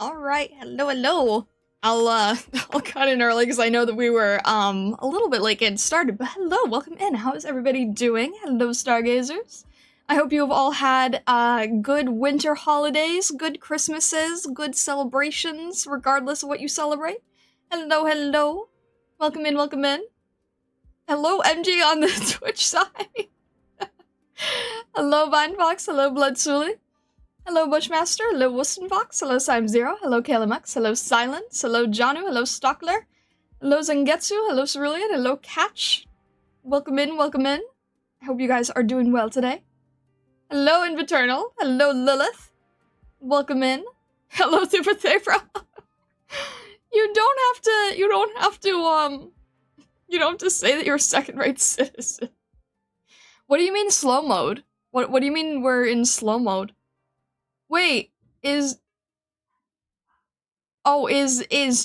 Alright, hello. I'll cut in early because I know that we were, a little bit late getting started, but hello, welcome in. How is everybody doing? Hello, Stargazers. I hope you have all had, good winter holidays, good Christmases, good celebrations, regardless of what you celebrate. Hello. Welcome in, welcome in. Hello, MG on the Twitch side. Hello, Vinefox. Hello, Bloodsuli. Hello, Bushmaster. Hello, Wostenfox. Hello, Sime0. Hello, Kalimux. Hello, Silence. Hello, Janu. Hello, Stockler. Hello, Zangetsu. Hello, Cerulean. Hello, Catch. Welcome in, welcome in. I hope you guys are doing well today. Hello, Inviternal. Hello, Lilith. Welcome in. Hello, Thupatebra. You don't have to say that you're a second-rate citizen. What do you mean slow mode? What do you mean we're in slow mode? Wait, is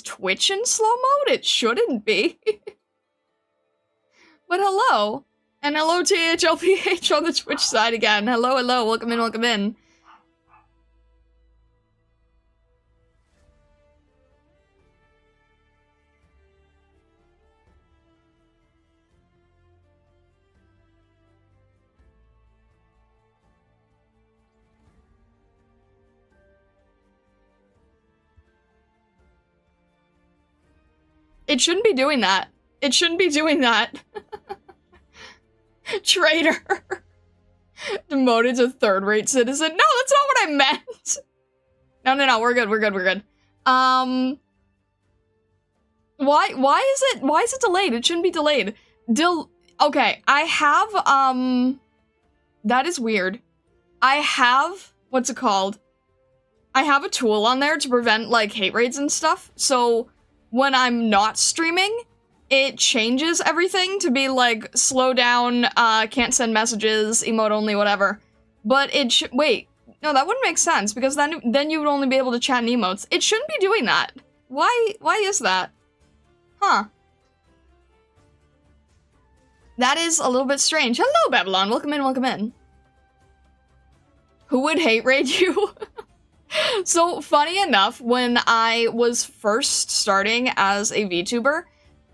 Twitch in slow mode? It shouldn't be. But hello. And hello THLPH on the Twitch side again. Hello, welcome in, welcome in. It shouldn't be doing that. It shouldn't be doing that. Traitor. Demoted to third-rate citizen. No, that's not what I meant. No, we're good. Why is it delayed? It shouldn't be delayed. Okay, I have, that is weird. I have, what's it called? I have a tool on there to prevent, like, hate raids and stuff, so when I'm not streaming, it changes everything to be like, slow down, can't send messages, emote only, whatever. But wait, no, that wouldn't make sense, because then you would only be able to chat in emotes. It shouldn't be doing that. Why is that? Huh. That is a little bit strange. Hello, Babylon, welcome in. Who would hate raid you? So, funny enough, when I was first starting as a VTuber,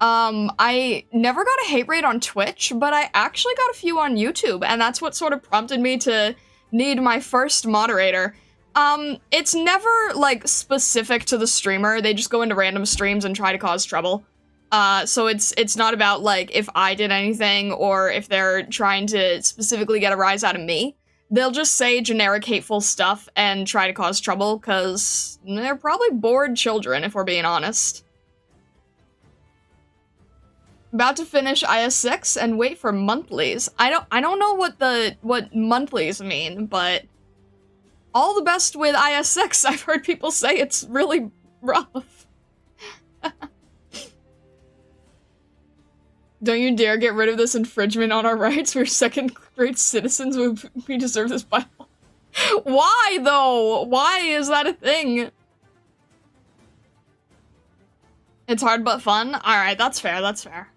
I never got a hate raid on Twitch, but I actually got a few on YouTube, and that's what sort of prompted me to need my first moderator. It's never, like, specific to the streamer, they just go into random streams and try to cause trouble. So it's not about, like, if I did anything, or if they're trying to specifically get a rise out of me. They'll just say generic hateful stuff and try to cause trouble, because they're probably bored children, if we're being honest. About to finish IS6 and wait for monthlies. I don't know what monthlies mean, but all the best with IS6. I've heard people say it's really rough. Don't you dare get rid of this infringement on our rights. We're second-rate citizens. We deserve this by law. Why, though? Why is that a thing? It's hard but fun? Alright, that's fair.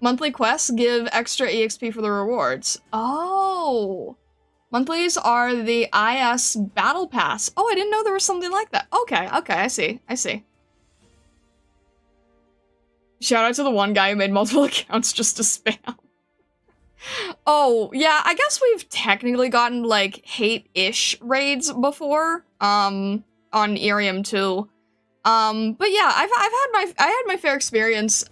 Monthly quests give extra EXP for the rewards. Oh! Monthlies are the IS Battle Pass. Oh, I didn't know there was something like that. Okay, I see. Shout out to the one guy who made multiple accounts just to spam. Oh, yeah, I guess we've technically gotten, like, hate-ish raids before, on Irium too. But yeah, I had my fair experience,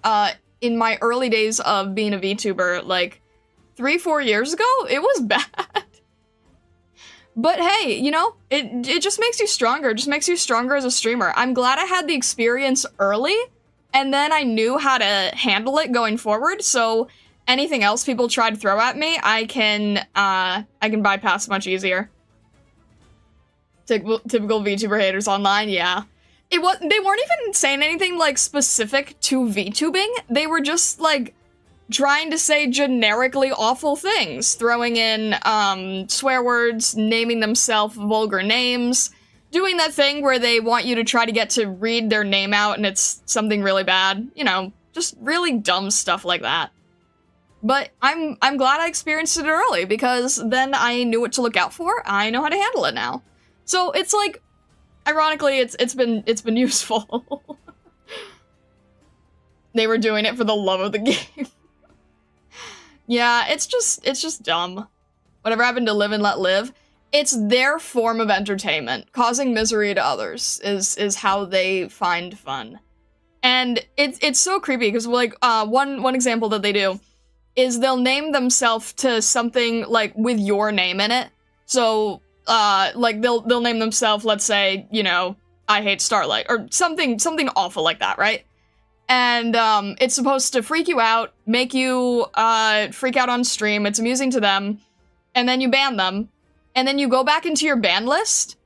in my early days of being a VTuber, like, 3-4 years ago. It was bad. But hey, you know, it just makes you stronger. It just makes you stronger as a streamer. I'm glad I had the experience early, and then I knew how to handle it going forward, so anything else people try to throw at me, I can bypass much easier. Typical VTuber haters online, yeah. They weren't even saying anything, like, specific to VTubing. They were just, like, trying to say generically awful things, throwing in, swear words, naming themselves vulgar names, doing that thing where they want you to try to get to read their name out and it's something really bad. You know, just really dumb stuff like that. But I'm glad I experienced it early, because then I knew what to look out for. I know how to handle it now. So it's like, Ironically, it's been useful. They were doing it for the love of the game. Yeah, it's just dumb. Whatever happened to live and let live? It's their form of entertainment. Causing misery to others is how they find fun. And it's so creepy because like one example that they do is they'll name themselves to something like with your name in it. So like they'll name themselves, let's say, you know, I hate Starlight or something awful like that, right? And it's supposed to freak you out, make you freak out on stream. It's amusing to them, and then you ban them, and then you go back into your ban list,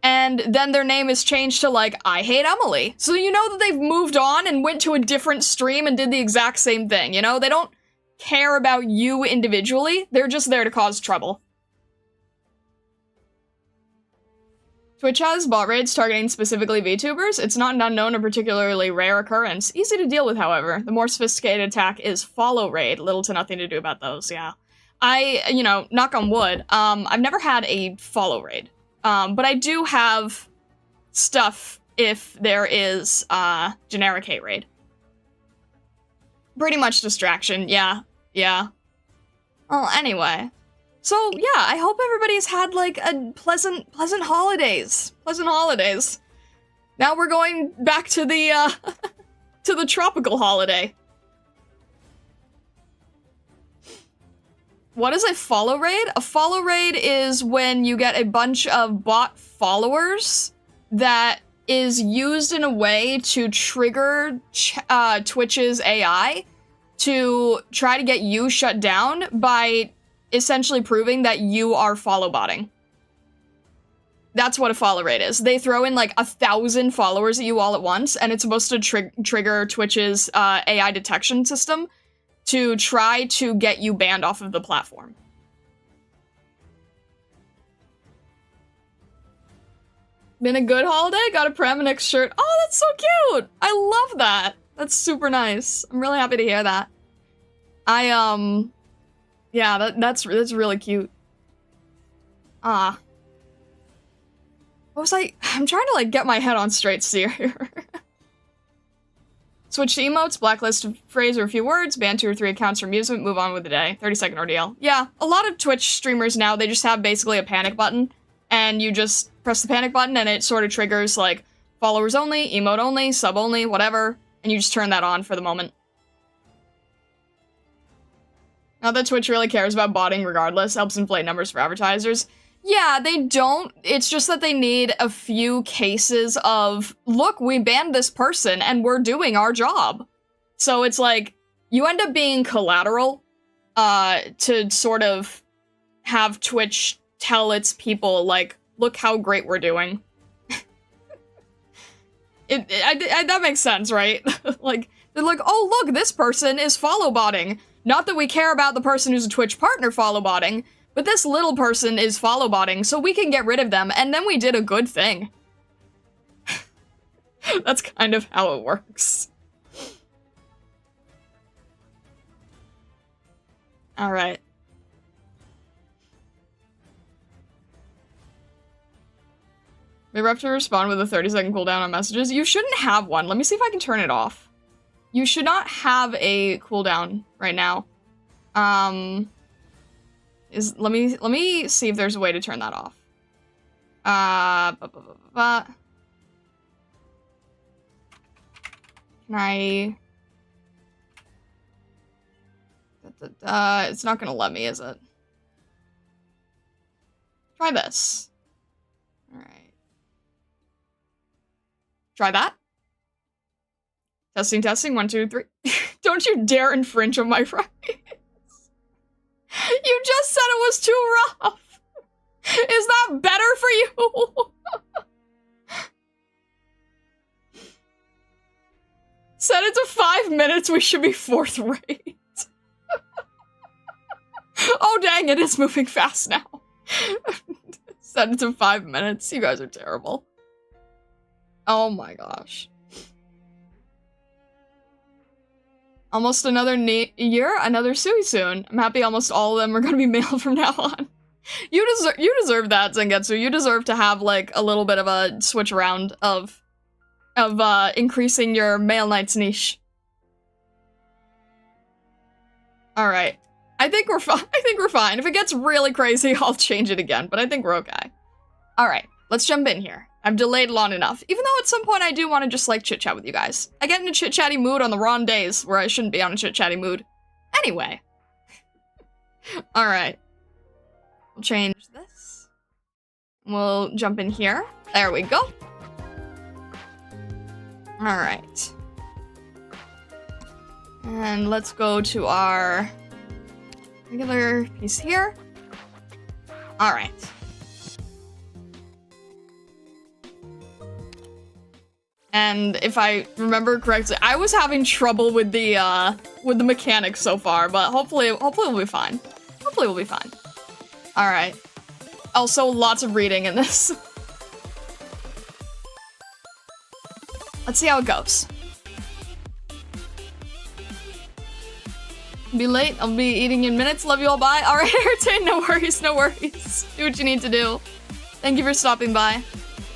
and then their name is changed to like I hate Emily. So you know that they've moved on and went to a different stream and did the exact same thing. You know, they don't care about you individually. They're just there to cause trouble. Twitch has bot raids targeting specifically VTubers. It's not an unknown or particularly rare occurrence. Easy to deal with, however. The more sophisticated attack is follow raid. Little to nothing to do about those, yeah. You know, knock on wood, I've never had a follow raid. But I do have stuff if there is, generic hate raid. Pretty much distraction, yeah. Well, anyway. So, yeah, I hope everybody's had, like, a pleasant holidays. Pleasant holidays. Now we're going back to the, to the tropical holiday. What is a follow raid? A follow raid is when you get a bunch of bot followers that is used in a way to trigger Twitch's AI to try to get you shut down by essentially proving that you are follow botting. That's what a follow raid is. They throw in like 1,000 followers at you all at once, and it's supposed to trigger Twitch's AI detection system to try to get you banned off of the platform. Been a good holiday? Got a Premonix shirt. Oh, that's so cute! I love that! That's super nice. I'm really happy to hear that. Yeah, that's really cute. What was I'm trying to, like, get my head on straight here. Switch to emotes, blacklist a phrase or a few words, ban 2 or 3 accounts for amusement, move on with the day. 30-second ordeal. Yeah, a lot of Twitch streamers now, they just have basically a panic button, and you just press the panic button, and it sort of triggers, like, followers only, emote only, sub only, whatever, and you just turn that on for the moment. Not that Twitch really cares about botting regardless, helps inflate numbers for advertisers. Yeah, they don't. It's just that they need a few cases of, look, we banned this person and we're doing our job. So it's like, you end up being collateral to sort of have Twitch tell its people, like, look how great we're doing. That makes sense, right? Like, they're like, oh, look, this person is follow botting. Not that we care about the person who's a Twitch partner follow botting, but this little person is follow botting, so we can get rid of them, and then we did a good thing. That's kind of how it works. Alright. Maybe I have to respond with a 30-second cooldown on messages. You shouldn't have one. Let me see if I can turn it off. You should not have a cooldown right now. Let me see if there's a way to turn that off. Can I? It's not gonna let me, is it? Try this. All right. Try that. Testing, 1, 2, 3. Don't you dare infringe on my rights. You just said it was too rough. Is that better for you? Set it to 5 minutes, we should be 4th rate. Oh dang, it is moving fast now. Set it to 5 minutes, you guys are terrible. Oh my gosh. Almost another year, another Sui soon. I'm happy almost all of them are gonna be male from now on. You deserve that, Zangetsu. You deserve to have like a little bit of a switch around of increasing your male knight's niche. All right. I think we're fine. I think we're fine. If it gets really crazy, I'll change it again, but I think we're okay. All right, let's jump in here. I've delayed long enough, even though at some point I do want to just like chit chat with you guys. I get in a chit chatty mood on the wrong days where I shouldn't be on a chit chatty mood. Anyway. All right. We'll change this. We'll jump in here. There we go. All right. And let's go to our regular piece here. All right. And if I remember correctly, I was having trouble with the mechanics so far, but hopefully we'll be fine. Hopefully we'll be fine. All right. Also, lots of reading in this. Let's see how it goes. Be late. I'll be eating in minutes. Love you all. Bye. All right, Airtain. No worries. No worries. Do what you need to do. Thank you for stopping by.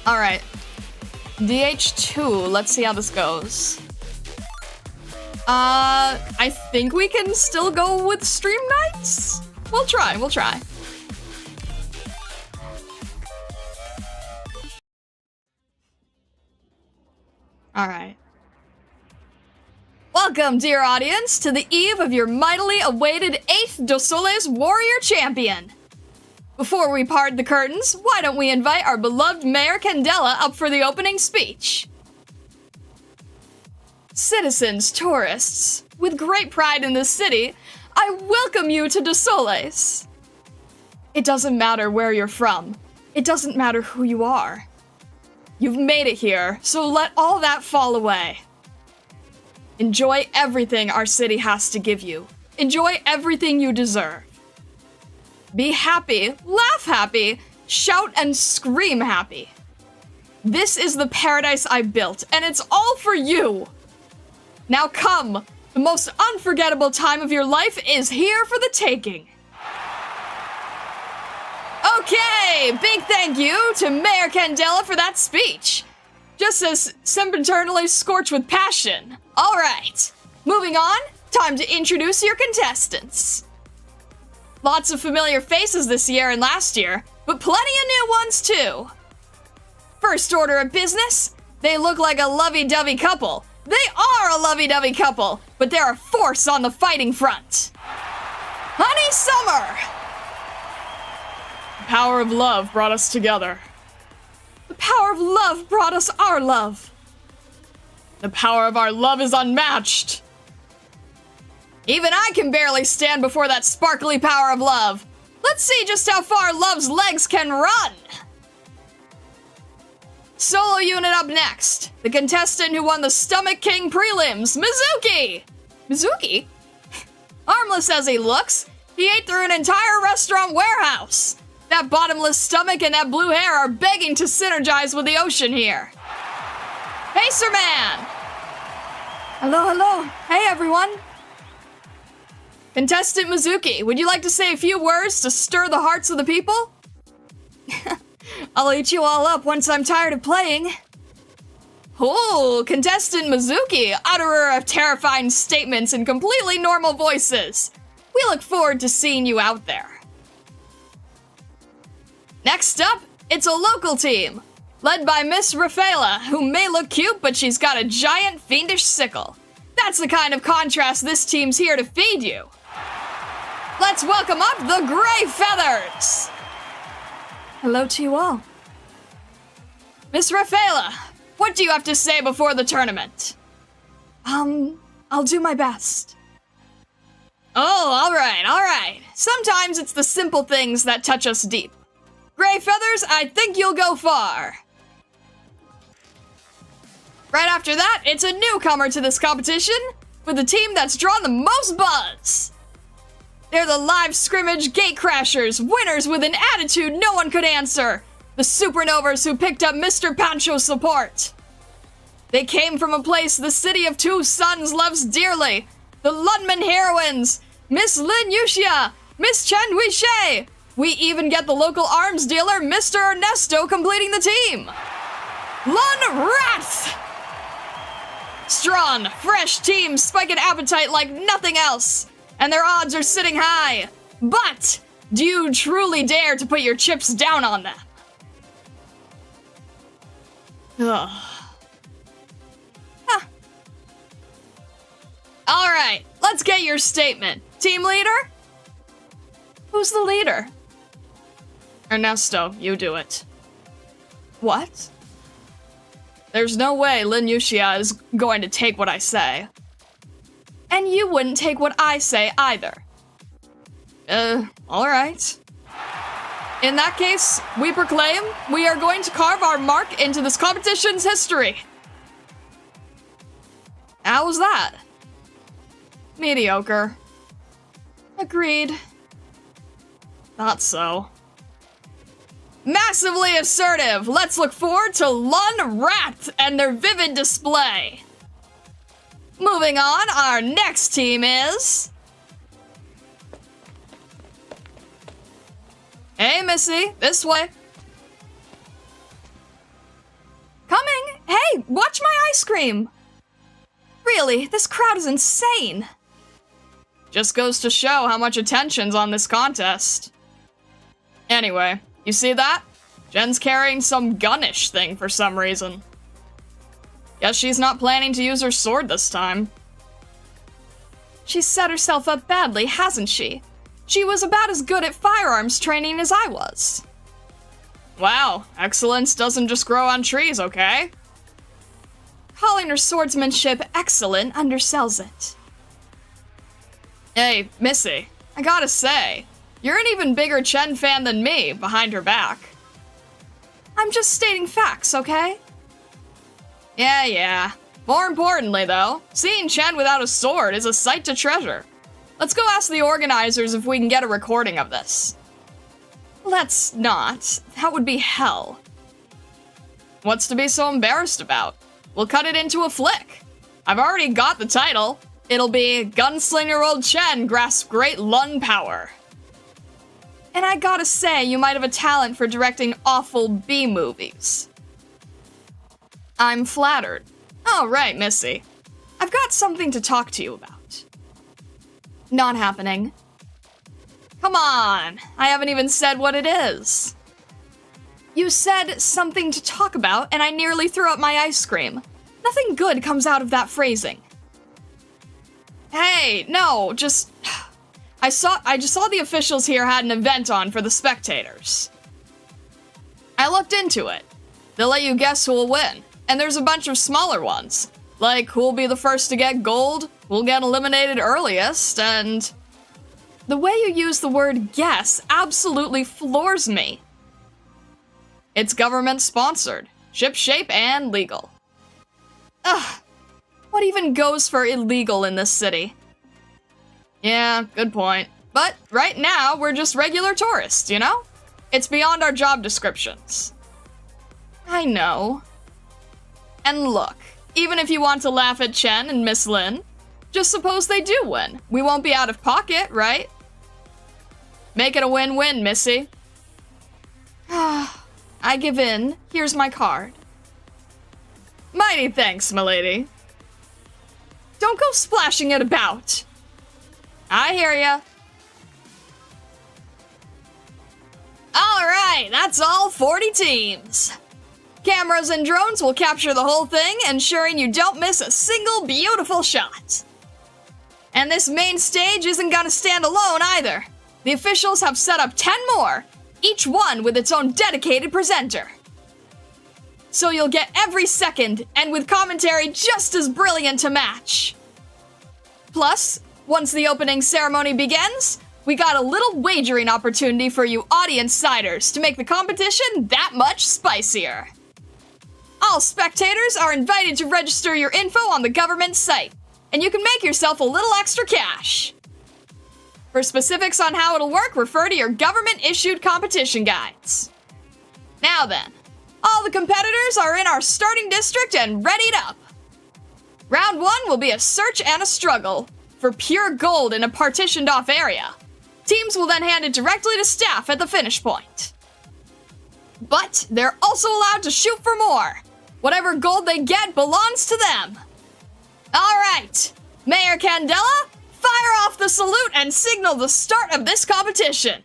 All right. DH2. Let's see how this goes. I think we can still go with Stream Nights. We'll try. We'll try. All right. Welcome, dear audience, to the eve of your mightily awaited 8th Dossoles Warrior Champion. Before we part the curtains, why don't we invite our beloved Mayor Candela up for the opening speech? Citizens, tourists, with great pride in this city, I welcome you to Dossoles. It doesn't matter where you're from. It doesn't matter who you are. You've made it here, so let all that fall away. Enjoy everything our city has to give you. Enjoy everything you deserve. Be happy, laugh happy, shout and scream happy. This is the paradise I built, and it's all for you. Now come, the most unforgettable time of your life is here for the taking. Okay, big thank you to Mayor Candela for that speech. Just as sempiternally scorched with passion. All right, moving on, time to introduce your contestants. Lots of familiar faces this year and last year, but plenty of new ones too. First order of business, they look like a lovey-dovey couple. They are a lovey-dovey couple, but they're a force on the fighting front. Honey Summer! The power of love brought us together. The power of love brought us our love. The power of our love is unmatched. Even I can barely stand before that sparkly power of love. Let's see just how far love's legs can run. Solo unit up next. The contestant who won the Stomach King prelims, Mizuki. Mizuki? Harmless as he looks, he ate through an entire restaurant warehouse. That bottomless stomach and that blue hair are begging to synergize with the ocean here. Pacer Man! Hello, hello. Hey, everyone. Contestant Mizuki, would you like to say a few words to stir the hearts of the people? I'll eat you all up once I'm tired of playing. Oh, contestant Mizuki, utterer of terrifying statements in completely normal voices. We look forward to seeing you out there. Next up, it's a local team, led by Miss Rafaela, who may look cute, but she's got a giant fiendish sickle. That's the kind of contrast this team's here to feed you. Let's welcome up the Gray Feathers! Hello to you all. Miss Rafaela, what do you have to say before the tournament? I'll do my best. Oh, all right. Sometimes it's the simple things that touch us deep. Gray Feathers, I think you'll go far. Right after that, it's a newcomer to this competition, with the team that's drawn the most buzz. They're the live scrimmage gatecrashers, winners with an attitude no one could answer. The Supernovas who picked up Mr. Pancho's support. They came from a place the City of Two Suns loves dearly. The Ludman heroines, Miss Lin Yuxia, Miss Chen Weishe, We even get the local arms dealer, Mr. Ernesto, completing the team. Lun Rats! Strong, fresh team spike an appetite like nothing else, and their odds are sitting high. But do you truly dare to put your chips down on them? Ugh. Huh. All right, let's get your statement. Team leader? Who's the leader? Ernesto, you do it. What? There's no way Lin Yuxia is going to take what I say. And you wouldn't take what I say either. Alright. In that case, we proclaim we are going to carve our mark into this competition's history. How was that? Mediocre. Agreed. Thought so. Massively assertive! Let's look forward to Lun Rat and their vivid display. Moving on, our next team is... Hey, Missy, this way. Coming! Hey, watch my ice cream! Really, this crowd is insane. Just goes to show how much attention's on this contest. Anyway, you see that? Jen's carrying some gunnish thing for some reason. Guess she's not planning to use her sword this time. She's set herself up badly, hasn't she? She was about as good at firearms training as I was. Wow, excellence doesn't just grow on trees, okay? Calling her swordsmanship excellent undersells it. Hey, Missy, I gotta say, you're an even bigger Chen fan than me, behind her back. I'm just stating facts, okay? Yeah. More importantly, though, seeing Chen without a sword is a sight to treasure. Let's go ask the organizers if we can get a recording of this. Let's not. That would be hell. What's to be so embarrassed about? We'll cut it into a flick. I've already got the title. It'll be Gunslinger Old Chen Grasps Great Lun Power. And I gotta say, you might have a talent for directing awful B-movies. I'm flattered. Oh, right, Missy. I've got something to talk to you about. Not happening. Come on, I haven't even said what it is. You said something to talk about, and I nearly threw up my ice cream. Nothing good comes out of that phrasing. Hey, no, just... I just saw the officials here had an event on for the spectators. I looked into it. They'll let you guess who will win, and there's a bunch of smaller ones. Like, who'll be the first to get gold, who'll get eliminated earliest, and... The way you use the word guess absolutely floors me. It's government-sponsored, ship-shape, and legal. Ugh, what even goes for illegal in this city? Yeah, good point. But right now, we're just regular tourists, you know? It's beyond our job descriptions. I know. And look, even if you want to laugh at Chen and Miss Lin, just suppose they do win. We won't be out of pocket, right? Make it a win-win, Missy. I give in. Here's my card. Mighty thanks, milady. Don't go splashing it about. I hear ya. Alright, that's all 40 teams. Cameras and drones will capture the whole thing, ensuring you don't miss a single beautiful shot. And this main stage isn't gonna stand alone either. The officials have set up 10 more, each one with its own dedicated presenter. So you'll get every second, and with commentary just as brilliant to match. Plus, once the opening ceremony begins, we got a little wagering opportunity for you audience-siders to make the competition that much spicier. All spectators are invited to register your info on the government site, and you can make yourself a little extra cash. For specifics on how it'll work, refer to your government-issued competition guides. Now then, all the competitors are in our starting district and readied up. Round 1 will be a search and a struggle for pure gold in a partitioned-off area. Teams will then hand it directly to staff at the finish point. But they're also allowed to shoot for more. Whatever gold they get belongs to them. All right, Mayor Candela, fire off the salute and signal the start of this competition.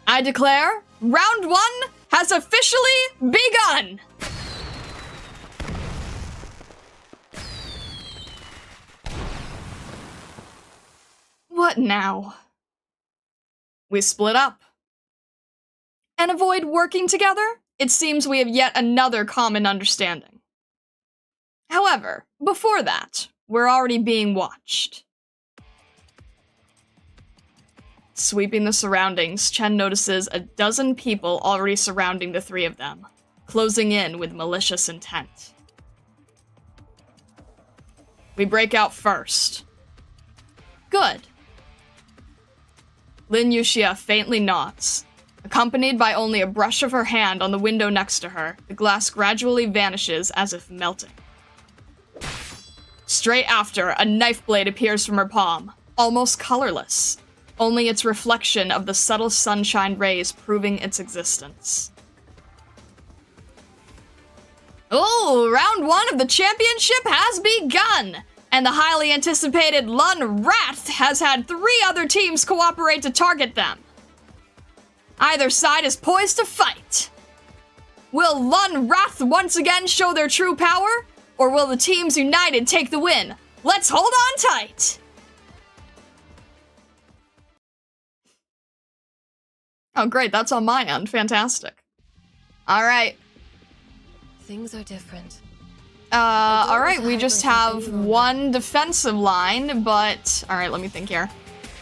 I declare, round 1 has officially begun. What now? We split up. And avoid working together? It seems we have yet another common understanding. However, before that, we're already being watched. Sweeping the surroundings, Chen notices a dozen people already surrounding the three of them, closing in with malicious intent. We break out first. Good. Lin Yuxia faintly nods. Accompanied by only a brush of her hand on the window next to her, the glass gradually vanishes as if melting. Straight after, a knife blade appears from her palm, almost colorless, only its reflection of the subtle sunshine rays proving its existence. Oh, round 1 of the championship has begun! And the highly anticipated Lun Wrath has had 3 other teams cooperate to target them. Either side is poised to fight. Will Lun Wrath once again show their true power? Or will the teams united take the win? Let's hold on tight! Oh great, that's on my end. Fantastic. Alright. Things are different. Alright, we just have one defensive line, but... Alright, let me think here.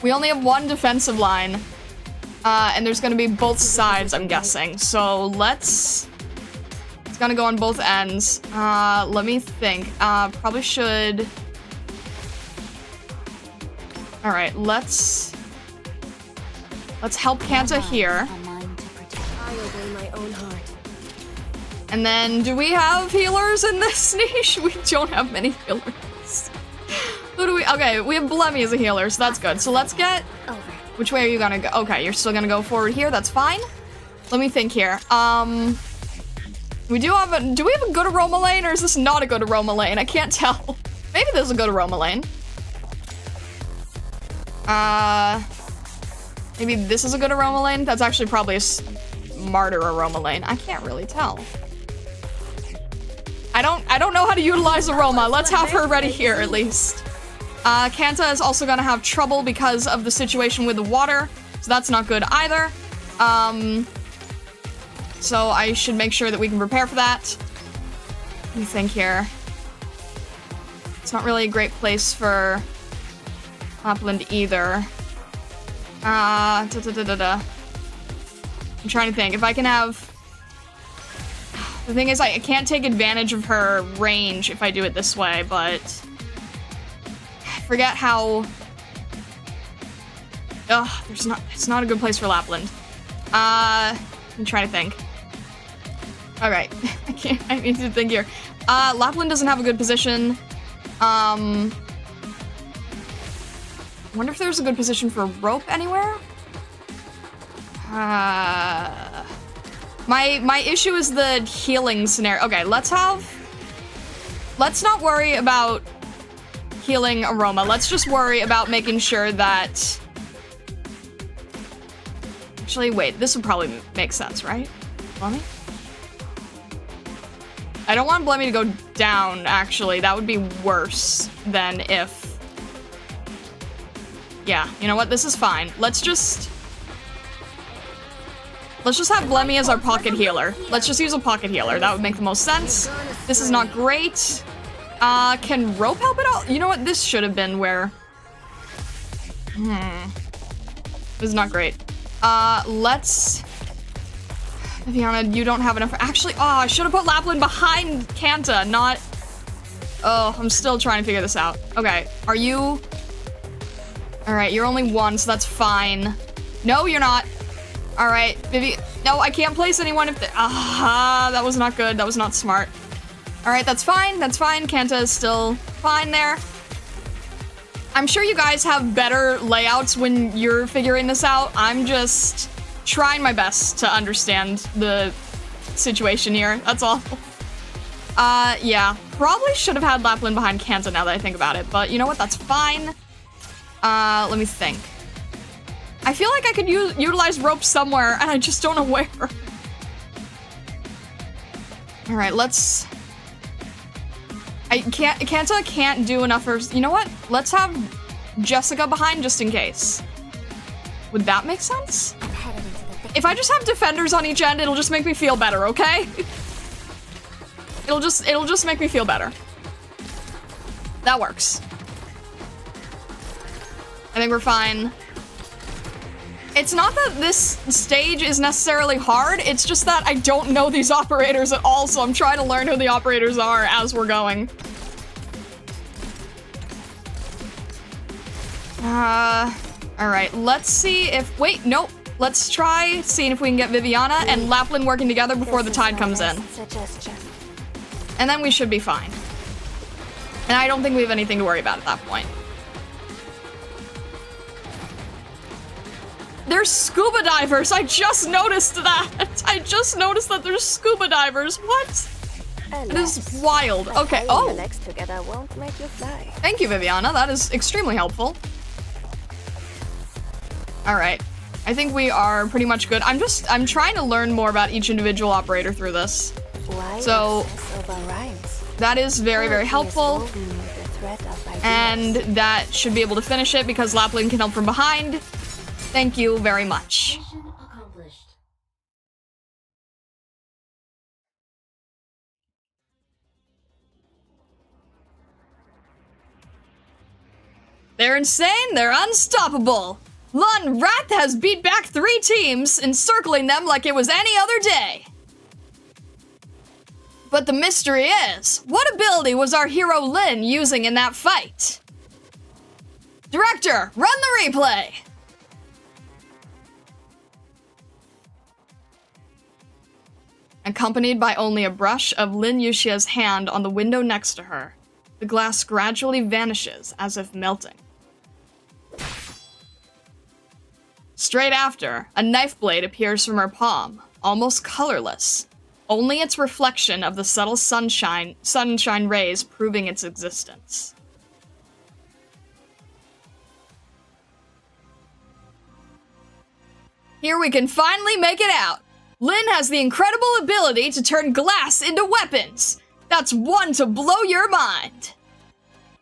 We only have one defensive line. And there's gonna be both sides, I'm guessing. So let's... It's gonna go on both ends. Let me think. Probably should... Alright, let's help Kanta here. I obey my own heart. And then, do we have healers in this niche? We don't have many healers. Who do we... Okay, we have Blemmy as a healer, so that's good. So let's get... Over. Which way are you gonna go? Okay, you're still gonna go forward here. That's fine. Let me think here. We do have a... Do we have a good aroma lane, or is this not a good aroma lane? I can't tell. Maybe this is a good aroma lane. Maybe this is a good aroma lane? That's actually probably a smarter aroma lane. I can't really tell. I don't know how to utilize aroma. Let's have her ready here, at least. Kanta is also gonna have trouble because of the situation with the water, so that's not good either. So I should make sure that we can prepare for that. Let me think here. It's not really a great place for Lapland either. I'm trying to think. If I can have... The thing is, I can't take advantage of her range if I do it this way, but... I forget how... Ugh, it's not a good place for Lapland. I'm trying to think. Alright, I need to think here. Lapland doesn't have a good position. I wonder if there's a good position for rope anywhere? My issue is the healing scenario. Okay, let's not worry about healing aroma. Let's just worry about making sure that... Actually, wait, this would probably make sense, right? Blemmy? I don't want Blemmy to go down, actually. That would be worse than if... Yeah, you know what? This is fine. Let's just have Blemmy as our pocket healer. Let's just use a pocket healer. That would make the most sense. This is not great. Can rope help at all? You know what? This should have been where... This is not great. Let's... Viviana, you don't have enough... Actually, I should have put Lapland behind Kanta, not... Oh, I'm still trying to figure this out. Okay, are you... Alright, you're only one, so that's fine. No, you're not. Alright, Vivi... No, I can't place anyone if the... that was not good. That was not smart. Alright, that's fine. That's fine. Kanta is still fine there. I'm sure you guys have better layouts when you're figuring this out. I'm just trying my best to understand the situation here. That's all. Yeah. Probably should have had Lapland behind Kanta now that I think about it. But you know what? That's fine. Let me think. I feel like I could utilize rope somewhere, and I just don't know where. All right, let's... Kanta can't do enough for... You know what? Let's have Jessica behind just in case. Would that make sense? If I just have defenders on each end, it'll just make me feel better, okay? It'll just make me feel better. That works. I think we're fine. It's not that this stage is necessarily hard, it's just that I don't know these operators at all, so I'm trying to learn who the operators are as we're going. Alright, let's see if... Wait, nope. Let's try seeing if we can get Viviana and Lapland working together before the tide comes in. And then we should be fine. And I don't think we have anything to worry about at that point. There's scuba divers! I just noticed that! I just noticed that there's scuba divers! What? It is wild. Okay, oh! Thank you, Viviana. That is extremely helpful. Alright. I think we are pretty much good. I'm trying to learn more about each individual operator through this. So, that is very, very helpful. And that should be able to finish it because Lapland can help from behind. Thank you very much. They're insane, they're unstoppable. Lun Rath has beat back 3 teams, encircling them like it was any other day. But the mystery is, what ability was our hero Lin using in that fight? Director, run the replay! Accompanied by only a brush of Lin Yushia's hand on the window next to her, the glass gradually vanishes as if melting. Straight after, a knife blade appears from her palm, almost colorless, only its reflection of the subtle sunshine rays proving its existence. Here we can finally make it out! Lin has the incredible ability to turn glass into weapons! That's one to blow your mind!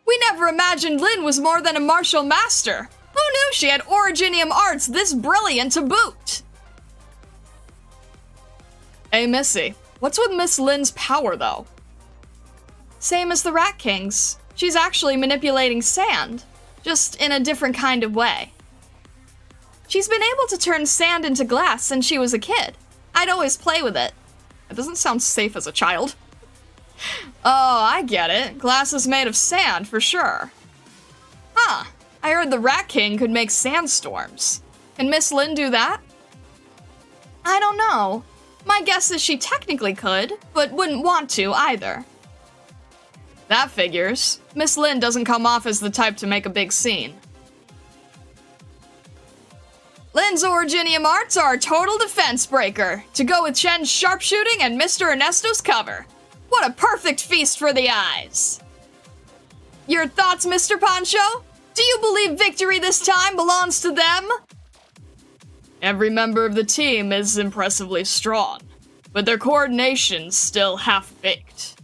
We never imagined Lin was more than a martial master! Who knew she had Originium arts this brilliant to boot? Hey Missy, what's with Miss Lin's power though? Same as the Rat King's. She's actually manipulating sand, just in a different kind of way. She's been able to turn sand into glass since she was a kid. I'd always play with it. That doesn't sound safe as a child. Oh, I get it. Glass is made of sand, for sure. Huh. I heard the Rat King could make sandstorms. Can Miss Lin do that? I don't know. My guess is she technically could, but wouldn't want to either. That figures. Miss Lin doesn't come off as the type to make a big scene. Lin's Originium arts are a total defense breaker, to go with Chen's sharpshooting and Mr. Ernesto's cover. What a perfect feast for the eyes! Your thoughts, Mr. Pancho? Do you believe victory this time belongs to them? Every member of the team is impressively strong, but their coordination's still half-baked.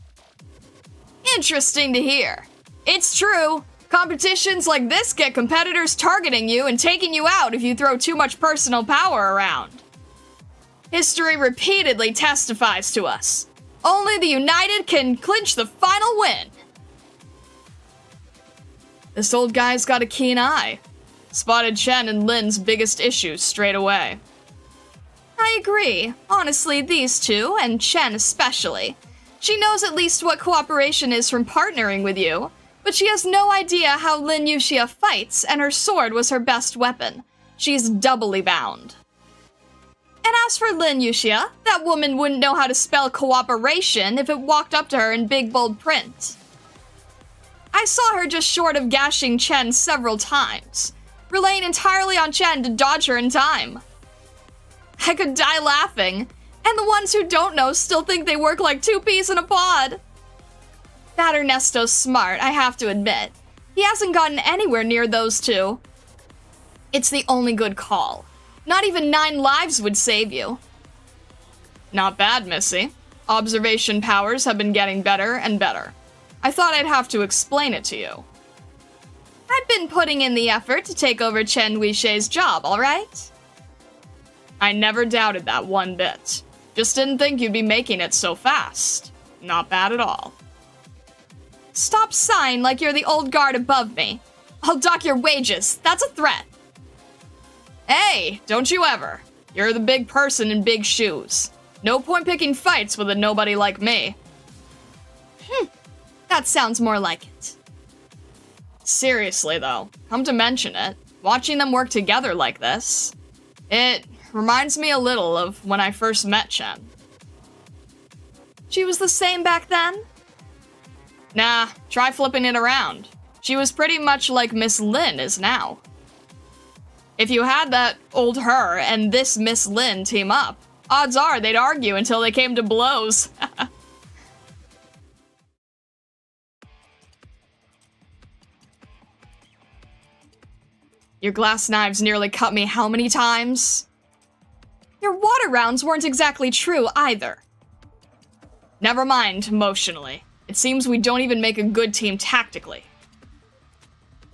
Interesting to hear. It's true. Competitions like this get competitors targeting you and taking you out if you throw too much personal power around. History repeatedly testifies to us. Only the united can clinch the final win. This old guy's got a keen eye. Spotted Chen and Lin's biggest issues straight away. I agree. Honestly, these two, and Chen especially. She knows at least what cooperation is from partnering with you, but she has no idea how Lin Yuxia fights, and her sword was her best weapon. She's doubly bound. And as for Lin Yuxia, that woman wouldn't know how to spell cooperation if it walked up to her in big bold print. I saw her just short of gashing Chen several times, relying entirely on Chen to dodge her in time. I could die laughing, and the ones who don't know still think they work like two peas in a pod. That Ernesto's smart, I have to admit. He hasn't gotten anywhere near those two. It's the only good call. Not even 9 lives would save you. Not bad, Missy. Observation powers have been getting better and better. I thought I'd have to explain it to you. I've been putting in the effort to take over Chen Weishie's job, alright? I never doubted that one bit. Just didn't think you'd be making it so fast. Not bad at all. Stop sighing like you're the old guard above me. I'll dock your wages. That's a threat. Hey, don't you ever. You're the big person in big shoes. No point picking fights with a nobody like me. That sounds more like it. Seriously though, come to mention it, watching them work together like this, it reminds me a little of when I first met Chen. She was the same back then? Nah, try flipping it around. She was pretty much like Miss Lin is now. If you had that old her and this Miss Lin team up, odds are they'd argue until they came to blows. Your glass knives nearly cut me how many times? Your water rounds weren't exactly true either. Never mind emotionally. It seems we don't even make a good team tactically.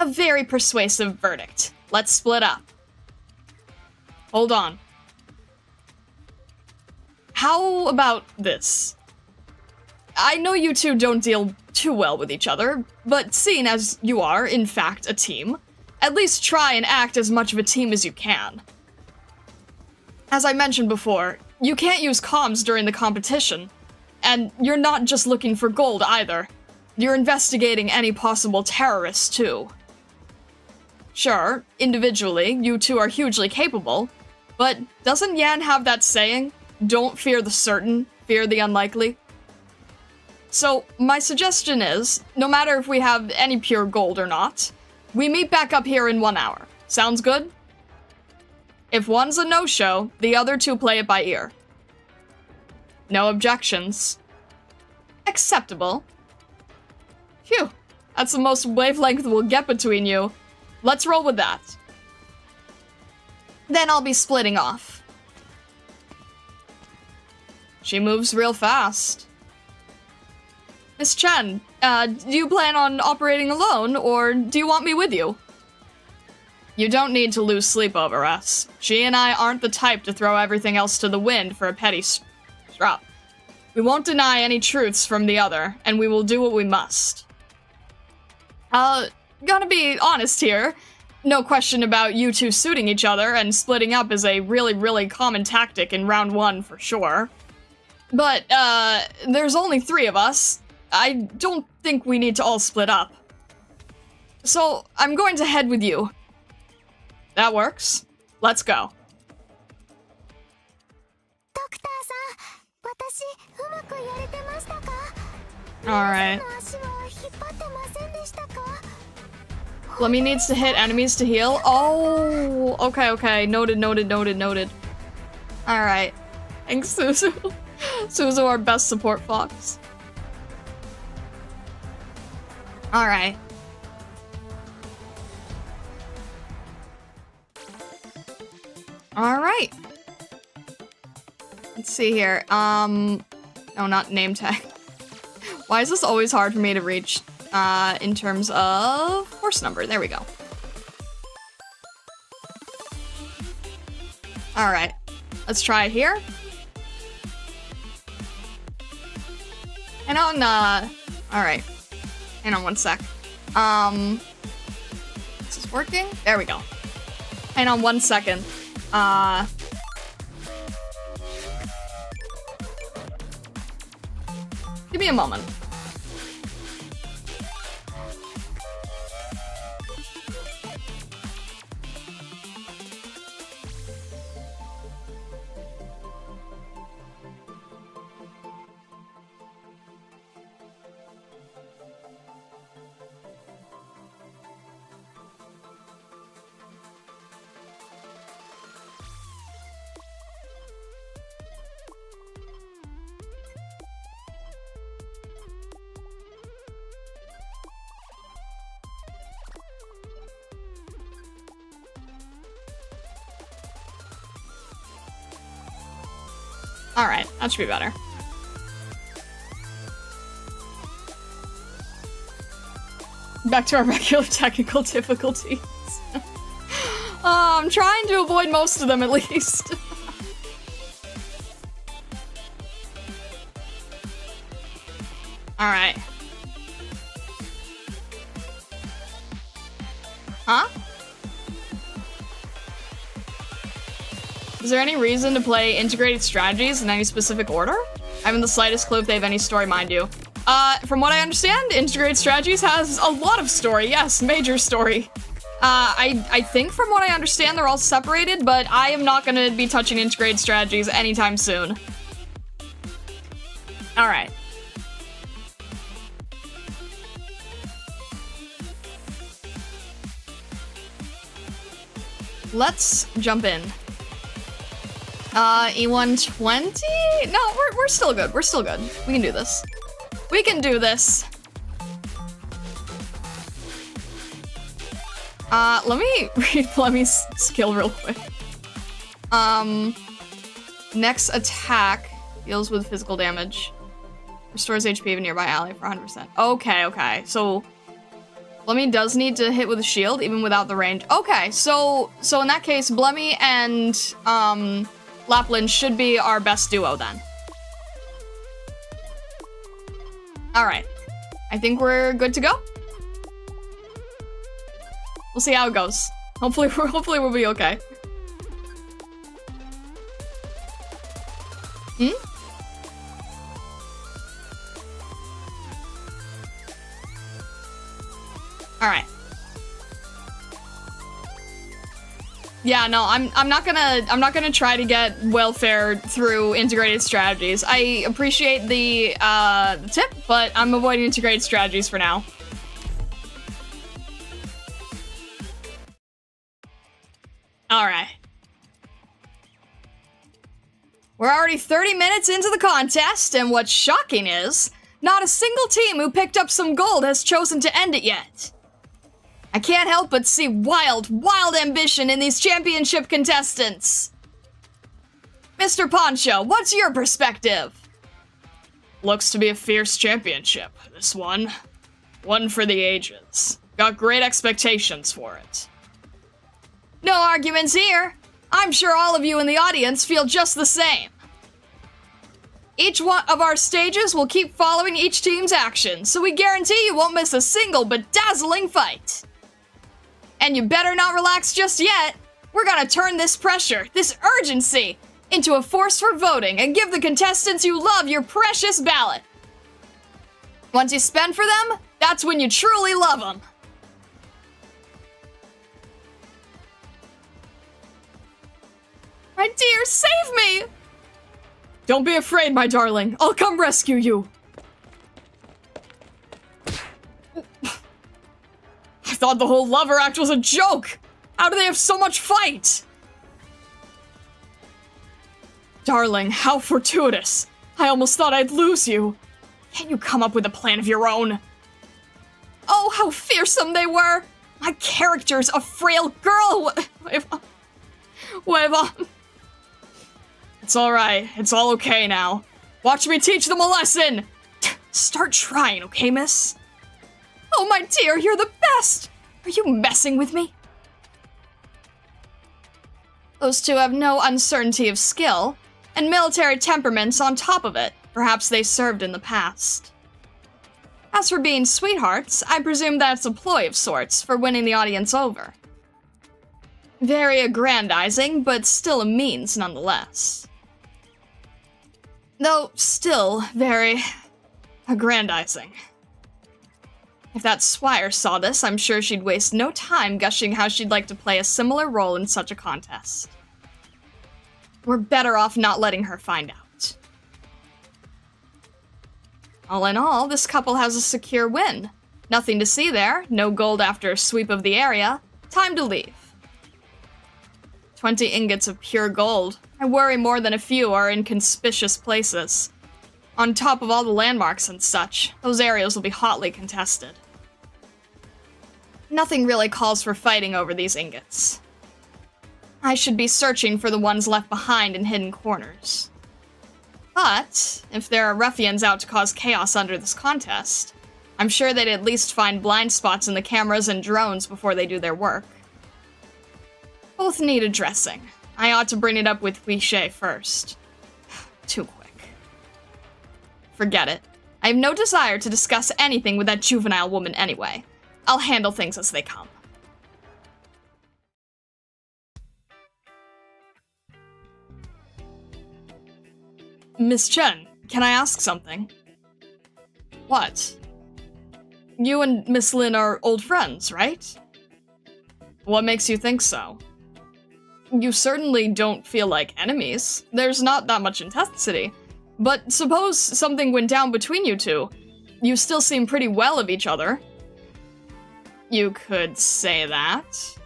A very persuasive verdict. Let's split up. Hold on. How about this? I know you two don't deal too well with each other, but seeing as you are, in fact, a team, at least try and act as much of a team as you can. As I mentioned before, you can't use comms during the competition, and you're not just looking for gold either. You're investigating any possible terrorists too. Sure, individually, you two are hugely capable, but doesn't Yan have that saying, don't fear the certain, fear the unlikely? So, my suggestion is, no matter if we have any pure gold or not, we meet back up here in 1 hour. Sounds good? If one's a no-show, the other two play it by ear. No objections. Acceptable. Phew, that's the most wavelength we'll get between you. Let's roll with that. Then I'll be splitting off. She moves real fast. Miss Chen, do you plan on operating alone, or do you want me with you? You don't need to lose sleep over us. She and I aren't the type to throw everything else to the wind for a petty strop. We won't deny any truths from the other, and we will do what we must. Gonna be honest here. No question about you two suiting each other, and splitting up is a really, really common tactic in round 1 for sure. But, there's only 3 of us. I don't think we need to all split up. So, I'm going to head with you. That works. Let's go. Alright. Flemmy needs to hit enemies to heal. Oh, okay. Noted. Alright. Thanks, Suzu. Suzu, our best support fox. Alright. Alright. Let's see here. No, not name tag. Why is this always hard for me to reach? In terms of horse number. There we go. Alright. Let's try it here. And on, alright. Hang on one sec. This is working? There we go. Hang on 1 second. Give me a moment. Alright, that should be better. Back to our regular technical difficulties. I'm trying to avoid most of them, at least. Alright. Huh? Is there any reason to play integrated strategies in any specific order? I haven't the slightest clue if they have any story, mind you. From what I understand, integrated strategies has a lot of story. Yes, major story. I think from what I understand, they're all separated, but I am not gonna be touching integrated strategies anytime soon. Alright. Let's jump in. E120? No, we're still good. We're still good. We can do this. We can do this. Let me read Flemy's skill real quick. Next attack deals with physical damage. Restores HP of a nearby ally for 100%. Okay. So Blemmy does need to hit with a shield, even without the range. Okay, so in that case, Blemmy and Lapland should be our best duo then. Alright. I think we're good to go. We'll see how it goes. Hopefully we'll be okay. Alright. Yeah, no, I'm not gonna try to get welfare through integrated strategies. I appreciate the tip, but I'm avoiding integrated strategies for now. Alright. We're already 30 minutes into the contest, and what's shocking is, not a single team who picked up some gold has chosen to end it yet. I can't help but see wild ambition in these championship contestants. Mr. Poncho, what's your perspective? Looks to be a fierce championship, this one. One for the ages. Got great expectations for it. No arguments here. I'm sure all of you in the audience feel just the same. Each one of our stages will keep following each team's actions, so we guarantee you won't miss a single bedazzling fight. And you better not relax just yet. We're gonna turn this pressure, this urgency, into a force for voting and give the contestants you love your precious ballot. Once you spend for them, that's when you truly love them. My dear, save me! Don't be afraid, my darling. I'll come rescue you. I thought the whole lover act was a joke! How do they have so much fight? Darling, how fortuitous. I almost thought I'd lose you. Can't you come up with a plan of your own? Oh, how fearsome they were! My character's a frail girl! Whatever. It's alright. It's all okay now. Watch me teach them a lesson! Start trying, okay, miss? Oh, my dear, you're the best! Are you messing with me? Those two have no uncertainty of skill, and military temperaments on top of it. Perhaps they served in the past. As for being sweethearts, I presume that's a ploy of sorts for winning the audience over. Very aggrandizing, but still a means nonetheless. Though still very aggrandizing. If that swire saw this, I'm sure she'd waste no time gushing how she'd like to play a similar role in such a contest. We're better off not letting her find out. All in all, this couple has a secure win. Nothing to see there, no gold after a sweep of the area. Time to leave. 20 ingots of pure gold. I worry more than a few are in conspicuous places. On top of all the landmarks and such, those areas will be hotly contested. Nothing really calls for fighting over these ingots. I should be searching for the ones left behind in hidden corners. But if there are ruffians out to cause chaos under this contest, I'm sure they'd at least find blind spots in the cameras and drones before they do their work. Both need addressing. I ought to bring it up with Huishe first. Too quick. Forget it. I have no desire to discuss anything with that juvenile woman anyway. I'll handle things as they come. Miss Chen, can I ask something? What? You and Miss Lin are old friends, right? What makes you think so? You certainly don't feel like enemies. There's not that much intensity. But suppose something went down between you two. You still seem pretty well of each other. You could say that.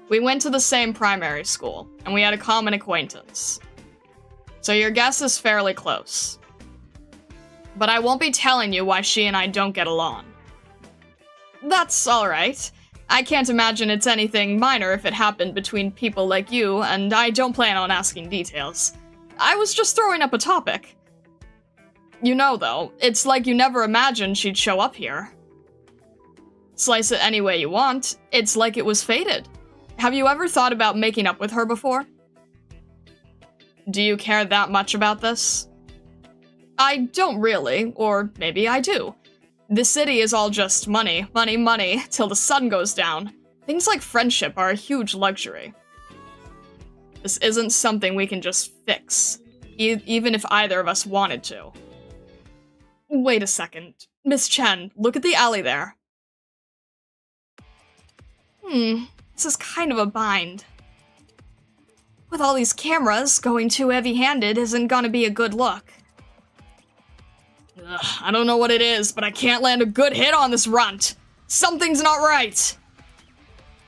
We went to the same primary school, and we had a common acquaintance. So your guess is fairly close. But I won't be telling you why she and I don't get along. That's alright. I can't imagine it's anything minor if it happened between people like you, and I don't plan on asking details. I was just throwing up a topic. You know, though, it's like you never imagined she'd show up here. Slice it any way you want, it's like it was fated. Have you ever thought about making up with her before? Do you care that much about this? I don't really, or maybe I do. The city is all just money, money, money, till the sun goes down. Things like friendship are a huge luxury. This isn't something we can just fix, even if either of us wanted to. Wait a second. Miss Chen, look at the alley there. This is kind of a bind. With all these cameras, going too heavy-handed isn't gonna be a good look. Ugh, I don't know what it is, but I can't land a good hit on this runt. Something's not right.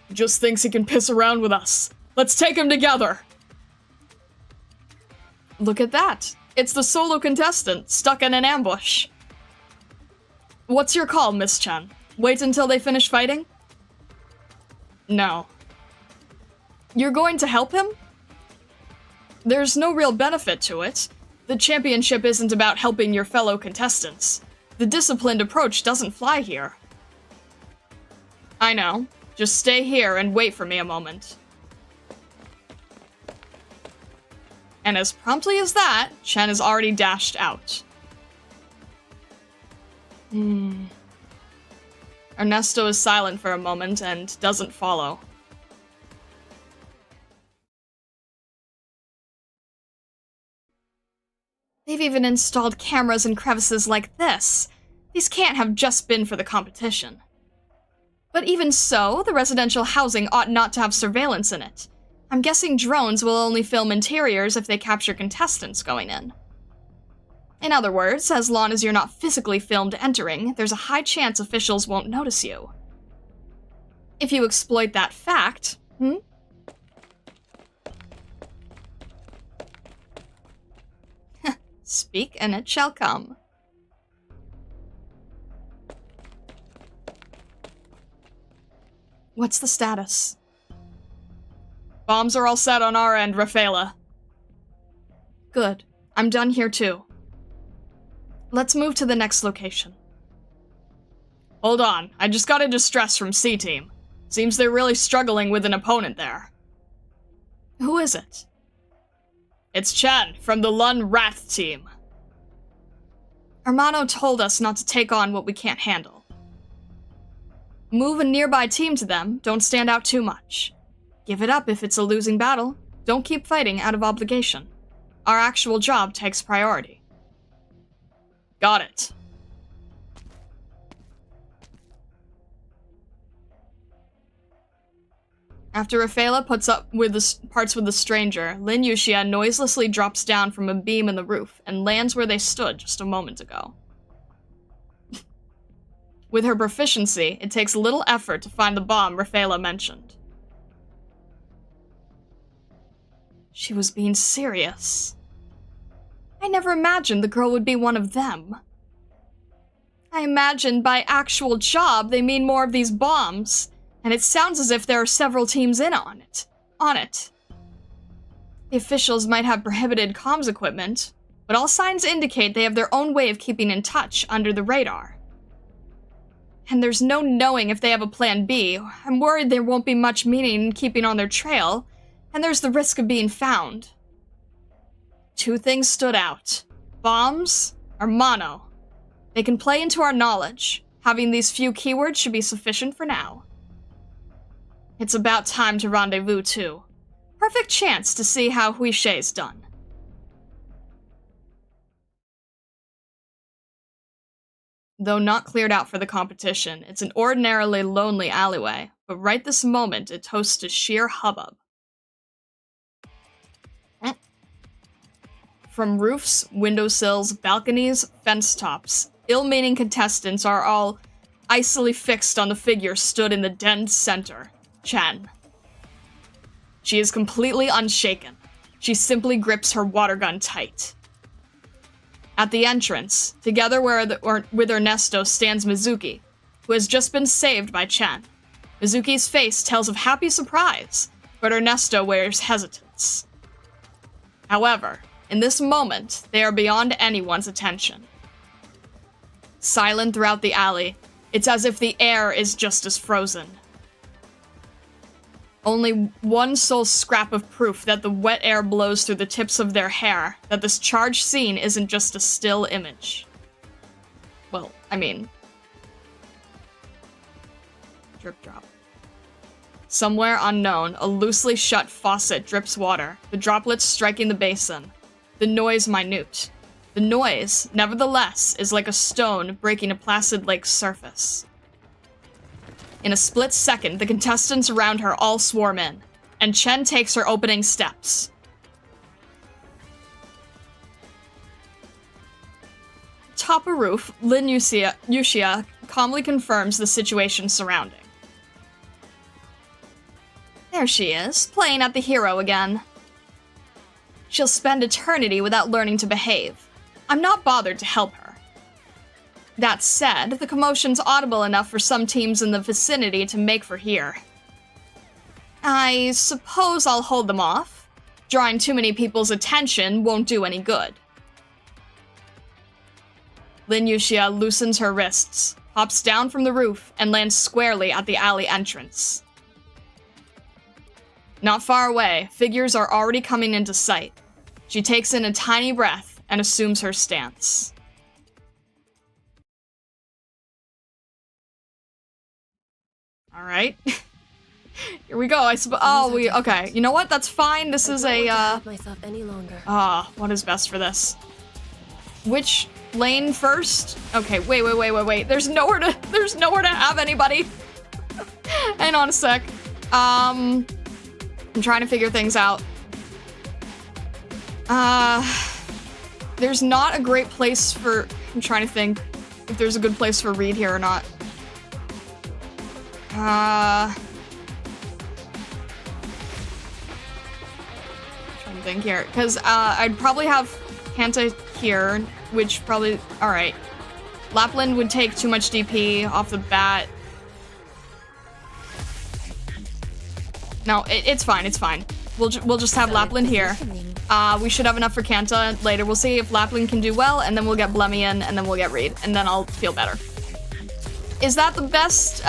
He just thinks he can piss around with us. Let's take him together. Look at that. It's the solo contestant, stuck in an ambush. What's your call, Miss Chen? Wait until they finish fighting? No. You're going to help him? There's no real benefit to it. The championship isn't about helping your fellow contestants. The disciplined approach doesn't fly here. I know. Just stay here and wait for me a moment. And as promptly as that, Chen has already dashed out. Ernesto is silent for a moment and doesn't follow. They've even installed cameras in crevices like this. These can't have just been for the competition. But even so, the residential housing ought not to have surveillance in it. I'm guessing drones will only film interiors if they capture contestants going in. In other words, as long as you're not physically filmed entering, there's a high chance officials won't notice you. If you exploit that fact, Speak and it shall come. What's the status? Bombs are all set on our end, Rafaela. Good. I'm done here too. Let's move to the next location. Hold on, I just got a distress from C-Team. Seems they're really struggling with an opponent there. Who is it? It's Chen, from the Lun Wrath team. Hermano told us not to take on what we can't handle. Move a nearby team to them, don't stand out too much. Give it up if it's a losing battle. Don't keep fighting out of obligation. Our actual job takes priority. Got it. After Rafaela puts up with parts with the stranger, Lin Yuxia noiselessly drops down from a beam in the roof and lands where they stood just a moment ago. With her proficiency, it takes little effort to find the bomb Rafaela mentioned. She was being serious. I never imagined the girl would be one of them. I imagined by actual job they mean more of these bombs, and it sounds as if there are several teams in on it. The officials might have prohibited comms equipment, but all signs indicate they have their own way of keeping in touch under the radar. And there's no knowing if they have a plan B. I'm worried there won't be much meaning in keeping on their trail, and there's the risk of being found. 2 things stood out. Bombs or mono. They can play into our knowledge. Having these few keywords should be sufficient for now. It's about time to rendezvous too. Perfect chance to see how Huishay's done. Though not cleared out for the competition, it's an ordinarily lonely alleyway, but right this moment it hosts a sheer hubbub. From roofs, windowsills, balconies, fence tops, ill-meaning contestants are all icily fixed on the figure stood in the den's center, Chen. She is completely unshaken. She simply grips her water gun tight. At the entrance, together with Ernesto, stands Mizuki, who has just been saved by Chen. Mizuki's face tells of happy surprise, but Ernesto wears hesitance. However, in this moment, they are beyond anyone's attention. Silent throughout the alley, it's as if the air is just as frozen. Only one sole scrap of proof that the wet air blows through the tips of their hair, that this charged scene isn't just a still image. Well, I mean... Drip drop. Somewhere unknown, a loosely shut faucet drips water, the droplets striking the basin. The noise minute. The noise, nevertheless, is like a stone breaking a placid lake's surface. In a split second, the contestants around her all swarm in, and Chen takes her opening steps. Top a roof, Lin Yuxia calmly confirms the situation surrounding. There she is, playing at the hero again. She'll spend eternity without learning to behave. I'm not bothered to help her. That said, the commotion's audible enough for some teams in the vicinity to make for here. I suppose I'll hold them off. Drawing too many people's attention won't do any good. Lin Yuxia loosens her wrists, hops down from the roof, and lands squarely at the alley entrance. Not far away, figures are already coming into sight. She takes in a tiny breath and assumes her stance. Alright. Here we go, I suppose. Oh, okay. You know what? That's fine. This is a, myself any longer. what is best for this? Which lane first? Okay, wait. There's nowhere to have anybody. Hang on a sec. I'm trying to figure things out. There's not a great place for... I'm trying to think if there's a good place for Reed here or not. Trying to think here. Because, I'd probably have Kanta here, which probably... Alright. Lapland would take too much DP off the bat. No, it's fine, it's fine. We'll just have Lapland here. We should have enough for Kanta later. We'll see if Lapland can do well, and then we'll get Blemmy in, and then we'll get Reed, and then I'll feel better. Is that the best,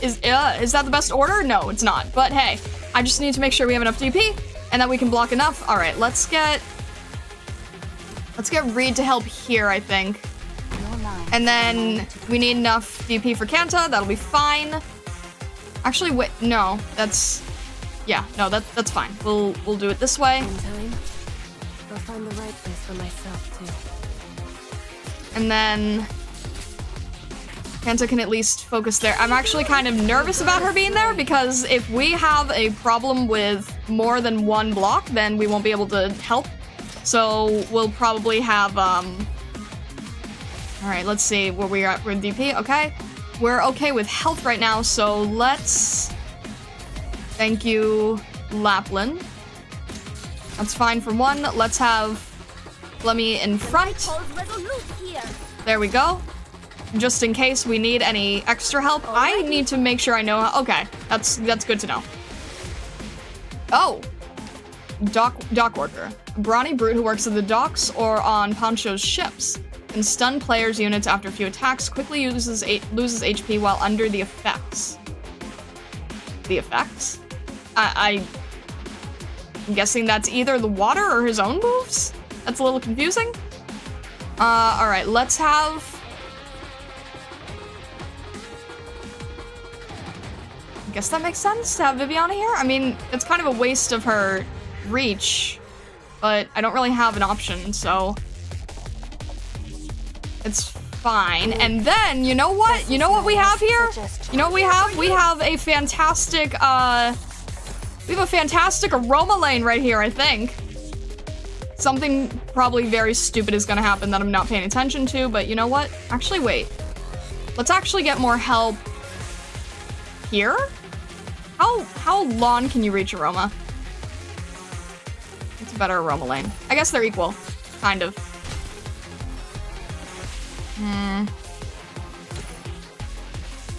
is that the best order? No, it's not. But hey, I just need to make sure we have enough DP, and that we can block enough. Alright, let's get Reed to help here, I think. And then we need enough DP for Kanta, that'll be fine. Actually, wait, no, that's fine. We'll do it this way. In time, I'll find the right place for myself too. And then Kanta can at least focus there. I'm actually kind of nervous about her being there because if we have a problem with more than one block, then we won't be able to help. So we'll probably have, alright, let's see where we're at with DP. Okay. We're okay with health right now, so let's... Thank you, Lapland. That's fine for one. Let's have Blemmy in front. There we go. Just in case we need any extra help. I need to make sure I know how... Okay, that's good to know. Oh! dock worker. A brawny brute who works at the docks or on Poncho's ships. Can stun players' units after a few attacks. Quickly loses HP while under the effects. The effects? I'm guessing that's either the water or his own moves? That's a little confusing. Alright, let's have... I guess that makes sense to have Viviana here. I mean, it's kind of a waste of her reach, but I don't really have an option, so... It's fine. And then, you know what? You know what we have here? You know what we have? We have a fantastic, we have a fantastic aroma lane right here, I think. Something probably very stupid is gonna happen that I'm not paying attention to, but you know what? Actually, wait. Let's actually get more help here? How long can you reach aroma? It's a better aroma lane. I guess they're equal. Kind of.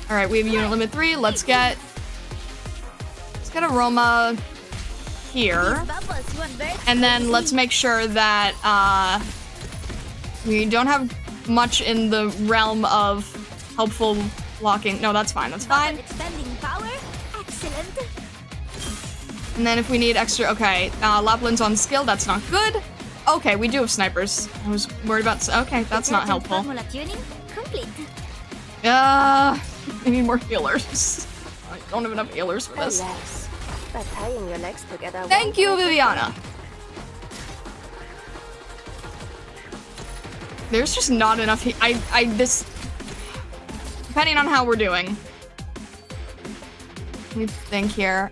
Alright, we have unit limit 3. Let's get aroma here. And then let's make sure that we don't have much in the realm of helpful blocking. No, that's fine. That's fine. And then if we need extra, okay, Lapland's on skill. That's not good. Okay, we do have snipers. I was worried about. Okay, that's not helpful. We need more healers. I don't have enough healers for this. Thank you, Viviana. There's just not enough. This. Depending on how we're doing. Let me think here.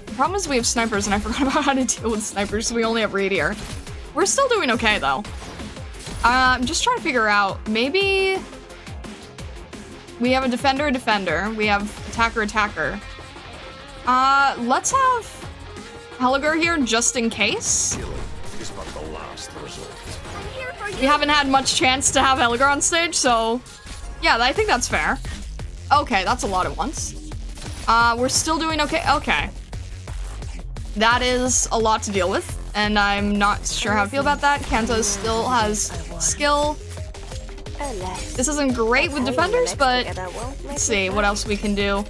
The problem is we have snipers and I forgot about how to deal with snipers, so we only have raid here. We're still doing okay though. I'm just trying to figure out, maybe we have a defender. We have attacker. Let's have Helliger here just in case. We haven't had much chance to have Helliger on stage, so yeah, I think that's fair. Okay, that's a lot at once. We're still doing okay. Okay. That is a lot to deal with, and I'm not sure how I feel about that. Kanto still has skill. This isn't great with defenders, but let's see what else we can do.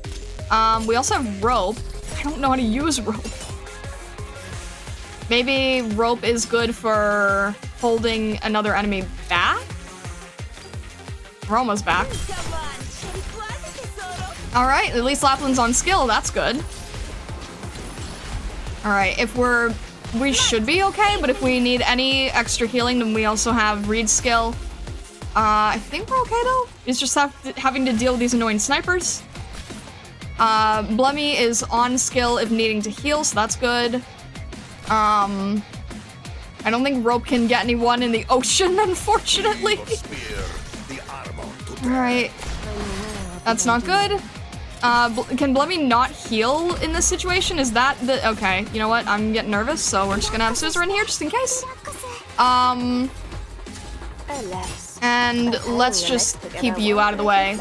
We also have rope. I don't know how to use rope. Maybe rope is good for holding another enemy back? We're almost back. Alright, at least Lapland's on skill, that's good. Alright, we should be okay, but if we need any extra healing, then we also have Reed's skill. I think we're okay though. It's just having to deal with these annoying snipers. Blummy is on skill if needing to heal, so that's good. I don't think rope can get anyone in the ocean, unfortunately. Alright. That's not good. Can Blummy not heal in this situation? Is that the... Okay, you know what? I'm getting nervous, so we're just gonna have Scissor in here just in case. And let's just keep you out of the way.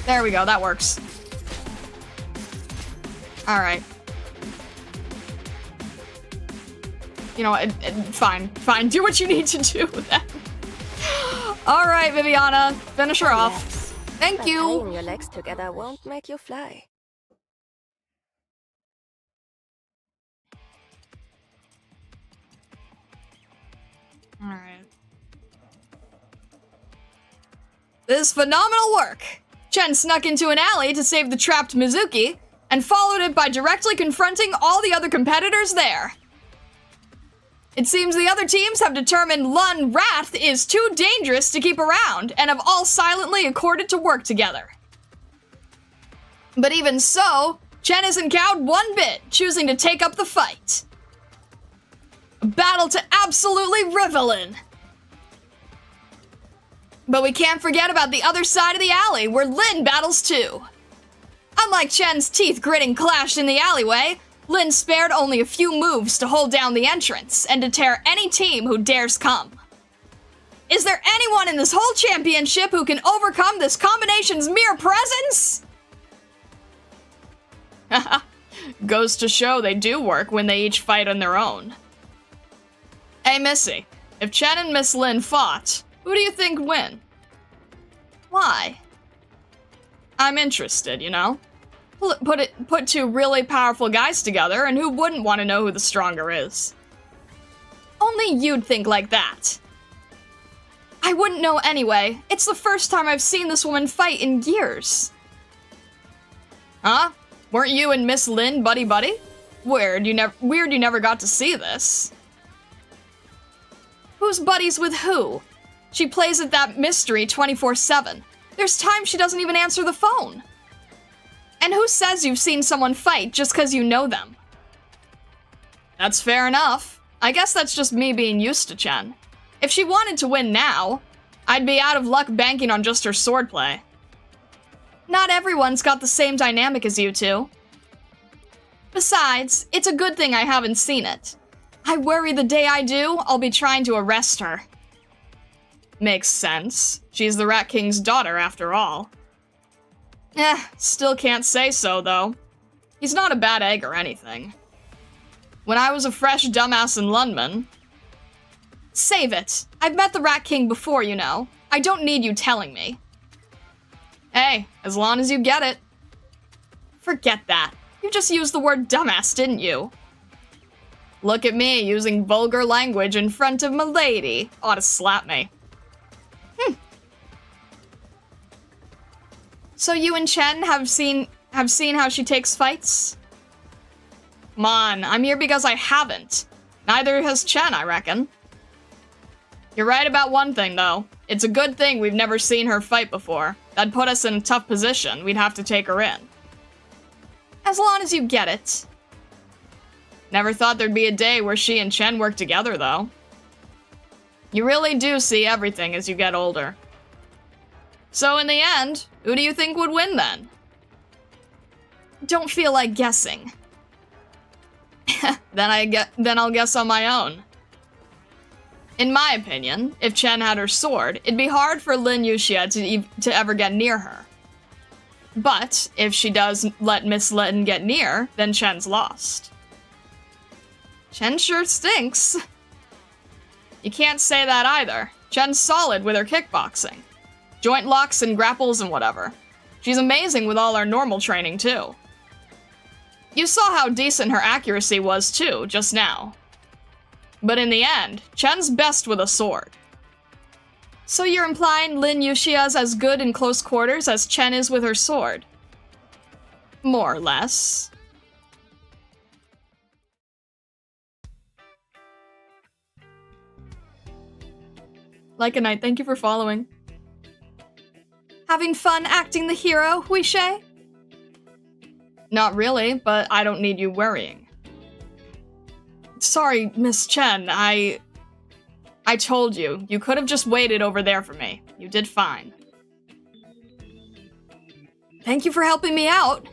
There we go, that works. Alright. You know what? Fine. Do what you need to do then. Alright, Viviana. Finish her off. Thank you. Tying your legs together won't make you fly. Alright. This is phenomenal work! Chen snuck into an alley to save the trapped Mizuki, and followed it by directly confronting all the other competitors there. It seems the other teams have determined Lun Wrath is too dangerous to keep around, and have all silently accorded to work together. But even so, Chen isn't cowed one bit, choosing to take up the fight. A battle to absolutely revel in. But we can't forget about the other side of the alley, where Lin battles too. Unlike Chen's teeth-gritting clash in the alleyway, Lin spared only a few moves to hold down the entrance and deter any team who dares come. Is there anyone in this whole championship who can overcome this combination's mere presence? Goes to show they do work when they each fight on their own. Hey, Missy, if Chen and Miss Lin fought, who do you think would win? Why? I'm interested, you know? Put two really powerful guys together, and who wouldn't want to know who the stronger is? Only you'd think like that. I wouldn't know anyway. It's the first time I've seen this woman fight in years. Huh? Weren't you and Miss Lin buddy-buddy? Weird you never got to see this. Who's buddies with who? She plays at that mystery 24/7. There's times she doesn't even answer the phone. And who says you've seen someone fight just because you know them? That's fair enough. I guess that's just me being used to Chen. If she wanted to win now, I'd be out of luck banking on just her swordplay. Not everyone's got the same dynamic as you two. Besides, it's a good thing I haven't seen it. I worry the day I do, I'll be trying to arrest her. Makes sense. She's the Rat King's daughter, after all. Still can't say so, though. He's not a bad egg or anything. When I was a fresh dumbass in Lundman... Save it. I've met the Rat King before, you know. I don't need you telling me. Hey, as long as you get it. Forget that. You just used the word dumbass, didn't you? Look at me using vulgar language in front of my lady. Ought to slap me. So you and Chen have seen how she takes fights? Come on, I'm here because I haven't. Neither has Chen, I reckon. You're right about one thing, though. It's a good thing we've never seen her fight before. That'd put us in a tough position. We'd have to take her in. As long as you get it. Never thought there'd be a day where she and Chen work together, though. You really do see everything as you get older. So in the end, who do you think would win then? Don't feel like guessing. Then I'll guess on my own. In my opinion, if Chen had her sword, it'd be hard for Lin Yuxia to ever get near her. But if she does let Miss Lin get near, then Chen's lost. Chen sure stinks. You can't say that either. Chen's solid with her kickboxing. Joint locks and grapples and whatever. She's amazing with all our normal training, too. You saw how decent her accuracy was, too, just now. But in the end, Chen's best with a sword. So you're implying Lin Yuxia's as good in close quarters as Chen is with her sword? More or less. Like a Knight, thank you for following. Having fun acting the hero, Huishe? Not really, but I don't need you worrying. Sorry, Miss Chen, I told you. You could have just waited over there for me. You did fine. Thank you for helping me out.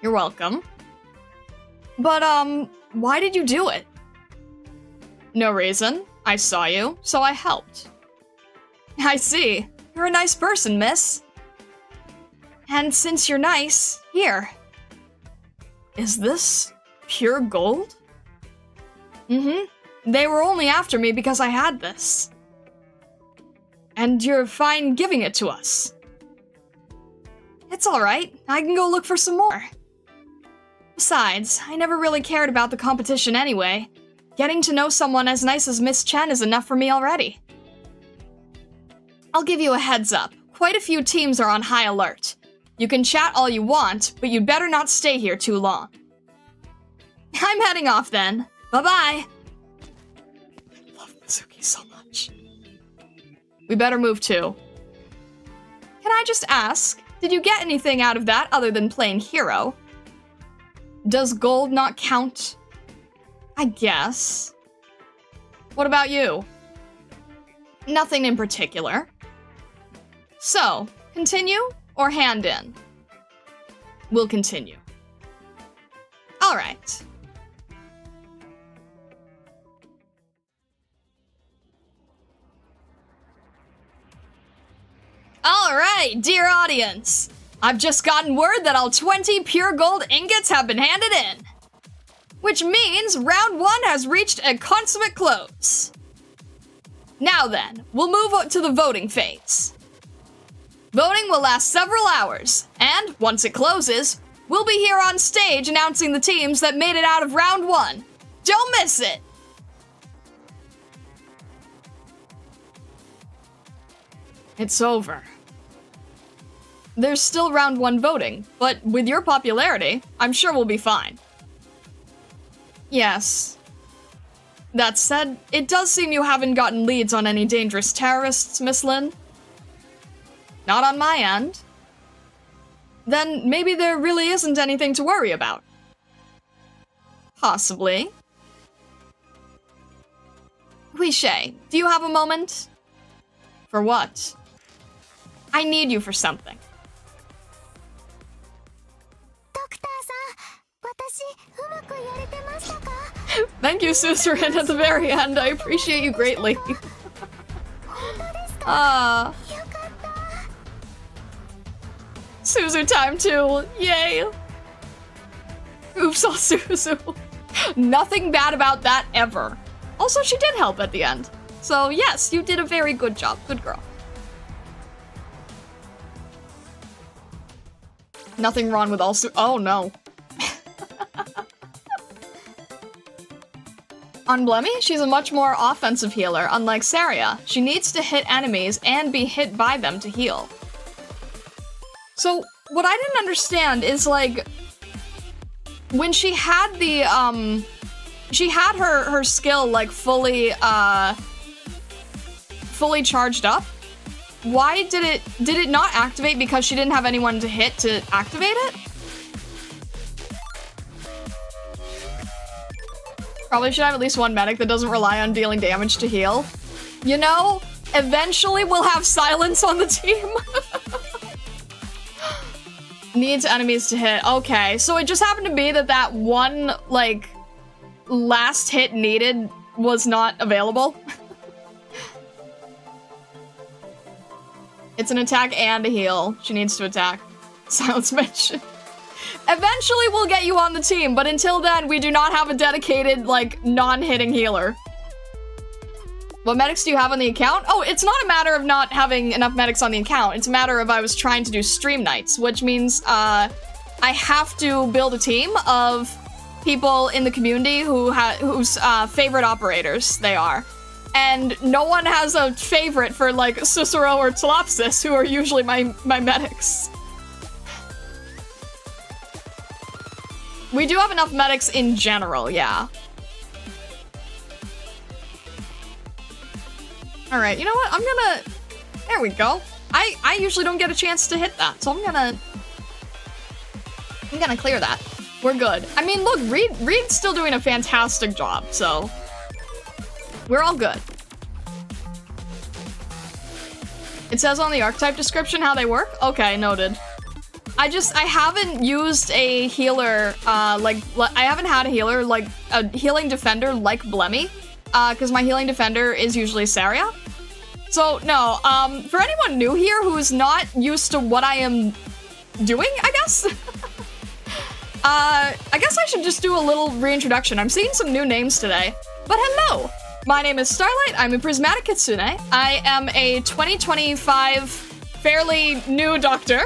You're welcome. But, why did you do it? No reason. I saw you, so I helped. I see. You're a nice person, miss. And since you're nice, here. Is this pure gold? Mm-hmm. They were only after me because I had this. And you're fine giving it to us. It's alright. I can go look for some more. Besides, I never really cared about the competition anyway. Getting to know someone as nice as Miss Chen is enough for me already. I'll give you a heads up. Quite a few teams are on high alert. You can chat all you want, but you'd better not stay here too long. I'm heading off then. Bye-bye. I love Mizuki so much. We better move too. Can I just ask, did you get anything out of that other than playing hero? Does gold not count? I guess. What about you? Nothing in particular. So, continue or hand in? We'll continue. Alright. Alright, dear audience. I've just gotten word that all 20 pure gold ingots have been handed in. Which means round 1 has reached a consummate close. Now then, we'll move on to the voting phase. Voting will last several hours, and once it closes, we'll be here on stage announcing the teams that made it out of round 1. Don't miss it! It's over. There's still round 1 voting, but with your popularity, I'm sure we'll be fine. Yes. That said, it does seem you haven't gotten leads on any dangerous terrorists, Miss Lin. Not on my end. Then maybe there really isn't anything to worry about. Possibly. Huishe, do you have a moment? For what? I need you for something. Thank you, Susarin, at the very end. I appreciate you greatly. Suzu time too. Yay. Oops, all Suzu. Nothing bad about that ever. Also, she did help at the end. So yes, you did a very good job. Good girl. Nothing wrong with all oh no. On Blemmy, she's a much more offensive healer, unlike Saria. She needs to hit enemies and be hit by them to heal. So, what I didn't understand is, like, when she had the, she had her skill, like, fully charged up, why did it not activate because she didn't have anyone to hit to activate it? Probably should have at least one medic that doesn't rely on dealing damage to heal. You know, eventually we'll have silence on the team. Needs enemies to hit. Okay, so it just happened to be that one, like, last hit needed was not available. It's an attack and a heal. She needs to attack. Silence mention. Eventually we'll get you on the team, but until then, we do not have a dedicated, like, non-hitting healer. What medics do you have on the account? Oh, it's not a matter of not having enough medics on the account. It's a matter of I was trying to do stream nights, which means, I have to build a team of people in the community whose favorite operators they are. And no one has a favorite for, like, Cicero or Tlopsis, who are usually my medics. We do have enough medics in general, yeah. Alright, you know what? I'm gonna... There we go. I usually don't get a chance to hit that, so I'm gonna clear that. We're good. I mean, look, Reed's still doing a fantastic job, so... We're all good. It says on the archetype description how they work? Okay, noted. I haven't used a healer, I haven't had a healer, like, a healing defender like Blemmy, because my healing defender is usually Saria. So, no, for anyone new here who's not used to what I am doing, I guess? I guess I should just do a little reintroduction. I'm seeing some new names today. But hello! My name is Starlight, I'm a Prismatic Kitsune. I am a 2025 fairly new doctor.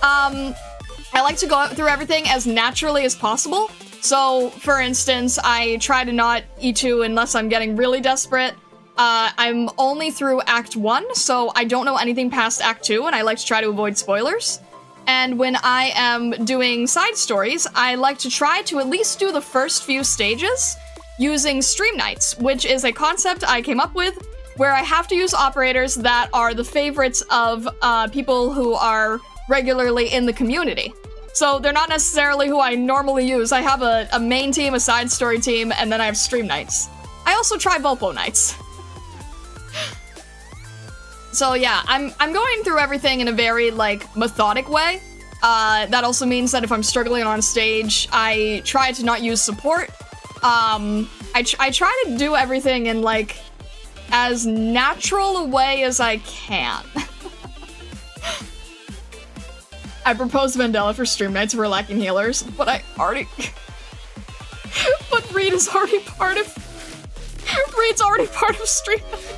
I like to go through everything as naturally as possible. So, for instance, I try to not E2 unless I'm getting really desperate. I'm only through Act 1, so I don't know anything past Act 2, and I like to try to avoid spoilers. And when I am doing side stories, I like to try to at least do the first few stages using stream nights, which is a concept I came up with where I have to use operators that are the favorites of people who are regularly in the community. So they're not necessarily who I normally use. I have a main team, a side story team, and then I have stream nights. I also try Volpo nights. So yeah, I'm going through everything in a very, like, methodic way. That also means that if I'm struggling on stage, I try to not use support. I try to do everything in, like, as natural a way as I can. I proposed Mandela for stream nights. We're lacking healers, but I already... but Reed is already part of... Reed's already part of stream nights.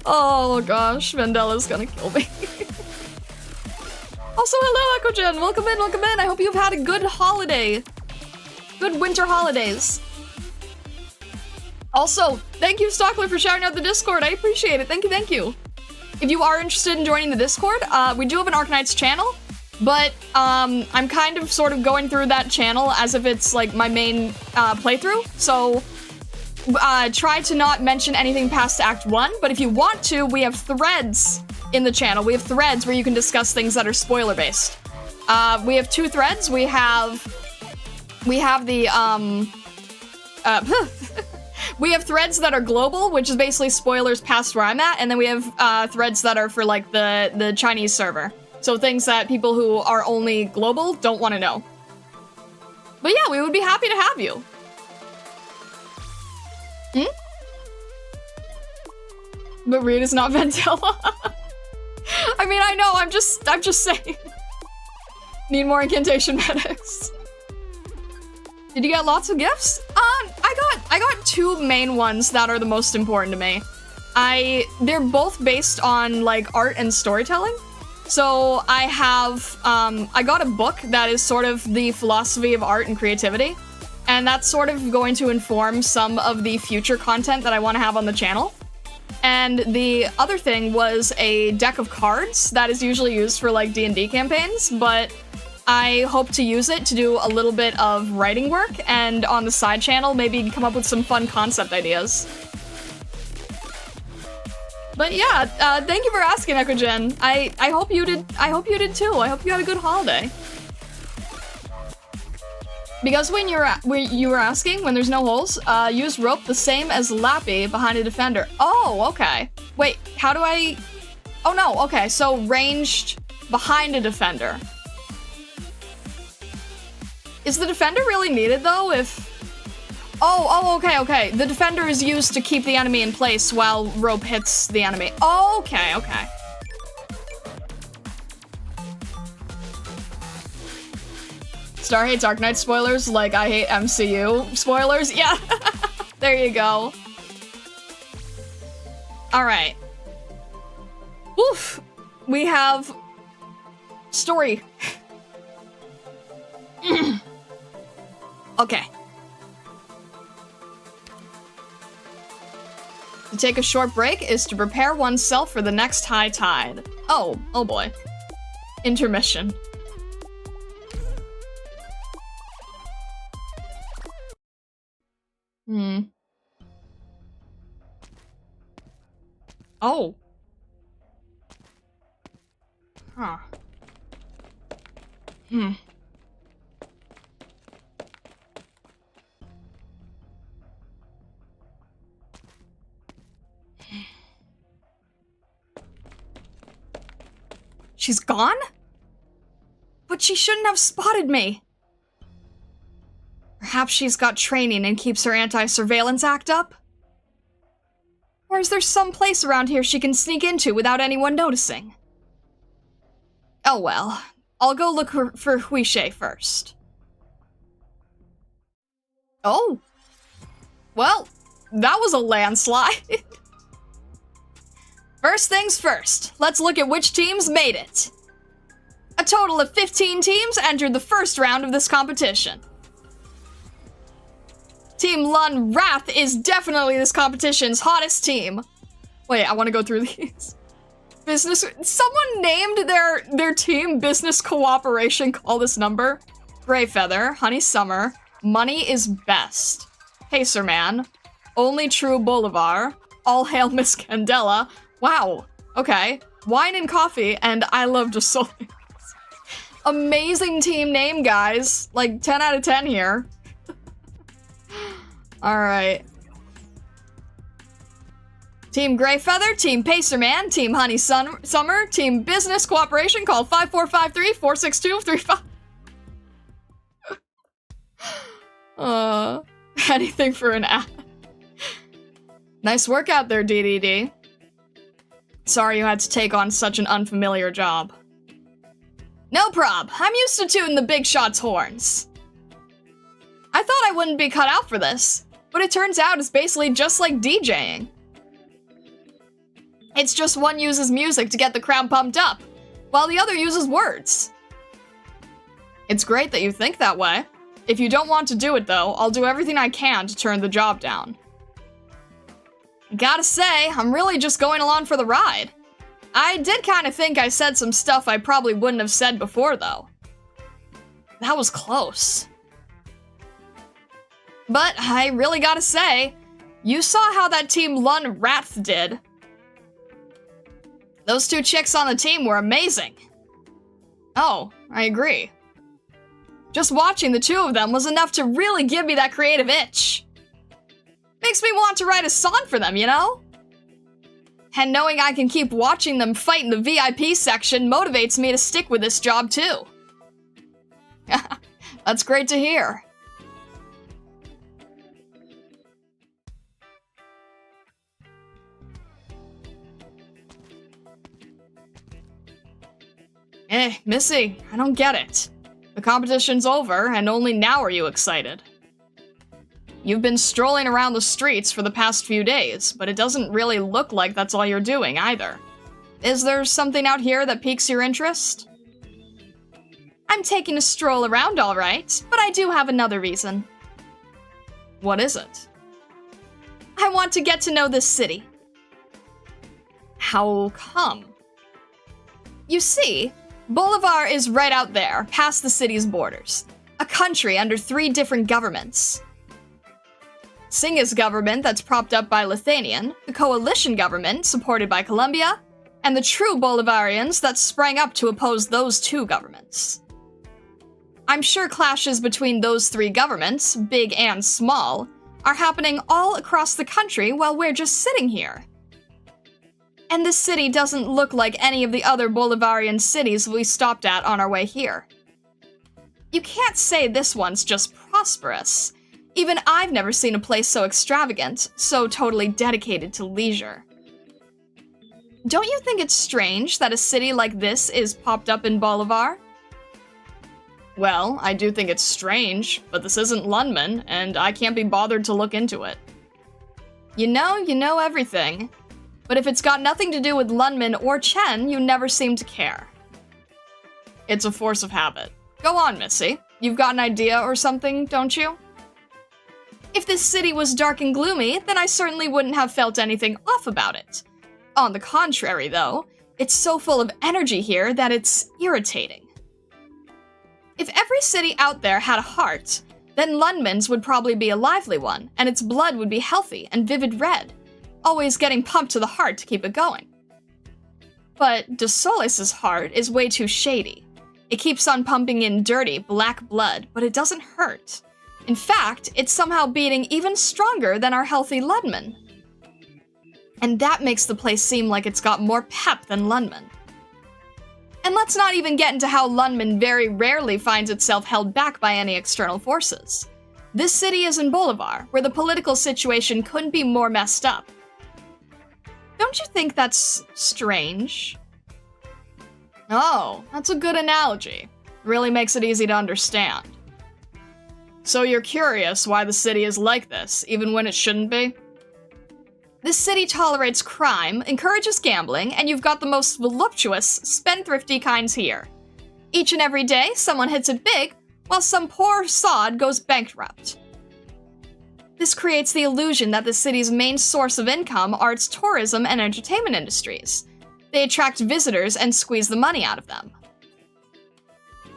Oh gosh, Mandela's gonna kill me. Also, hello, EchoGen. Welcome in, welcome in. I hope you've had a good holiday. Good winter holidays. Also, thank you, Stockler, for shouting out the Discord. I appreciate it. Thank you, thank you. If you are interested in joining the Discord, we do have an Arknights channel, but I'm kind of sort of going through that channel as if it's like my main playthrough. So try to not mention anything past Act 1, but if you want to, we have threads in the channel. We have threads where you can discuss things that are spoiler-based. We have 2 threads. We have the, we have threads that are global, which is basically spoilers past where I'm at, and then we have threads that are for like the Chinese server. So things that people who are only global don't want to know. But yeah, we would be happy to have you. But Reed is not Vandella. I mean, I know, I'm just saying. Need more incantation medics. Did you get lots of gifts? I got 2 main ones that are the most important to me. They're both based on like art and storytelling. So I have, I got a book that is sort of the philosophy of art and creativity. And that's sort of going to inform some of the future content that I want to have on the channel. And the other thing was a deck of cards that is usually used for like D&D campaigns, but I hope to use it to do a little bit of writing work, and on the side channel, maybe come up with some fun concept ideas. But yeah, thank you for asking, EchoGen. I hope you did. I hope you did too. I hope you had a good holiday. Because when you were asking, when there's no holes, use rope the same as Lappy behind a defender. Oh, okay. Wait, how do I? Oh no, okay. So ranged behind a defender. Is the defender really needed though? Oh, okay. The defender is used to keep the enemy in place while rope hits the enemy. Oh, okay. Star hates Arknights spoilers like I hate MCU spoilers. Yeah, there you go. All right. Woof. We have story. Okay. To take a short break is to prepare oneself for the next high tide. Oh boy. Intermission. Oh. Huh. She's gone? But she shouldn't have spotted me. Perhaps she's got training and keeps her anti-surveillance act up? Or is there some place around here she can sneak into without anyone noticing? Oh well, I'll go look for Huishe first. Oh. Well, that was a landslide. First things first, let's look at which teams made it. A total of 15 teams entered the first round of this competition. Team Lun Wrath is definitely this competition's hottest team. Wait, I want to go through these. Someone named their team Business Cooperation, call this number. Grey Feather, Honey Summer, Money is Best, Pacerman, Only True Bolivar, All Hail Miss Candela. Wow, okay. Wine and Coffee, and I Love Dossoles. Amazing team name, guys. Like, 10 out of 10 here. Alright. Team Grey Feather, Team Pacerman, Team Honey Summer, Team Business Cooperation, call 5453-462-35. Anything for an ad. Nice work out there, DDD. Sorry you had to take on such an unfamiliar job. No prob, I'm used to tooting the big shot's horns. I thought I wouldn't be cut out for this, but it turns out it's basically just like DJing. It's just one uses music to get the crowd pumped up, while the other uses words. It's great that you think that way. If you don't want to do it though, I'll do everything I can to turn the job down. Gotta say, I'm really just going along for the ride. I did kind of think I said some stuff I probably wouldn't have said before though. That was close. But I really gotta say, you saw how that team Lun Rath did. Those two chicks on the team were amazing. Oh, I agree. Just watching the two of them was enough to really give me that creative itch. Makes me want to write a song for them, you know? And knowing I can keep watching them fight in the VIP section motivates me to stick with this job too. That's great to hear. Missy, I don't get it. The competition's over, and only now are you excited. You've been strolling around the streets for the past few days, but it doesn't really look like that's all you're doing either. Is there something out here that piques your interest? I'm taking a stroll around all right, but I do have another reason. What is it? I want to get to know this city. How come? You see, Bolivar is right out there, past the city's borders. A country under 3 different governments. Singa's government that's propped up by Lithuanian, the coalition government supported by Colombia, and the true Bolivarians that sprang up to oppose those 2 governments. I'm sure clashes between those 3 governments, big and small, are happening all across the country while we're just sitting here. And this city doesn't look like any of the other Bolivarian cities we stopped at on our way here. You can't say this one's just prosperous. Even I've never seen a place so extravagant, so totally dedicated to leisure. Don't you think it's strange that a city like this is popped up in Bolivar? Well, I do think it's strange, but this isn't Lundman, and I can't be bothered to look into it. You know everything. But if it's got nothing to do with Lundman or Chen, you never seem to care. It's a force of habit. Go on, Missy. You've got an idea or something, don't you? If this city was dark and gloomy, then I certainly wouldn't have felt anything off about it. On the contrary, though, it's so full of energy here that it's irritating. If every city out there had a heart, then Lundman's would probably be a lively one, and its blood would be healthy and vivid red. Always getting pumped to the heart to keep it going. But Dossoles' heart is way too shady. It keeps on pumping in dirty, black blood, but it doesn't hurt. In fact, it's somehow beating even stronger than our healthy Lundman. And that makes the place seem like it's got more pep than Lundman. And let's not even get into how Lundman very rarely finds itself held back by any external forces. This city is in Bolivar, where the political situation couldn't be more messed up. Don't you think that's strange? Oh, that's a good analogy. Really makes it easy to understand. So you're curious why the city is like this, even when it shouldn't be? This city tolerates crime, encourages gambling, and you've got the most voluptuous, spendthrifty kinds here. Each and every day, someone hits it big, while some poor sod goes bankrupt. This creates the illusion that the city's main source of income are its tourism and entertainment industries. They attract visitors and squeeze the money out of them.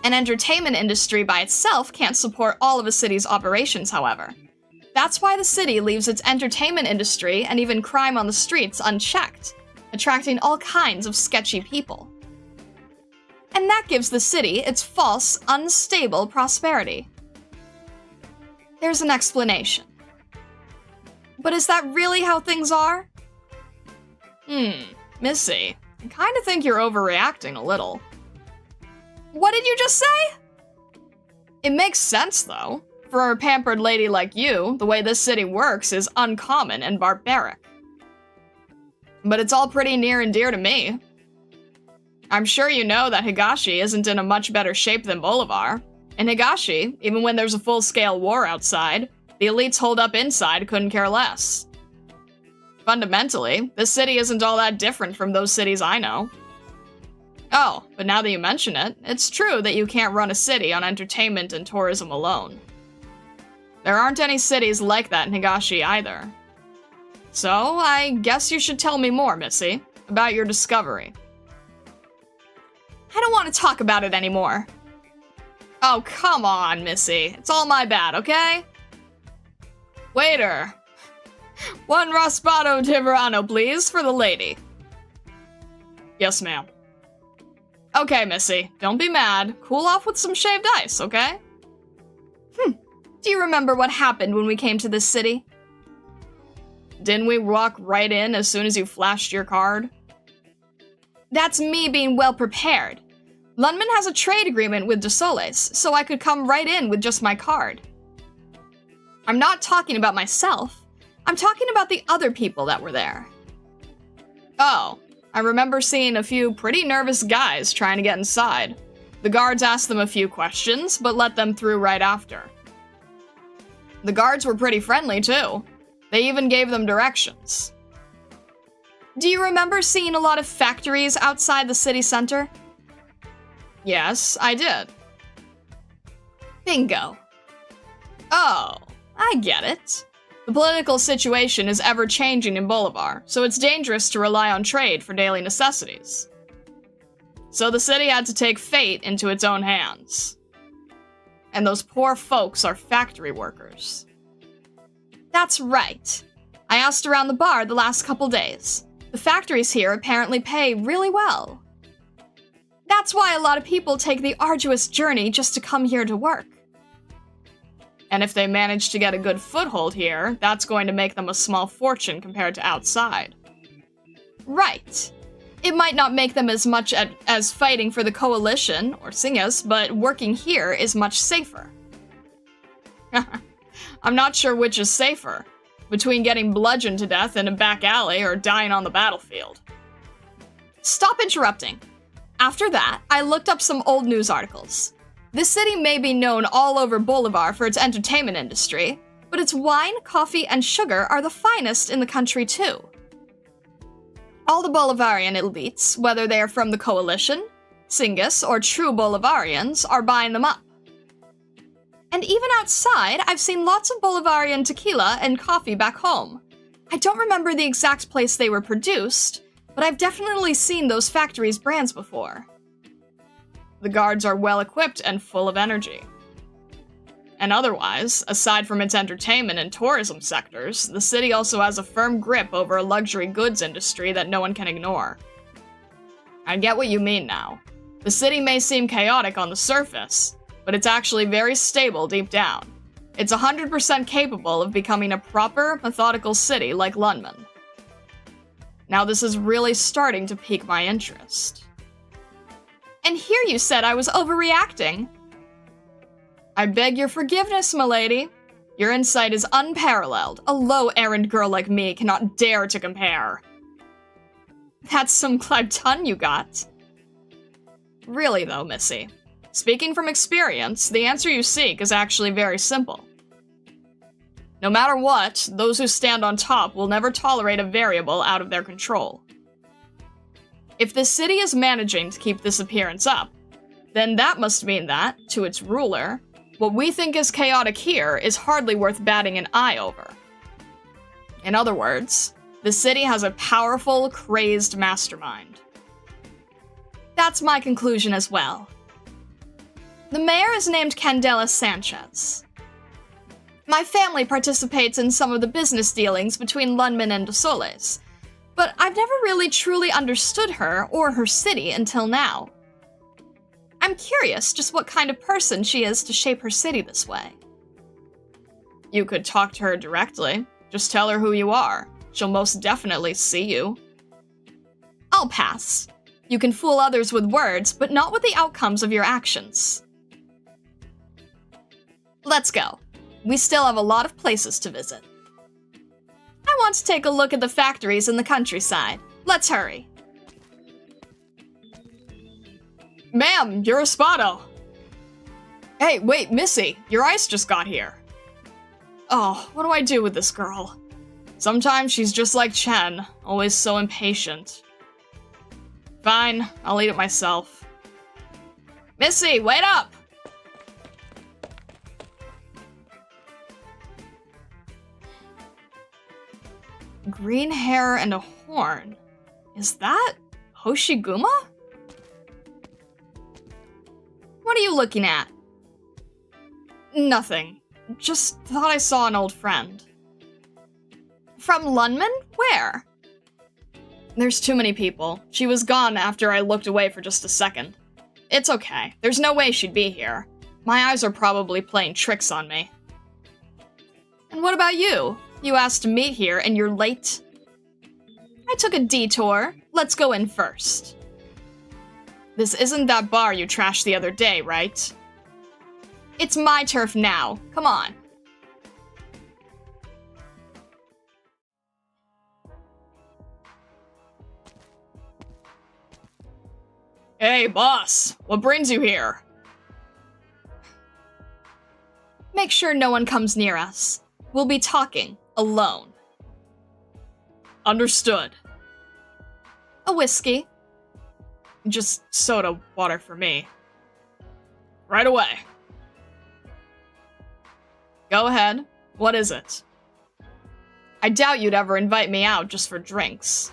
An entertainment industry by itself can't support all of a city's operations, however. That's why the city leaves its entertainment industry and even crime on the streets unchecked, attracting all kinds of sketchy people. And that gives the city its false, unstable prosperity. There's an explanation. But is that really how things are? Missy, I kinda think you're overreacting a little. What did you just say? It makes sense, though. For a pampered lady like you, the way this city works is uncommon and barbaric. But it's all pretty near and dear to me. I'm sure you know that Higashi isn't in a much better shape than Bolivar. In Higashi, even when there's a full-scale war outside, the elites holed up inside couldn't care less. Fundamentally, this city isn't all that different from those cities I know. Oh, but now that you mention it, it's true that you can't run a city on entertainment and tourism alone. There aren't any cities like that in Higashi either. So, I guess you should tell me more, Missy, about your discovery. I don't want to talk about it anymore. Oh, come on, Missy. It's all my bad, okay? Waiter. 1 Raspado Tiburano, please, for the lady. Yes, ma'am. Okay, Missy, don't be mad. Cool off with some shaved ice, okay? Do you remember what happened when we came to this city? Didn't we walk right in as soon as you flashed your card? That's me being well prepared. Lundman has a trade agreement with Dossoles, so I could come right in with just my card. I'm not talking about myself. I'm talking about the other people that were there. Oh, I remember seeing a few pretty nervous guys trying to get inside. The guards asked them a few questions, but let them through right after. The guards were pretty friendly, too. They even gave them directions. Do you remember seeing a lot of factories outside the city center? Yes, I did. Bingo. Oh, I get it. The political situation is ever-changing in Bolivar, so it's dangerous to rely on trade for daily necessities. So the city had to take fate into its own hands. And those poor folks are factory workers. That's right. I asked around the bar the last couple days. The factories here apparently pay really well. That's why a lot of people take the arduous journey just to come here to work. And if they manage to get a good foothold here, that's going to make them a small fortune compared to outside. Right. It might not make them as much as fighting for the Coalition, or Singas, but working here is much safer. I'm not sure which is safer, between getting bludgeoned to death in a back alley or dying on the battlefield. Stop interrupting. After that, I looked up some old news articles. This city may be known all over Bolivar for its entertainment industry, but its wine, coffee, and sugar are the finest in the country too. All the Bolivarian elites, whether they are from the Coalition, Singas, or true Bolivarians, are buying them up. And even outside, I've seen lots of Bolivarian tequila and coffee back home. I don't remember the exact place they were produced, but I've definitely seen those factories' brands before. The guards are well-equipped and full of energy. And otherwise, aside from its entertainment and tourism sectors, the city also has a firm grip over a luxury goods industry that no one can ignore. I get what you mean now. The city may seem chaotic on the surface, but it's actually very stable deep down. It's 100% capable of becoming a proper, methodical city like Lundman. Now this is really starting to pique my interest. And here you said I was overreacting. I beg your forgiveness, milady. Your insight is unparalleled. A low-errand girl like me cannot dare to compare. That's some ton you got. Really though, Missy. Speaking from experience, the answer you seek is actually very simple. No matter what, those who stand on top will never tolerate a variable out of their control. If the city is managing to keep this appearance up, then that must mean that, to its ruler, what we think is chaotic here is hardly worth batting an eye over. In other words, the city has a powerful, crazed mastermind. That's my conclusion as well. The mayor is named Candela Sanchez. My family participates in some of the business dealings between Lundman and Dossoles, but I've never really truly understood her or her city until now. I'm curious just what kind of person she is to shape her city this way. You could talk to her directly. Just tell her who you are. She'll most definitely see you. I'll pass. You can fool others with words, but not with the outcomes of your actions. Let's go. We still have a lot of places to visit. I want to take a look at the factories in the countryside. Let's hurry. Ma'am, you're a Spado. Hey, wait, Missy, your ice just got here. Oh, what do I do with this girl? Sometimes she's just like Chen, always so impatient. Fine, I'll eat it myself. Missy, wait up! Green hair and a horn. Is that Hoshiguma? What are you looking at? Nothing. Just thought I saw an old friend. From Lunman? Where? There's too many people. She was gone after I looked away for just a second. It's okay. There's no way she'd be here. My eyes are probably playing tricks on me. And what about you? You asked to meet here and you're late? I took a detour. Let's go in first. This isn't that bar you trashed the other day, right? It's my turf now. Come on. Hey, boss. What brings you here? Make sure no one comes near us. We'll be talking alone. Understood. A whiskey. Just soda water for me. Right away. Go ahead. What is it? I doubt you'd ever invite me out just for drinks.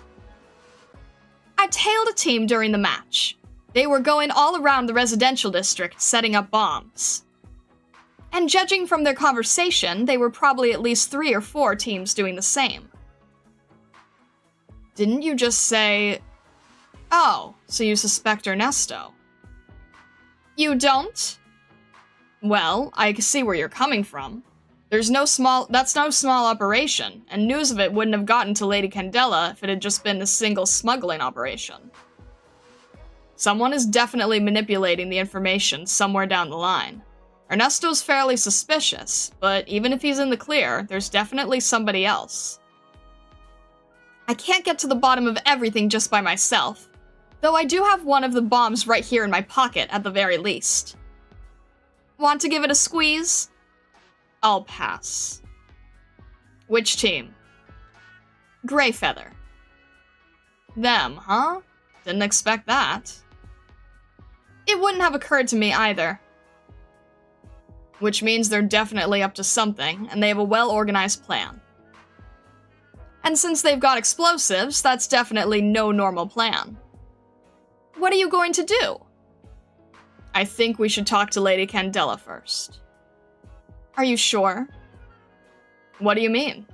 I tailed a team during the match. They were going all around the residential district setting up bombs. And judging from their conversation, they were probably at least 3 or 4 teams doing the same. Didn't you just say... Oh, so you suspect Ernesto. You don't? Well, I can see where you're coming from. That's no small operation, and news of it wouldn't have gotten to Lady Candela if it had just been a single smuggling operation. Someone is definitely manipulating the information somewhere down the line. Ernesto's fairly suspicious, but even if he's in the clear, there's definitely somebody else. I can't get to the bottom of everything just by myself, though I do have one of the bombs right here in my pocket at the very least. Want to give it a squeeze? I'll pass. Which team? Greyfeather. Them, huh? Didn't expect that. It wouldn't have occurred to me either. Which means they're definitely up to something, and they have a well-organized plan. And since they've got explosives, that's definitely no normal plan. What are you going to do? I think we should talk to Lady Candela first. Are you sure? What do you mean?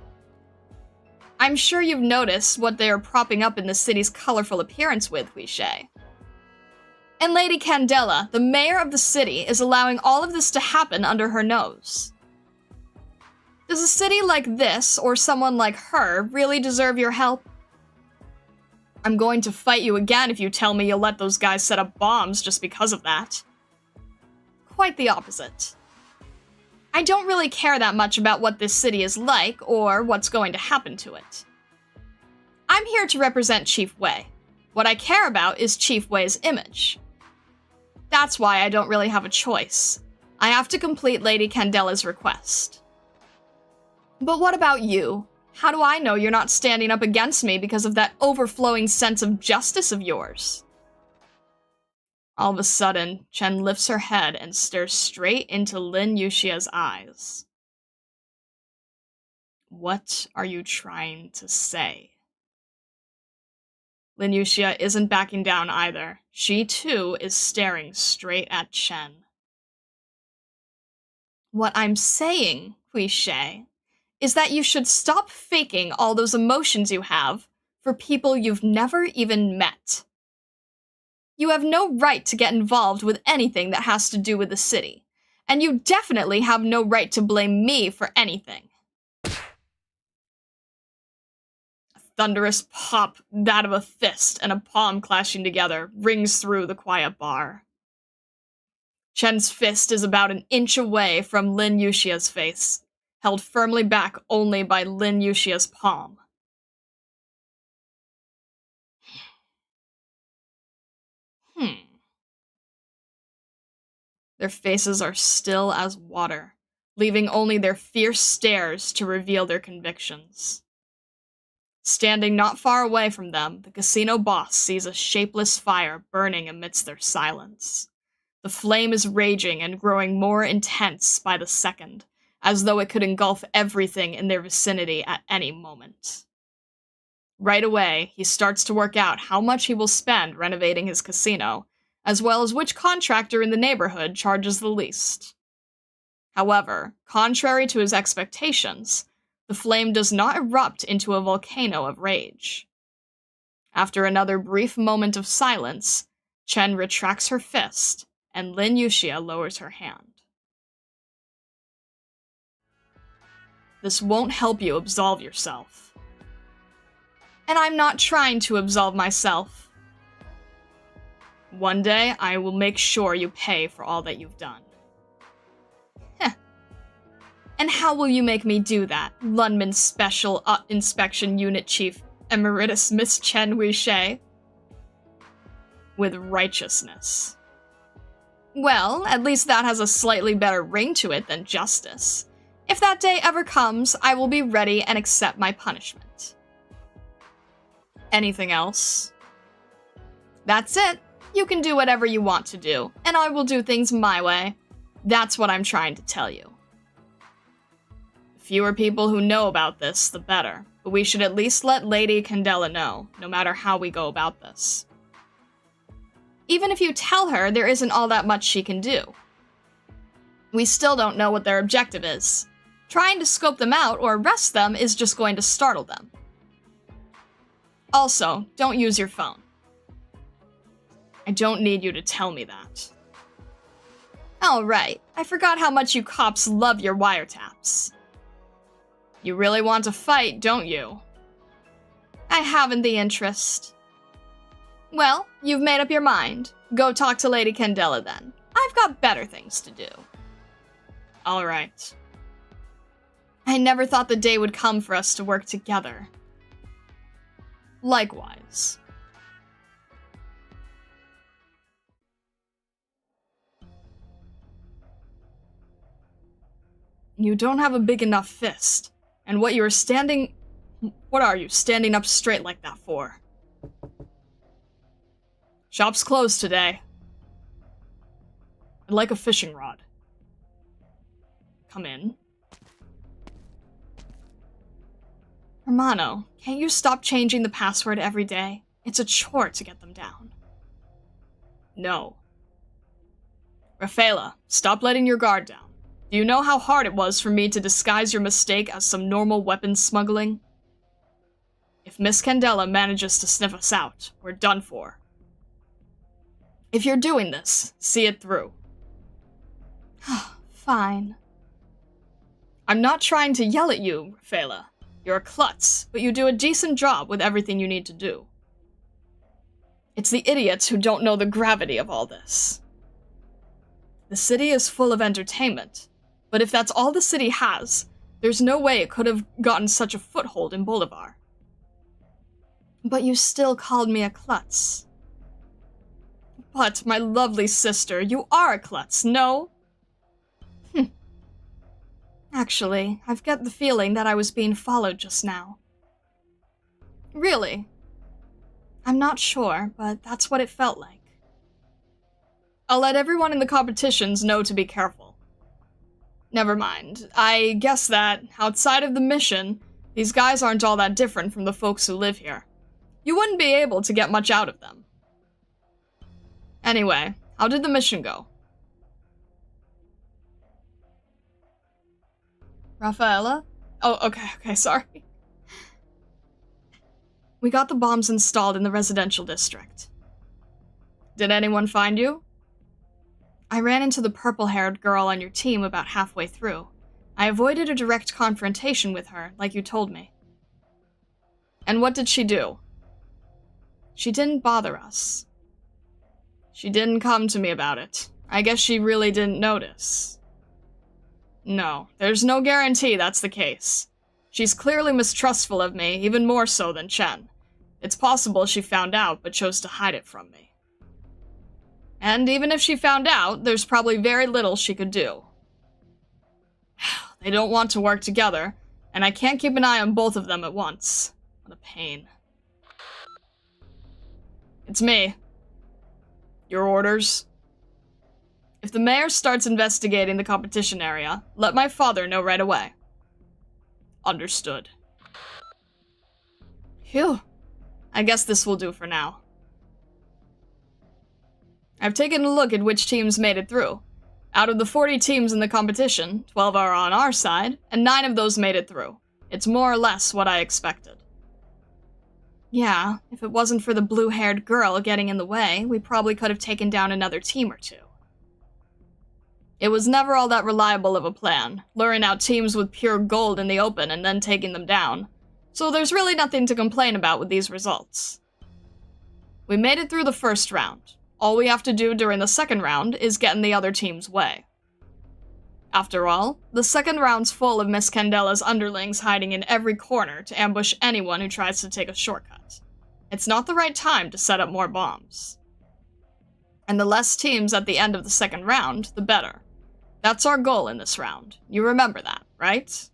I'm sure you've noticed what they are propping up in the city's colorful appearance with, Huishe. And Lady Candela, the mayor of the city, is allowing all of this to happen under her nose. Does a city like this, or someone like her, really deserve your help? I'm going to fight you again if you tell me you'll let those guys set up bombs just because of that. Quite the opposite. I don't really care that much about what this city is like, or what's going to happen to it. I'm here to represent Chief Wei. What I care about is Chief Wei's image. That's why I don't really have a choice. I have to complete Lady Candela's request. But what about you? How do I know you're not standing up against me because of that overflowing sense of justice of yours? All of a sudden, Chen lifts her head and stares straight into Lin Yuxia's eyes. What are you trying to say? Lin Yuxia isn't backing down either. She, too, is staring straight at Chen. What I'm saying, Huishe, is that you should stop faking all those emotions you have for people you've never even met. You have no right to get involved with anything that has to do with the city, and you definitely have no right to blame me for anything. Thunderous pop, that of a fist and a palm clashing together, rings through the quiet bar. Chen's fist is about an inch away from Lin Yuxia's face, held firmly back only by Lin Yuxia's palm. Their faces are still as water, leaving only their fierce stares to reveal their convictions. Standing not far away from them, the casino boss sees a shapeless fire burning amidst their silence. The flame is raging and growing more intense by the second, as though it could engulf everything in their vicinity at any moment. Right away, he starts to work out how much he will spend renovating his casino, as well as which contractor in the neighborhood charges the least. However, contrary to his expectations, the flame does not erupt into a volcano of rage. After another brief moment of silence, Chen retracts her fist, and Lin Yuxia lowers her hand. This won't help you absolve yourself. And I'm not trying to absolve myself. One day, I will make sure you pay for all that you've done. Heh. And how will you make me do that, Lunman Special Inspection Unit Chief Emeritus Miss Chen Weishe? With righteousness. Well, at least that has a slightly better ring to it than justice. If that day ever comes, I will be ready and accept my punishment. Anything else? That's it. You can do whatever you want to do, and I will do things my way. That's what I'm trying to tell you. The fewer people who know about this, the better, but we should at least let Lady Candela know, no matter how we go about this. Even if you tell her, there isn't all that much she can do. We still don't know what their objective is. Trying to scope them out or arrest them is just going to startle them. Also, don't use your phone. I don't need you to tell me that. Oh, right. I forgot how much you cops love your wiretaps. You really want to fight, don't you? I haven't the interest. Well, you've made up your mind. Go talk to Lady Candela then. I've got better things to do. All right. I never thought the day would come for us to work together. Likewise. You don't have a big enough fist. And what are you standing up straight like that for? Shop's closed today. I'd like a fishing rod. Come in. Hermano, can't you stop changing the password every day? It's a chore to get them down. No. Rafaela, stop letting your guard down. Do you know how hard it was for me to disguise your mistake as some normal weapons smuggling? If Miss Candela manages to sniff us out, we're done for. If you're doing this, see it through. Fine. I'm not trying to yell at you, Rafaela. You're a klutz, but you do a decent job with everything you need to do. It's the idiots who don't know the gravity of all this. The city is full of entertainment, but if that's all the city has, there's no way it could have gotten such a foothold in Bolivar. But you still called me a klutz. But, my lovely sister, you are a klutz, no? Actually, I've got the feeling that I was being followed just now. Really? I'm not sure, but that's what it felt like. I'll let everyone in the competitions know to be careful. Never mind. I guess that, outside of the mission, these guys aren't all that different from the folks who live here. You wouldn't be able to get much out of them. Anyway, how did the mission go? Rafaela? Oh, okay, sorry. We got the bombs installed in the residential district. Did anyone find you? I ran into the purple-haired girl on your team about halfway through. I avoided a direct confrontation with her, like you told me. And what did she do? She didn't bother us. She didn't come to me about it. I guess she really didn't notice. No, there's no guarantee that's the case. She's clearly mistrustful of me, even more so than Chen. It's possible she found out, but chose to hide it from me. And even if she found out, there's probably very little she could do. They don't want to work together, and I can't keep an eye on both of them at once. What a pain. It's me. Your orders? If the mayor starts investigating the competition area, let my father know right away. Understood. Phew. I guess this will do for now. I've taken a look at which teams made it through. Out of the 40 teams in the competition, 12 are on our side, and 9 of those made it through. It's more or less what I expected. Yeah, if it wasn't for the blue-haired girl getting in the way, we probably could have taken down another team or two. It was never all that reliable of a plan, luring out teams with pure gold in the open and then taking them down. So there's really nothing to complain about with these results. We made it through the first round. All we have to do during the second round is get in the other team's way. After all, the second round's full of Miss Candella's underlings hiding in every corner to ambush anyone who tries to take a shortcut. It's not the right time to set up more bombs. And the less teams at the end of the second round, the better. That's our goal in this round. You remember that, right?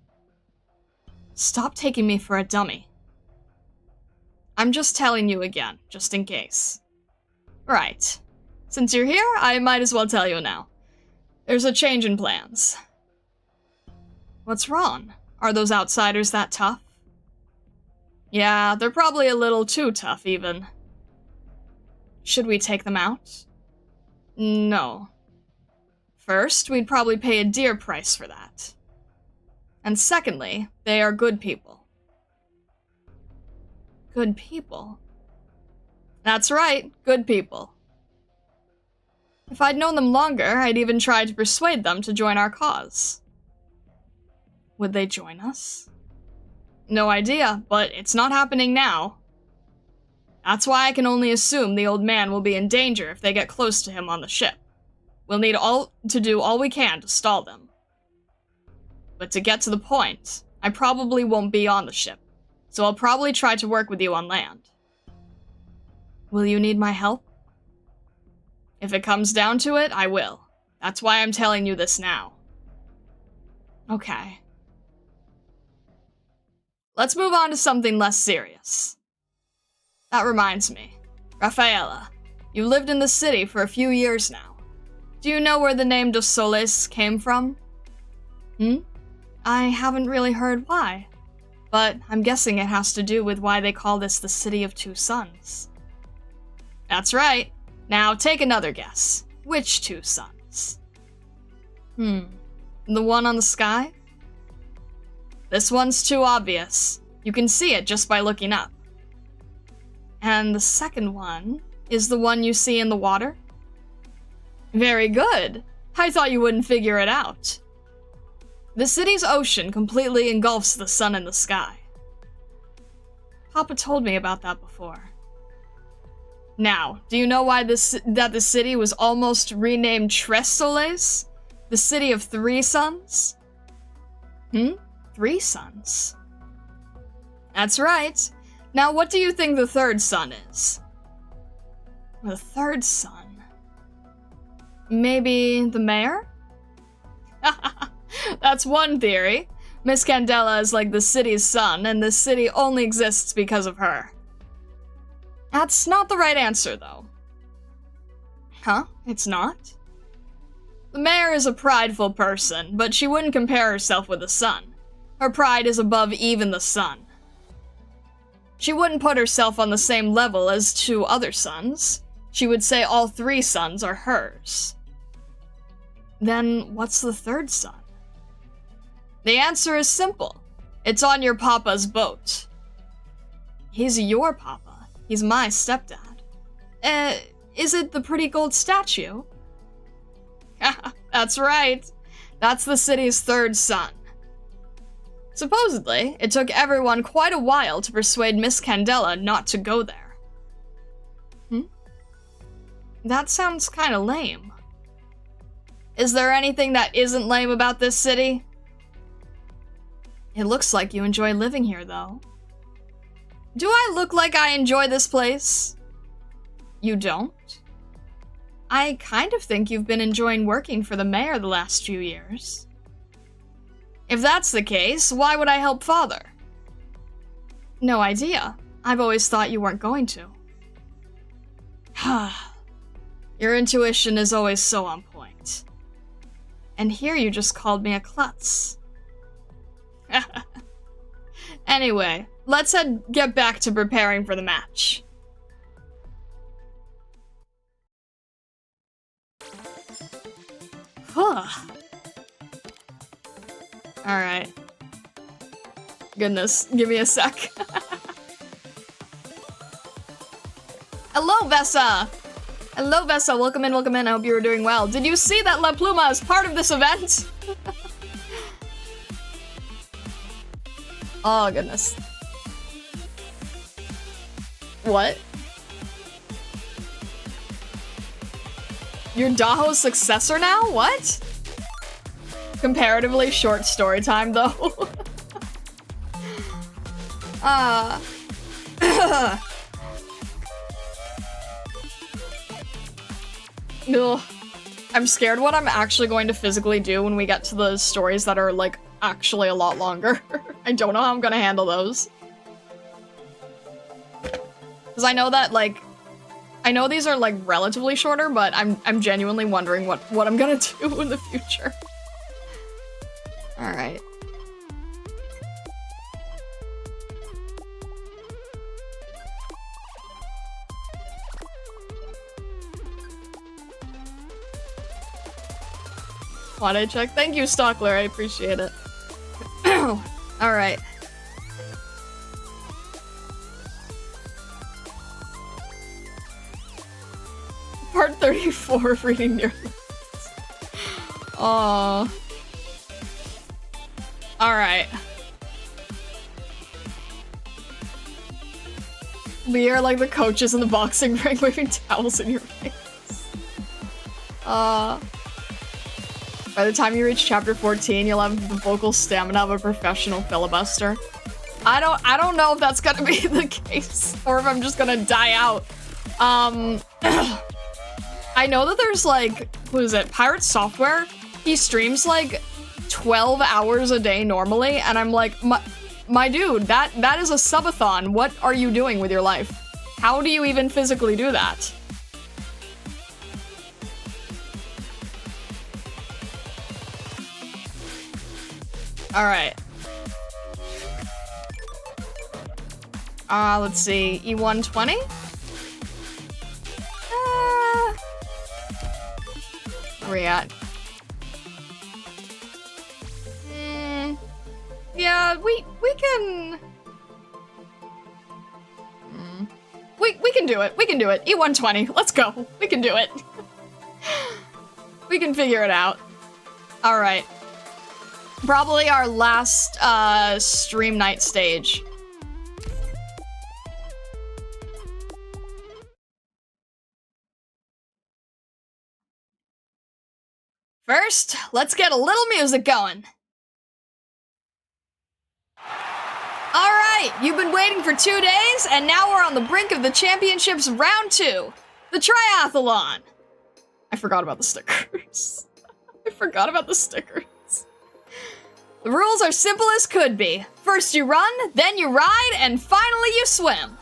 Stop taking me for a dummy. I'm just telling you again, just in case. Right. Since you're here, I might as well tell you now. There's a change in plans. What's wrong? Are those outsiders that tough? Yeah, they're probably a little too tough, even. Should we take them out? No. First, we'd probably pay a dear price for that. And secondly, they are good people. Good people? That's right, good people. If I'd known them longer, I'd even try to persuade them to join our cause. Would they join us? No idea, but it's not happening now. That's why I can only assume the old man will be in danger if they get close to him on the ship. We'll need to do all we can to stall them. But to get to the point, I probably won't be on the ship, so I'll probably try to work with you on land. Will you need my help? If it comes down to it, I will. That's why I'm telling you this now. Okay. Let's move on to something less serious. That reminds me. Rafaela, you lived in the city for a few years now. Do you know where the name Dossoles came from? I haven't really heard why, but I'm guessing it has to do with why they call this the City of Two Suns. That's right. Now take another guess. Which two suns? The one on the sky? This one's too obvious. You can see it just by looking up. And the second one is the one you see in the water? Very good. I thought you wouldn't figure it out. The city's ocean completely engulfs the sun and the sky. Papa told me about that before. Now, do you know why that the city was almost renamed Tres Soles? The city of three suns? 3 suns. That's right. Now, what do you think the third sun is? The third sun? Maybe the mayor? That's one theory. Miss Candela is like the city's sun, and this city only exists because of her. That's not the right answer, though. Huh? It's not? The mayor is a prideful person, but she wouldn't compare herself with the sun. Her pride is above even the sun. She wouldn't put herself on the same level as 2 other suns. She would say all 3 suns are hers. Then what's the third sun? The answer is simple. It's on your papa's boat. He's your papa. He's my stepdad. Is it the pretty gold statue? That's right. That's the city's third sun. Supposedly, it took everyone quite a while to persuade Miss Candela not to go there. That sounds kinda lame. Is there anything that isn't lame about this city? It looks like you enjoy living here, though. Do I look like I enjoy this place? You don't? I kind of think you've been enjoying working for the mayor the last few years. If that's the case, why would I help Father? No idea. I've always thought you weren't going to. Your intuition is always so on point. And here you just called me a klutz. Anyway, let's get back to preparing for the match. Alright. Goodness, give me a sec. Hello, Vessa! Hello, Vessa, welcome in, welcome in. I hope you were doing well. Did you see that La Pluma is part of this event? Oh, goodness. What? You're Daho's successor now? What? Comparatively short story time, though. Ugh. I'm scared what I'm actually going to physically do when we get to the stories that are, like, actually a lot longer. I don't know how I'm gonna handle those. Because I know that, like, I know these are, like, relatively shorter, but I'm genuinely wondering what I'm gonna do in the future. Alright. Why'd check? Thank you, Stockler. I appreciate it. Alright. Part 34 of reading your lips. Aww. Alright. We are like the coaches in the boxing ring waving towels in your face. By the time you reach chapter 14, you'll have the vocal stamina of a professional filibuster. I don't know if that's gonna be the case, or if I'm just gonna die out. I know that there's like, who is it? Pirate Software? He streams like 12 hours a day normally, and I'm like, my dude, that is a subathon. What are you doing with your life? How do you even physically do that? Alright. Let's see. E120? Where we at? Yeah, we can... We can do it. We can do it. E120. Let's go. We can do it. We can figure it out. Alright. Probably our last stream night stage. First, let's get a little music going. Alright, you've been waiting for 2 days, and now we're on the brink of the championships round 2. The triathlon. I forgot about the stickers. I forgot about the stickers. The rules are simple as could be. First you run, then you ride, and finally you swim.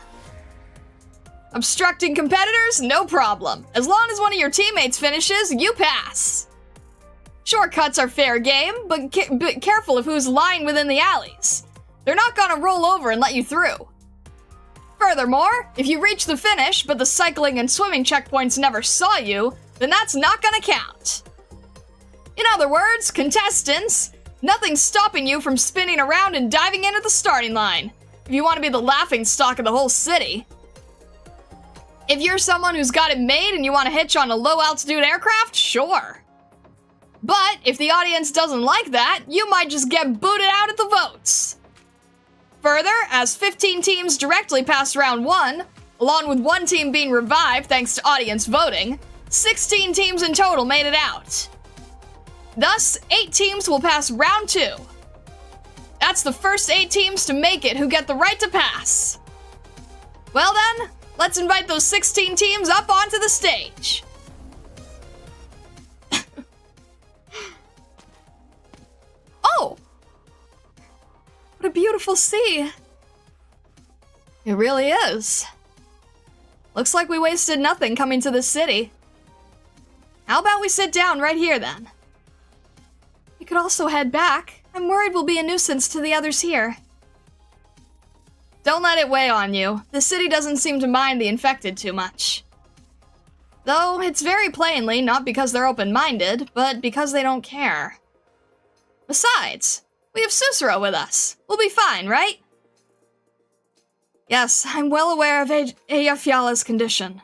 Obstructing competitors? No problem. As long as one of your teammates finishes, you pass. Shortcuts are fair game, but careful of who's lying within the alleys. They're not gonna roll over and let you through. Furthermore, if you reach the finish, but the cycling and swimming checkpoints never saw you, then that's not gonna count. In other words, contestants, nothing's stopping you from spinning around and diving into the starting line, if you want to be the laughingstock of the whole city. If you're someone who's got it made and you want to hitch on a low-altitude aircraft, sure. But if the audience doesn't like that, you might just get booted out at the votes. Further, as 15 teams directly passed round 1, along with one team being revived thanks to audience voting, 16 teams in total made it out. Thus, 8 teams will pass round 2. That's the first 8 teams to make it who get the right to pass. Well then, let's invite those 16 teams up onto the stage. beautiful sea. It really is. Looks like we wasted nothing coming to this city. How about we sit down right here then? We could also head back. I'm worried we'll be a nuisance to the others here. Don't let it weigh on you. The city doesn't seem to mind the infected too much. Though, it's very plainly not because they're open-minded, but because they don't care. Besides, we have Cicero with us. We'll be fine, right? Yes, I'm well aware of Eyjafjalla's condition.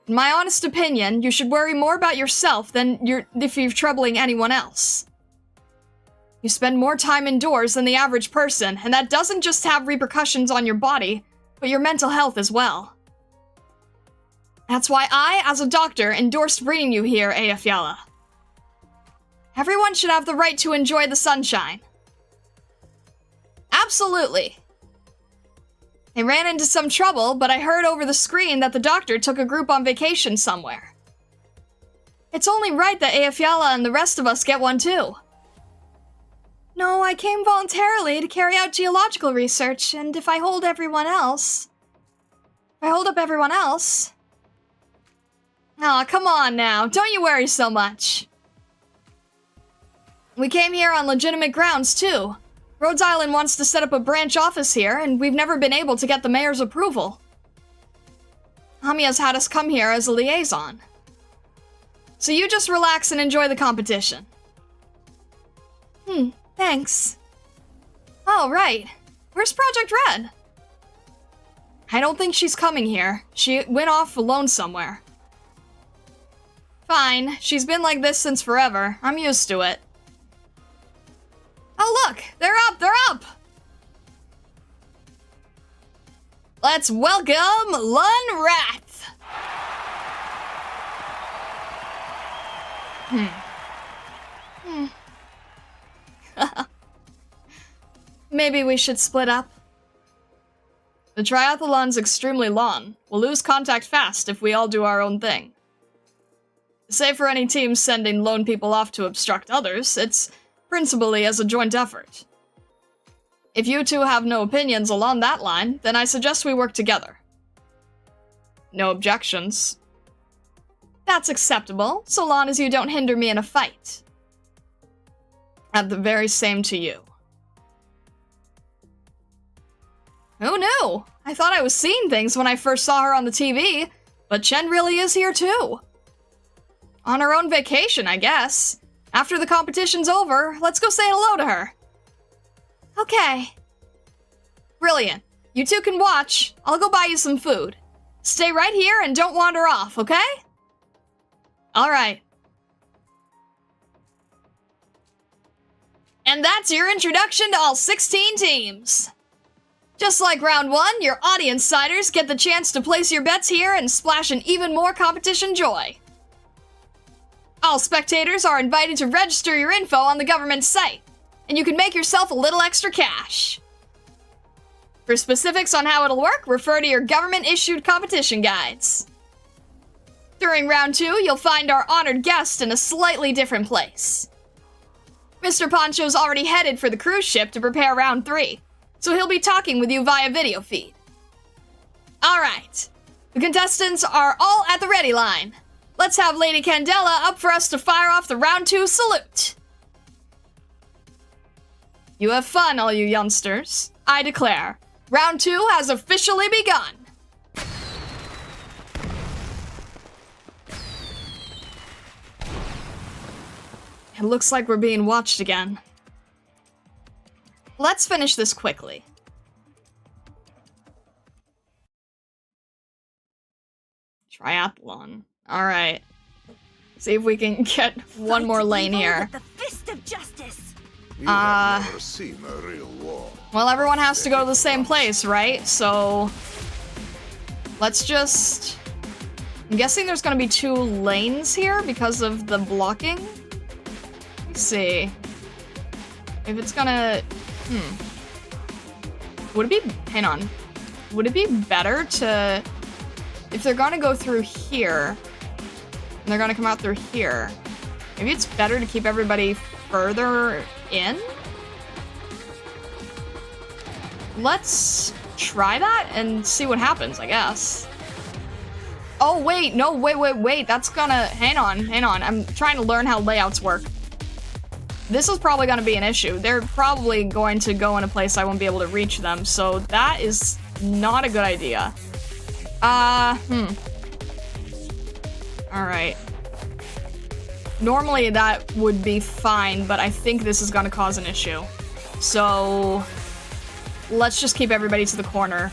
In my honest opinion, you should worry more about yourself than if you're troubling anyone else. You spend more time indoors than the average person, and that doesn't just have repercussions on your body, but your mental health as well. That's why I, as a doctor, endorsed bringing you here, Eyjafjalla. Everyone should have the right to enjoy the sunshine. Absolutely. They ran into some trouble, but I heard over the screen that the doctor took a group on vacation somewhere. It's only right that Eyjafjalla and the rest of us get one too. No, I came voluntarily to carry out geological research, and if I hold up everyone else... Aw, come on now, don't you worry so much. We came here on legitimate grounds too. Rhodes Island wants to set up a branch office here, and we've never been able to get the mayor's approval. Hamia's had us come here as a liaison. So you just relax and enjoy the competition. Thanks. Oh, right. Where's Project Red? I don't think she's coming here. She went off alone somewhere. Fine, she's been like this since forever. I'm used to it. Oh look, they're up! Let's welcome Lunrath! Maybe we should split up. The triathlon's extremely long. We'll lose contact fast if we all do our own thing. Save for any teams sending lone people off to obstruct others, it's principally as a joint effort. If you two have no opinions along that line, then I suggest we work together. No objections. That's acceptable, so long as you don't hinder me in a fight. And the very same to you. Who knew? I thought I was seeing things when I first saw her on the TV, but Chen really is here too. On her own vacation, I guess. After the competition's over, let's go say hello to her. Okay. Brilliant. You two can watch. I'll go buy you some food. Stay right here and don't wander off, okay? Alright. And that's your introduction to all 16 teams. Just like round 1, your audience siders get the chance to place your bets here and splash in even more competition joy. All spectators are invited to register your info on the government site, and you can make yourself a little extra cash. For specifics on how it'll work, refer to your government-issued competition guides. During round 2, you'll find our honored guest in a slightly different place. Mr. Poncho's already headed for the cruise ship to prepare round 3, so he'll be talking with you via video feed. Alright, the contestants are all at the ready line. Let's have Lady Candela up for us to fire off the round 2 salute. You have fun, all you youngsters. I declare, round 2 has officially begun. It looks like we're being watched again. Let's finish this quickly. Triathlon. Alright. See if we can get one more lane here. The fist of justice. Well, everyone has to go to the same place, right? So let's just... I'm guessing there's gonna be 2 lanes here because of the blocking. Let's see. If it's gonna... Would it be... Hang on. Would it be better to... If they're gonna go through here, and they're gonna come out through here, maybe it's better to keep everybody further in? let's try that and see what happens, I guess. Oh, wait, no, wait. That's gonna, hang on. I'm trying to learn how layouts work. This is probably gonna be an issue. They're probably going to go in a place I won't be able to reach them, so that is not a good idea. Alright. Normally that would be fine, but I think this is gonna cause an issue. So, let's just keep everybody to the corner,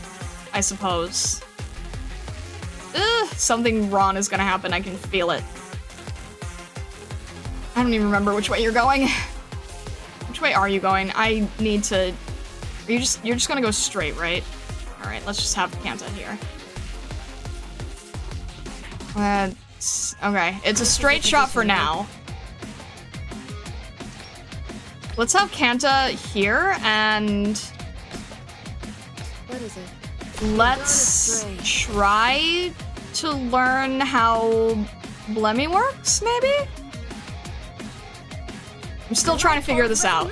I suppose. Something wrong is gonna happen, I can feel it. I don't even remember which way you're going. Which way are you going? I need to... you're just gonna go straight, right? Alright, let's just have Kanta here. Okay, it's a straight shot for now. Let's have Kanta here, and... What is it? let's try to learn how Blemmy works, maybe? I'm still trying to figure this out.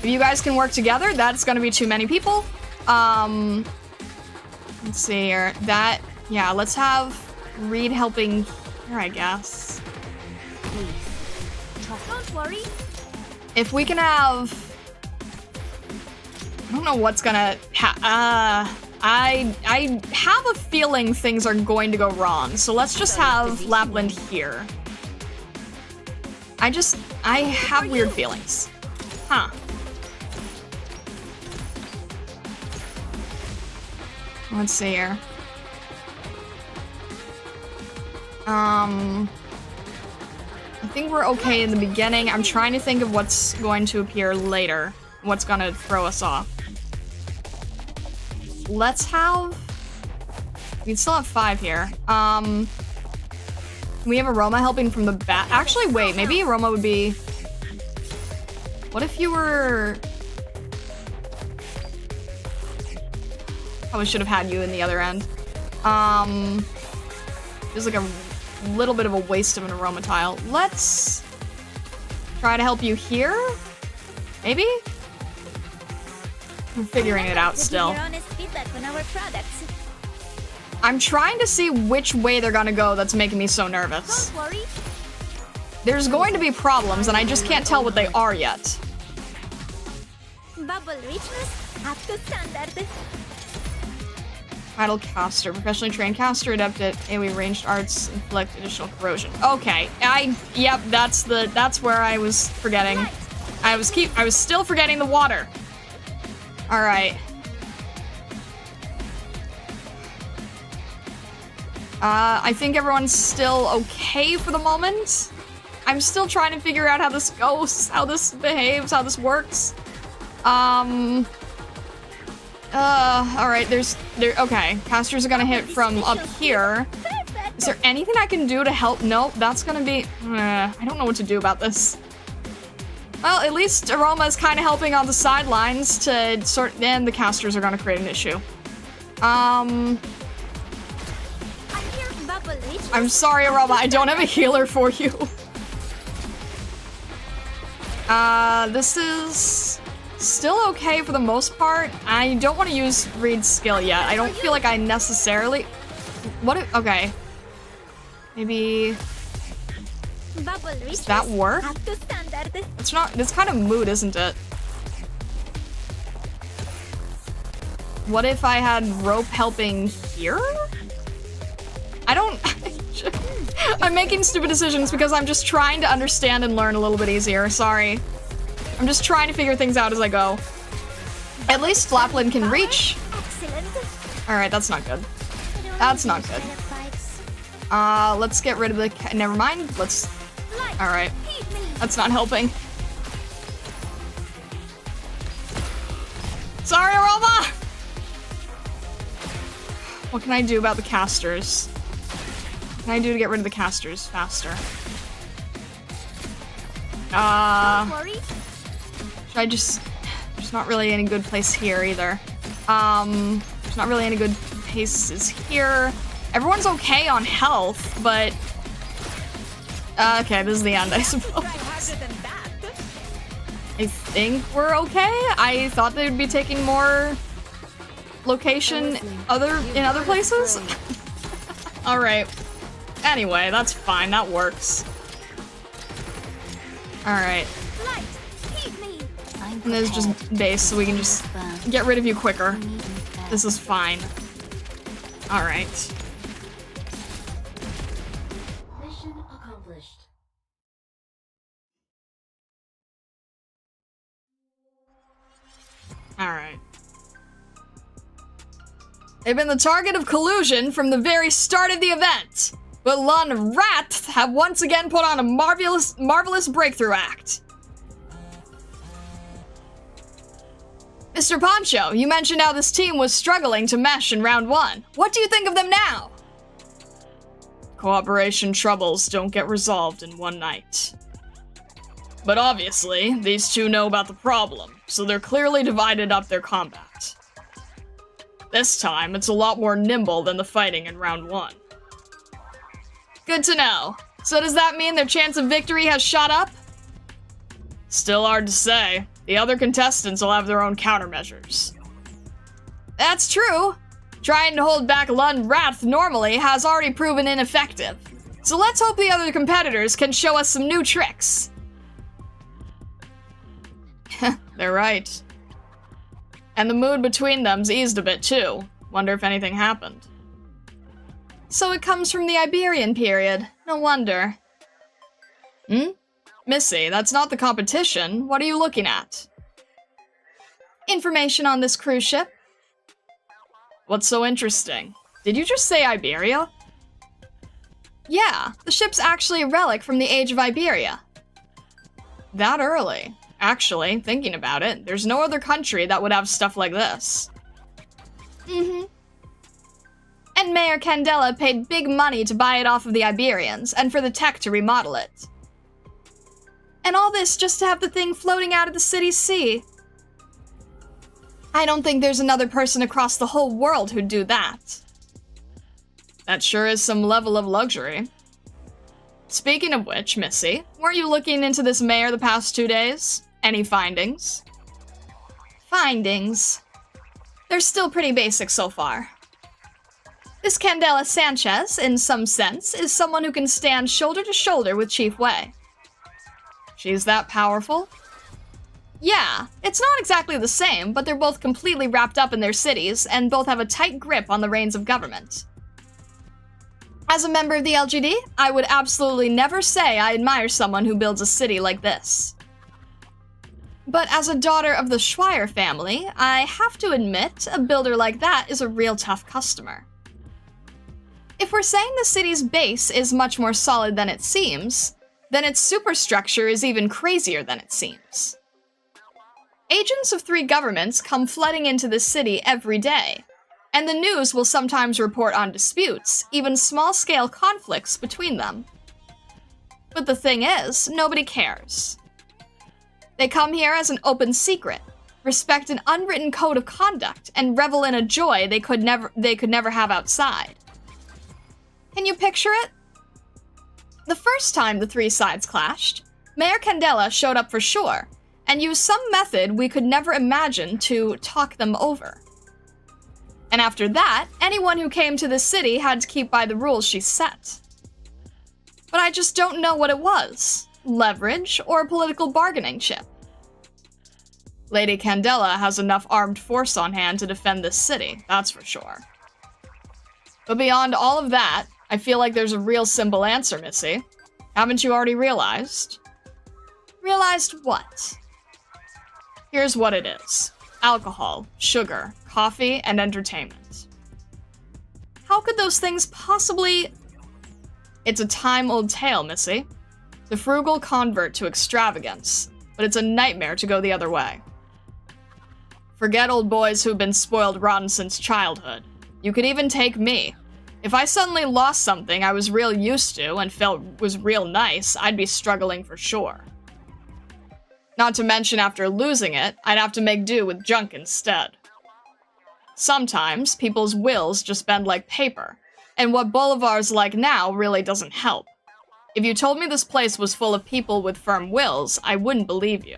If you guys can work together, that's gonna be too many people. Let's see here. Yeah, let's have Reed helping here, I guess. Don't worry. If we can have... I don't know what's gonna I have a feeling things are going to go wrong, so let's just have Lapland here. I have weird feelings. Huh. Let's see here. I think we're okay in the beginning. I'm trying to think of what's going to appear later. What's gonna throw us off. Let's have... we still have 5 here. We have Aroma helping from the back. Actually, wait, maybe Aroma would be... what if you were... probably should have had you in the other end. There's like a little bit of a waste of an Aroma tile. Let's try to help you here? Maybe? I'm figuring it out still. I'm trying to see which way they're gonna go that's making me so nervous. Don't worry. There's going to be problems, and I just can't tell what they are yet. Bubble richness up to standard. Idle caster, professionally trained caster, adept at AoE ranged arts, inflict additional corrosion. Okay, yep, that's where I was forgetting. I was still forgetting the water. All right. I think everyone's still okay for the moment. I'm still trying to figure out how this goes, how this behaves, how this works. All right, okay. Casters are gonna hit from up here. Is there anything I can do to help? Nope, that's gonna be, I don't know what to do about this. Well, at least Aroma is kind of helping on the sidelines to sort, and the casters are gonna create an issue. I'm sorry, Aroma, I don't have a healer for you. This is still okay for the most part. I don't want to use Reed's skill yet. I don't feel like I necessarily... okay. Maybe... does that work? It's not... it's kind of mood, isn't it? What if I had Rope helping here? I don't... I'm making stupid decisions because I'm just trying to understand and learn a little bit easier. Sorry. I'm just trying to figure things out as I go. At least Flapland can reach. Alright, that's not good. That's not good. Let's get rid of the... never mind. Let's... alright. That's not helping. Sorry, Aroma! What can I do about the casters? What can I do to get rid of the casters faster? Should I just... there's not really any good place here either. There's not really any good places here. Everyone's okay on health, but... okay, this is the end, I suppose. I think we're okay. I thought they would be taking more location in other places. All right. Anyway, that's fine. That works. All right. And there's just base, so we can just get rid of you quicker. This is fine. All right. Mission accomplished. All right. They've been the target of collusion from the very start of the event, but Lun Rat have once again put on a marvelous breakthrough act. Mr. Poncho, you mentioned how this team was struggling to mesh in round 1. What do you think of them now? Cooperation troubles don't get resolved in one night. But obviously, these two know about the problem, so they're clearly divided up their combat. This time, it's a lot more nimble than the fighting in round 1. Good to know. So does that mean their chance of victory has shot up? Still hard to say. The other contestants will have their own countermeasures. That's true. Trying to hold back Lun Wrath normally has already proven ineffective. So let's hope the other competitors can show us some new tricks. They're right. And the mood between them's eased a bit too. Wonder if anything happened. So it comes from the Iberian period. No wonder. Missy, that's not the competition. What are you looking at? Information on this cruise ship. What's so interesting? Did you just say Iberia? Yeah, the ship's actually a relic from the age of Iberia. That early? Actually, thinking about it, there's no other country that would have stuff like this. And Mayor Candela paid big money to buy it off of the Iberians, and for the tech to remodel it. And all this just to have the thing floating out of the city's sea. I don't think there's another person across the whole world who'd do that. That sure is some level of luxury. Speaking of which, Missy, weren't you looking into this mayor the past 2 days? Any findings? Findings? They're still pretty basic so far. This Candela Sanchez, in some sense, is someone who can stand shoulder to shoulder with Chief Wei. She's that powerful? Yeah, it's not exactly the same, but they're both completely wrapped up in their cities, and both have a tight grip on the reins of government. As a member of the LGD, I would absolutely never say I admire someone who builds a city like this. But as a daughter of the Schweier family, I have to admit, a builder like that is a real tough customer. If we're saying the city's base is much more solid than it seems, then its superstructure is even crazier than it seems. Agents of 3 governments come flooding into the city every day, and the news will sometimes report on disputes, even small-scale conflicts between them. But the thing is, nobody cares. They come here as an open secret, respect an unwritten code of conduct, and revel in a joy they could never have outside. Can you picture it? The first time the 3 sides clashed, Mayor Candela showed up for sure, and used some method we could never imagine to talk them over. And after that, anyone who came to the city had to keep by the rules she set. But I just don't know what it was, leverage or a political bargaining chip. Lady Candela has enough armed force on hand to defend this city, that's for sure. But beyond all of that, I feel like there's a real simple answer, Missy. Haven't you already realized? Realized what? Here's what it is. Alcohol, sugar, coffee, and entertainment. How could those things possibly... It's a time-old tale, Missy. The frugal convert to extravagance, but it's a nightmare to go the other way. Forget old boys who've been spoiled rotten since childhood. You could even take me. If I suddenly lost something I was real used to and felt was real nice, I'd be struggling for sure. Not to mention after losing it, I'd have to make do with junk instead. Sometimes, people's wills just bend like paper, and what Bolivar's like now really doesn't help. If you told me this place was full of people with firm wills, I wouldn't believe you.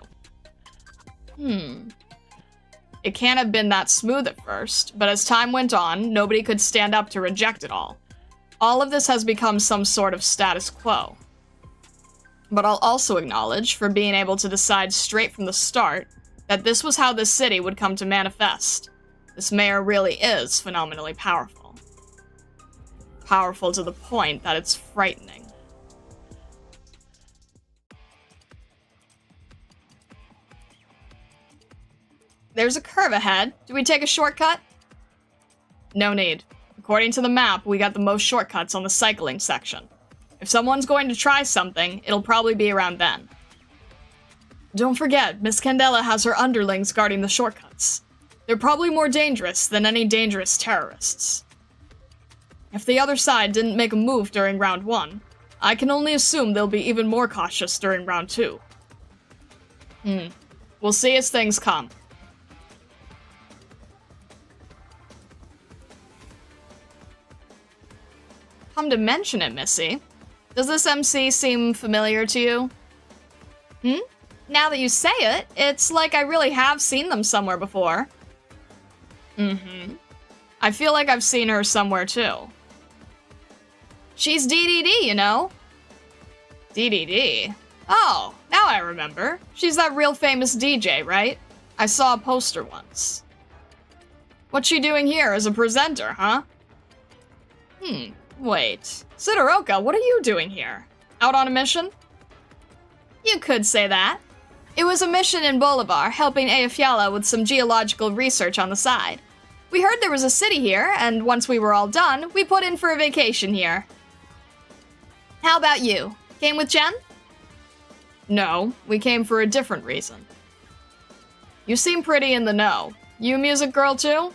It can't have been that smooth at first, but as time went on, nobody could stand up to reject it all. All of this has become some sort of status quo. But I'll also acknowledge, for being able to decide straight from the start, that this was how this city would come to manifest. This mayor really is phenomenally powerful. Powerful to the point that it's frightening. There's a curve ahead. Do we take a shortcut? No need. According to the map, we got the most shortcuts on the cycling section. If someone's going to try something, it'll probably be around then. Don't forget, Miss Candela has her underlings guarding the shortcuts. They're probably more dangerous than any dangerous terrorists. If the other side didn't make a move during round 1, I can only assume they'll be even more cautious during round 2. We'll see as things come. Come to mention it, Missy. Does this MC seem familiar to you? Now that you say it, it's like I really have seen them somewhere before. I feel like I've seen her somewhere too. She's DDD, you know? DDD? Oh, now I remember. She's that real famous DJ, right? I saw a poster once. What's she doing here as a presenter, huh? Wait. Sidoroka, what are you doing here? Out on a mission? You could say that. It was a mission in Bolivar, helping Eyjafjalla with some geological research on the side. We heard there was a city here, and once we were all done, we put in for a vacation here. How about you? Came with Jen? No, we came for a different reason. You seem pretty in the know. You a music girl too?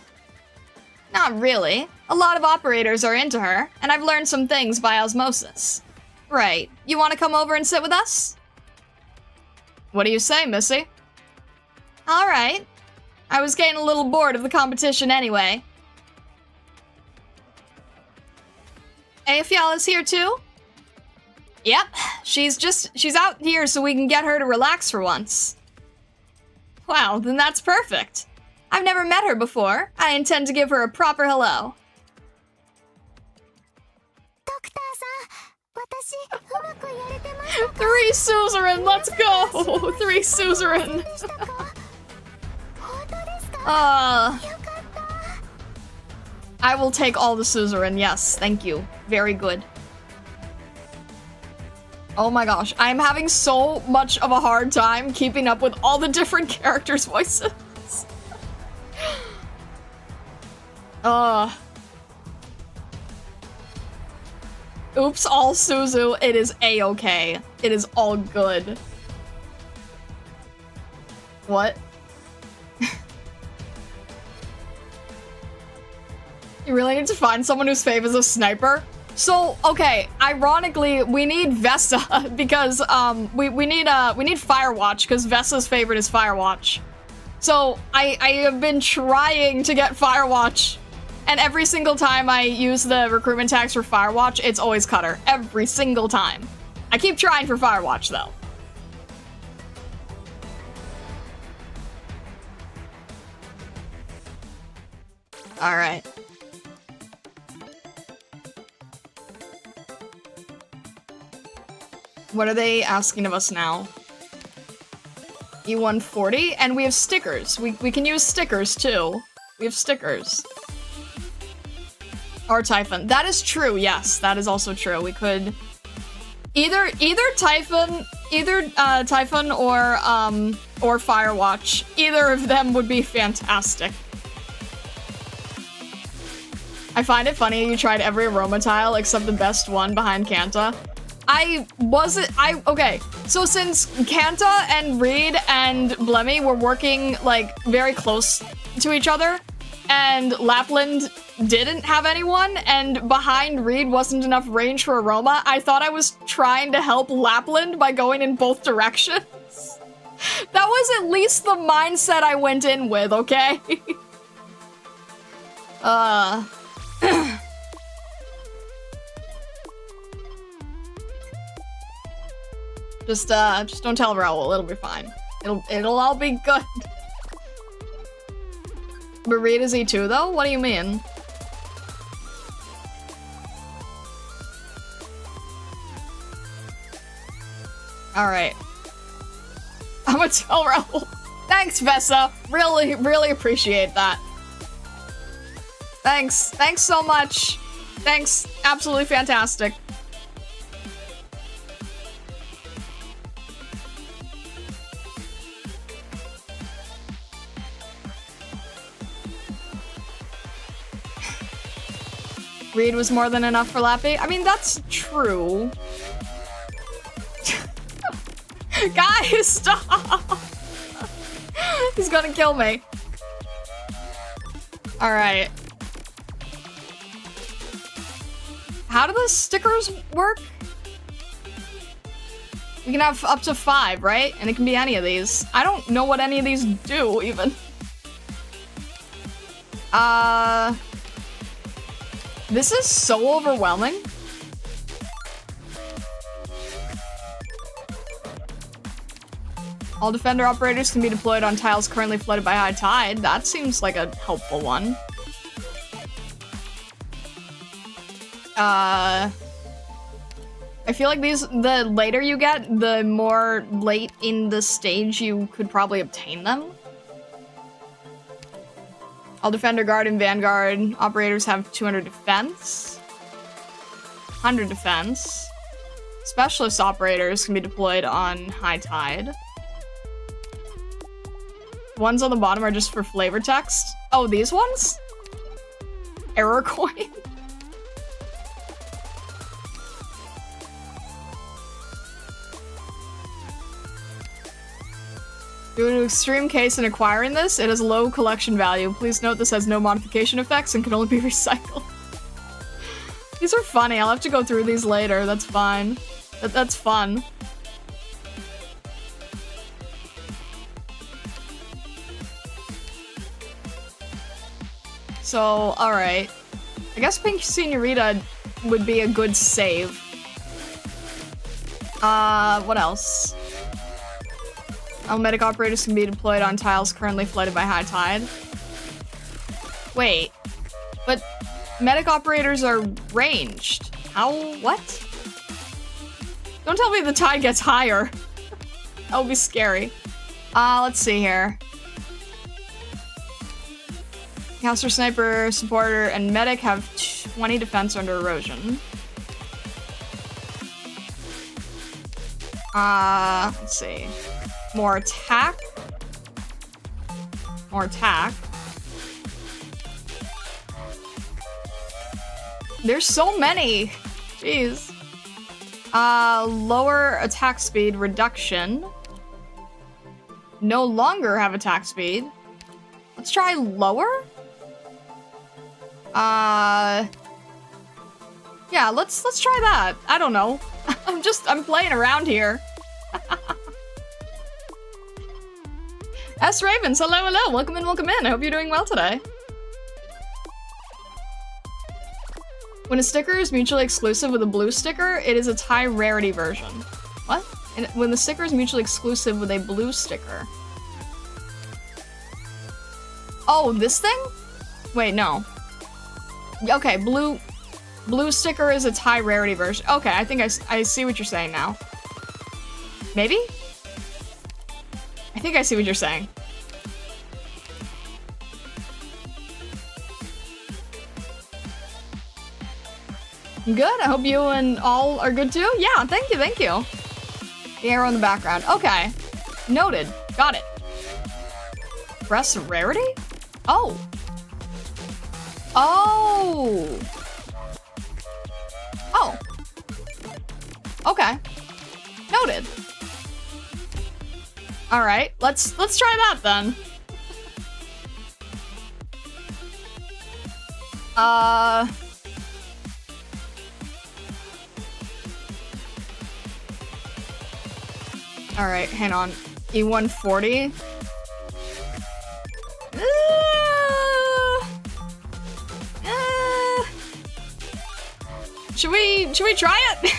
Not really. A lot of operators are into her, and I've learned some things by osmosis. Right. You want to come over and sit with us? What do you say, Missy? All right. I was getting a little bored of the competition anyway. Eyjafjalla's here too? Yep. She's out here so we can get her to relax for once. Wow, then that's perfect. I've never met her before. I intend to give her a proper hello. Three suzerain, let's go! 3 suzerain. I will take all the suzerain, yes, thank you. Very good. Oh my gosh, I'm having so much of a hard time keeping up with all the different characters' voices. Oops, all Suzu. It is a-okay. It is all good. What? You really need to find someone whose fave is a sniper? So, okay, ironically, we need Vesta because we need Firewatch because Vesta's favorite is Firewatch. So I have been trying to get Firewatch, and every single time I use the recruitment tags for Firewatch, it's always Cutter. Every single time. I keep trying for Firewatch though. All right. What are they asking of us now? E140, and we have stickers. We can use stickers too. We have stickers. Or Typhon. That is true, yes. That is also true. We could either Typhon or Firewatch. Either of them would be fantastic. I find it funny you tried every aroma tile except the best one behind Kanta. Okay, so since Kanta and Reed and Blemmy were working, like, very close to each other, and Lapland didn't have anyone, and behind Reed wasn't enough range for aroma, I thought I was trying to help Lapland by going in both directions. That was at least the mindset I went in with, okay? Just don't tell Raoul, it'll be fine. It'll all be good. But Reed is E2 though? What do you mean? Alright. I'm a Toro. Thanks, Vessa. Really, really appreciate that. Thanks. Thanks so much. Thanks. Absolutely fantastic. Reed was more than enough for Lappy. I mean, that's true. Guys, stop! He's gonna kill me. Alright. How do the stickers work? We can have up to 5, right? And it can be any of these. I don't know what any of these do, even. This is so overwhelming. All defender operators can be deployed on tiles currently flooded by high tide. That seems like a helpful one. I feel like the later you get, the more late in the stage you could probably obtain them. All defender, guard, and vanguard operators have 200 defense. 100 defense. Specialist operators can be deployed on high tide. Ones on the bottom are just for flavor text. Oh, these ones? Error coin? Due to extreme case in acquiring this, it has low collection value. Please note this has no modification effects and can only be recycled. These are funny. I'll have to go through these later. That's fine. That's fun. So, alright. I guess Pink Senorita would be a good save. What else? Medic operators can be deployed on tiles currently flooded by high tide. Wait. But medic operators are ranged. How? What? Don't tell me the tide gets higher. That would be scary. Let's see here. Caster, Sniper, Supporter, and Medic have 20 defense under erosion. Let's see. More attack. More attack. There's so many! Jeez. Lower attack speed reduction. No longer have attack speed. Let's try lower? Yeah, let's try that. I don't know. I'm playing around here. S. Ravens, hello, hello. Welcome in, welcome in. I hope you're doing well today. When a sticker is mutually exclusive with a blue sticker, it is its high rarity version. What? When the sticker is mutually exclusive with a blue sticker. Oh, this thing? Wait, no. Okay, blue sticker is its high rarity version. Okay, I think I see what you're saying now. Maybe? I think I see what you're saying. Good, I hope you and all are good too. Yeah, thank you, thank you. The arrow in the background. Okay. Noted. Got it. Press rarity? Oh. Oh. Oh. Okay. Noted. All right, let's try that then. All right, hang on. E140. Should we try it?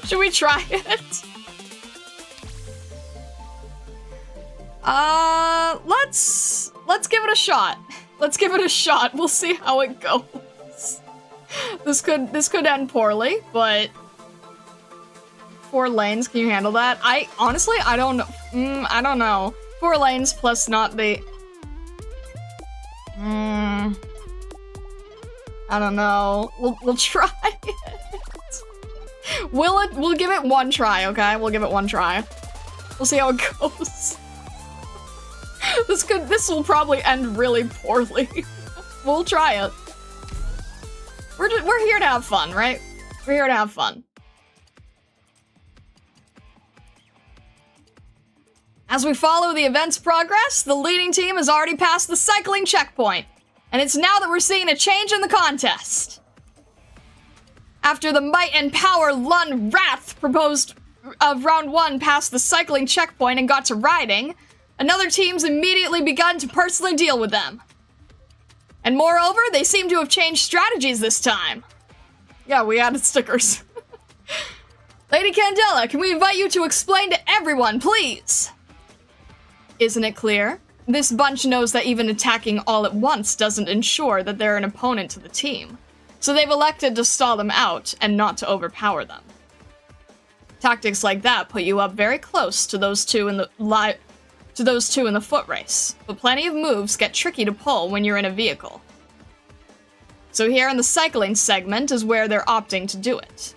Should we try it? let's give it a shot. Let's give it a shot. We'll see how it goes. This could end poorly, but 4 lanes, can you handle that? Honestly, I don't know. I don't know. 4 lanes plus not the... I don't know. We'll try it. We'll give it one try, okay? We'll give it one try. We'll see how it goes. This will probably end really poorly. We'll try it. We're here to have fun, right? We're here to have fun. As we follow the event's progress, the leading team has already passed the cycling checkpoint, and it's now that we're seeing a change in the contest. After the might and power Lun Wrath proposed of round 1 passed the cycling checkpoint and got to riding, another team's immediately begun to personally deal with them. And moreover, they seem to have changed strategies this time. Yeah, we added stickers. Lady Candela, can we invite you to explain to everyone, please? Isn't it clear? This bunch knows that even attacking all at once doesn't ensure that they're an opponent to the team. So they've elected to stall them out and not to overpower them. Tactics like that put you up very close to those two in the foot race, but plenty of moves get tricky to pull when you're in a vehicle. So here in the cycling segment is where they're opting to do it.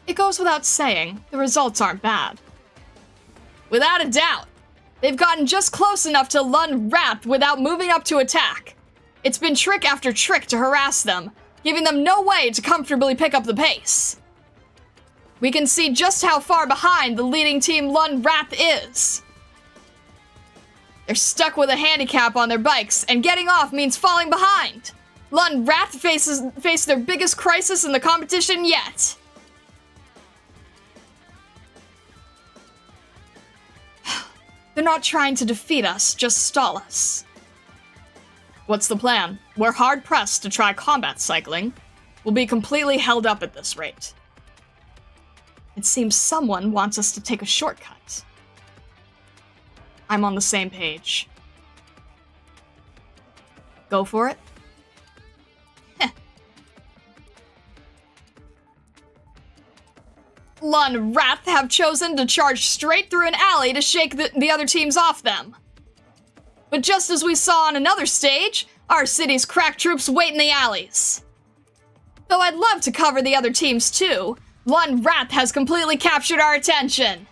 It goes without saying, the results aren't bad. Without a doubt, they've gotten just close enough to Lun Wrath without moving up to attack. It's been trick after trick to harass them, giving them no way to comfortably pick up the pace. We can see just how far behind the leading team Lun Wrath is. They're stuck with a handicap on their bikes, and getting off means falling behind. Lun Wrath face their biggest crisis in the competition yet. They're not trying to defeat us, just stall us. What's the plan? We're hard-pressed to try combat cycling. We'll be completely held up at this rate. It seems someone wants us to take a shortcut. I'm on the same page. Go for it? Heh. Lun Wrath have chosen to charge straight through an alley to shake the other teams off them. But just as we saw on another stage, our city's crack troops wait in the alleys. Though I'd love to cover the other teams too, Lun Wrath has completely captured our attention.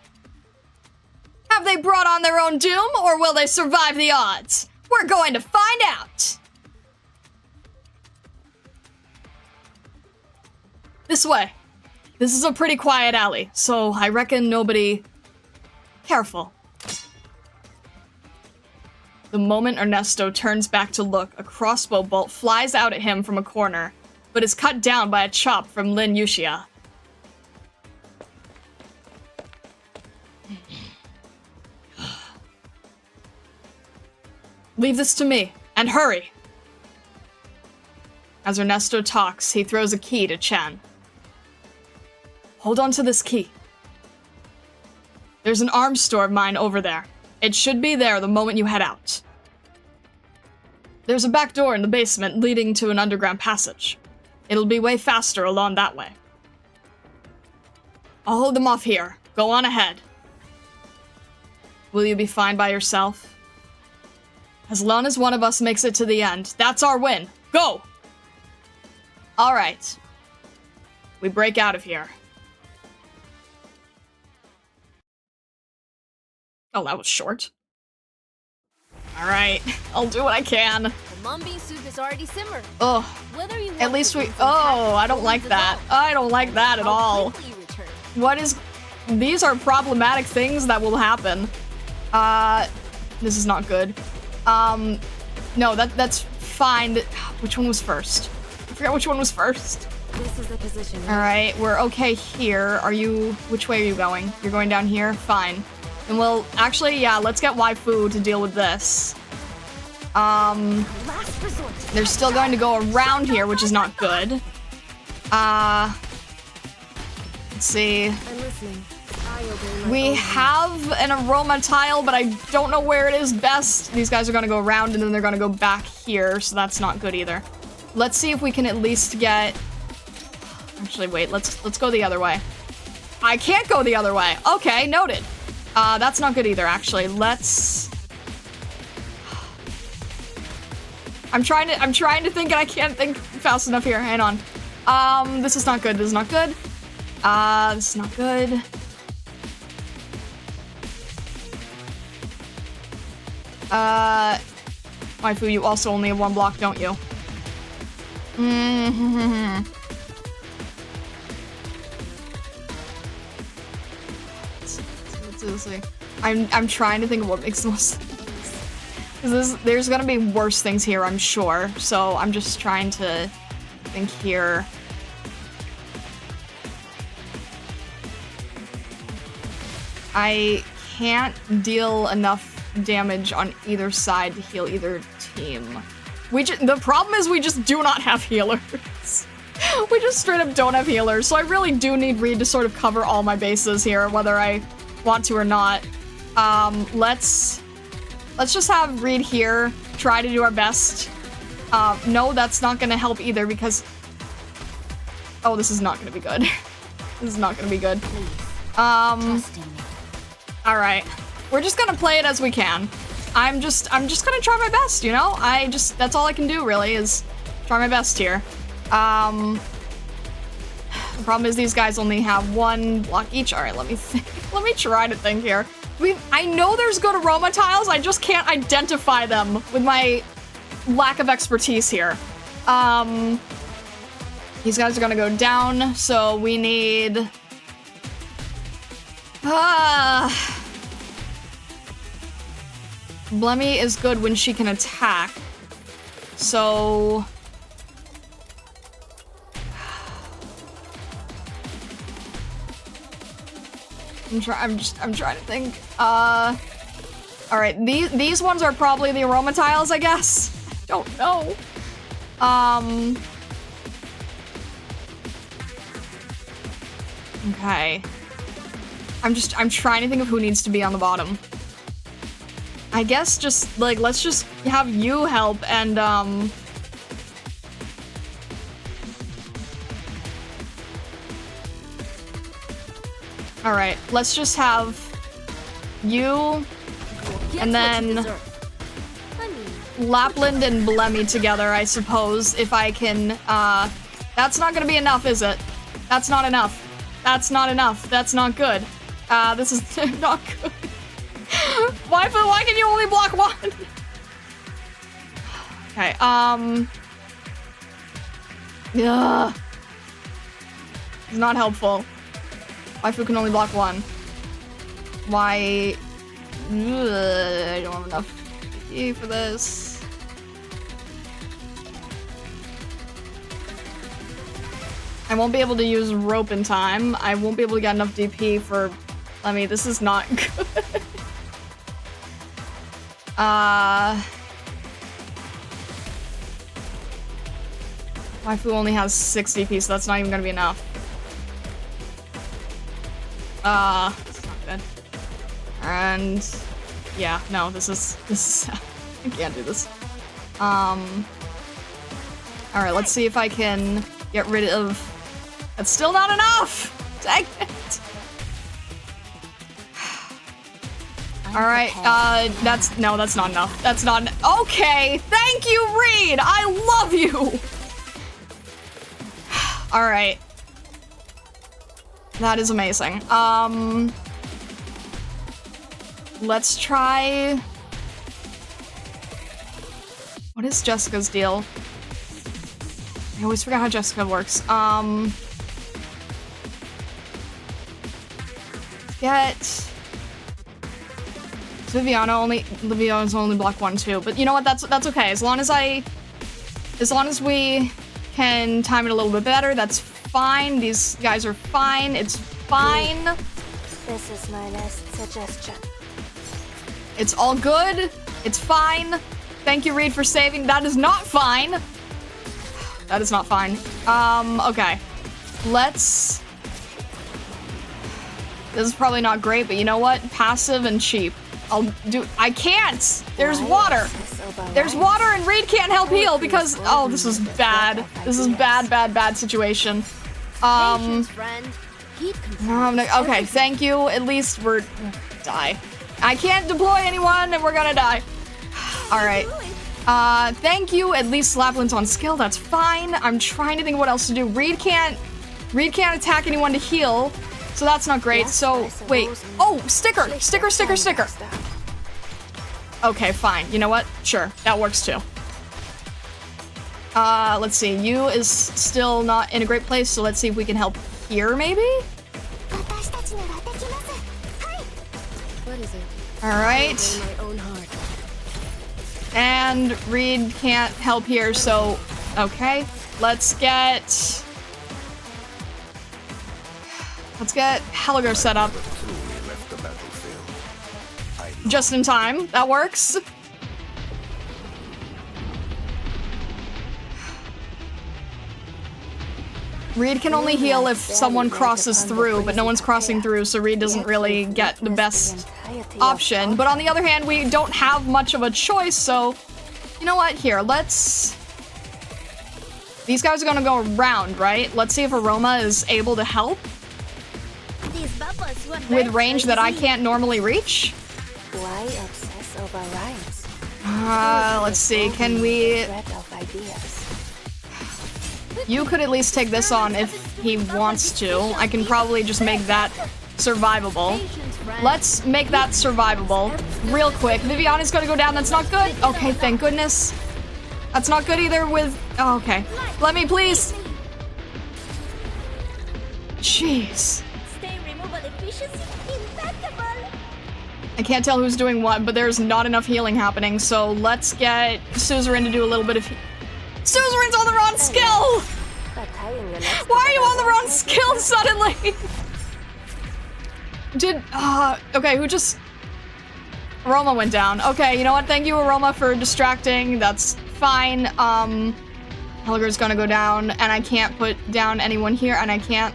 Have they brought on their own doom, or will they survive the odds? We're going to find out! This way. This is a pretty quiet alley, so I reckon nobody... Careful. The moment Ernesto turns back to look, a crossbow bolt flies out at him from a corner, but is cut down by a chop from Lin Yuxia. Leave this to me, and hurry! As Ernesto talks, he throws a key to Chen. Hold on to this key. There's an arms store of mine over there. It should be there the moment you head out. There's a back door in the basement leading to an underground passage. It'll be way faster along that way. I'll hold them off here. Go on ahead. Will you be fine by yourself? As long as one of us makes it to the end, that's our win. Go! Alright. We break out of here. Oh, that was short. Alright, I'll do what I can. The mung bean soup is already simmered. Ugh. At least we- oh, I don't like that. I don't like that at all. What is- these are problematic things that will happen. This is not good. No, that's fine. Which one was first? I forgot which one was first. This is the position. Alright, we're okay here. Are you- which way are you going? You're going down here? Fine. And we'll- actually, yeah, let's get waifu to deal with this. Last resort. They're still going to go around here, which is not good. Let's see. I'm listening. We have an aroma tile, but I don't know where it is best. These guys are gonna go around and then they're gonna go back here, so that's not good either. Let's see if we can at least get... Actually, wait, let's go the other way. I can't go the other way. Okay, noted. That's not good either, actually. Let's... I'm trying to think and I can't think fast enough here. Hang on. This is not good. This is not good. This is not good. Waifu, you also only have one block, don't you? Seriously. I'm trying to think of what makes the most sense. Because there's gonna be worse things here, I'm sure. So I'm just trying to think here. I can't deal enough damage on either side to heal either team. The problem is we just do not have healers. We just straight up don't have healers, so I really do need Reed to sort of cover all my bases here, whether I want to or not. Let's just have Reed here, try to do our best. No, that's not gonna help either because... Oh, this is not gonna be good. This is not gonna be good. Alright. We're just gonna play it as we can. I'm just gonna try my best, you know? That's all I can do, really, is try my best here. The problem is these guys only have one block each. Alright, let me think. Let me try to think here. I know there's good aroma tiles, I just can't identify them with my lack of expertise here. These guys are gonna go down, so we need... Blemmy is good when she can attack. So... I'm trying to think. Alright, these ones are probably the aroma tiles, I guess. Don't know. Okay. I'm trying to think of who needs to be on the bottom. I guess just, like, let's just have you help and, Alright, let's just have you and then Lapland and Blemmy together, I suppose, if I can, that's not gonna be enough, is it? That's not enough. That's not enough. That's not good. This is not good. Why can you only block one? Okay, yeah. It's not helpful. Waifu can only block one. Why? I don't have enough DP for this. I won't be able to use rope in time. I won't be able to get enough DP for... I mean, this is not good. Waifu only has 6 DP, so that's not even gonna be enough. It's not good. And yeah, no, this is I can't do this. Alright, let's see if I can get rid of... That's still not enough! Dang it! Alright, that's not enough. That's not... Okay, thank you, Reed! I love you! Alright. That is amazing. Let's try... What is Jessica's deal? I always forget how Jessica works. Get... Viviana's only block 1 too, but you know what? That's okay. As long as we can time it a little bit better, that's fine. These guys are fine. It's fine. This is my last suggestion. It's all good. It's fine. Thank you, Reed, for saving. That is not fine. That is not fine. Okay. Let's... This is probably not great, but you know what? Passive and cheap. I can't! There's water! There's water and Reed can't help heal because, oh, this is bad. This is bad situation. Okay, thank you. At least we're die. I can't deploy anyone and we're gonna die. Alright. Thank you. At least Slaplin's on skill. That's fine. I'm trying to think what else to do. Reed can't attack anyone to heal. So that's not great. So, wait. Oh, sticker. Okay, fine. You know what? Sure. That works too. Let's see. You is still not in a great place, so let's see if we can help here, maybe? What is it? Alright. My own heart. And Reed can't help here, so... Okay. Let's get Helger set up. Just in time. That works. Reed can only heal if someone crosses through, but no one's crossing through, so Reed doesn't really get the best option. But on the other hand, we don't have much of a choice, so... You know what? Here, let's... These guys are gonna go around, right? Let's see if Aroma is able to help. With range that I can't normally reach. Why obsess over rhymes? Let's see, can we... You could at least take this on if he wants to. I can probably just make that survivable. Let's make that survivable. Real quick. Viviana's gonna go down, that's not good. Okay, thank goodness. That's not good either with... Oh, okay. Let me, please. Jeez. I can't tell who's doing what, but there's not enough healing happening, so let's get Suzerain to do a little bit of... Suzerain's on the wrong skill! Why are you on the wrong skill suddenly? Okay, who just... Aroma went down. Okay, you know what? Thank you, Aroma, for distracting. That's fine. Helger's gonna go down, and I can't put down anyone here, and I can't...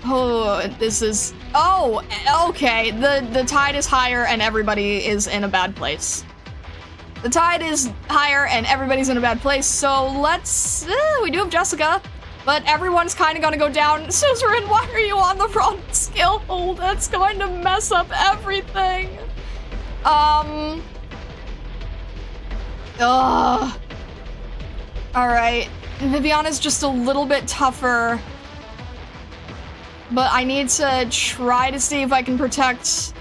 Oh, this is... Oh, okay. The tide is higher, and everybody is in a bad place. The tide is higher, and everybody's in a bad place, so let's... we do have Jessica, but everyone's kind of gonna go down. Suzerain, why are you on the wrong skill? Oh, that's going to mess up everything. Alright. Viviana's just a little bit tougher. But I need to try to see if I can protect...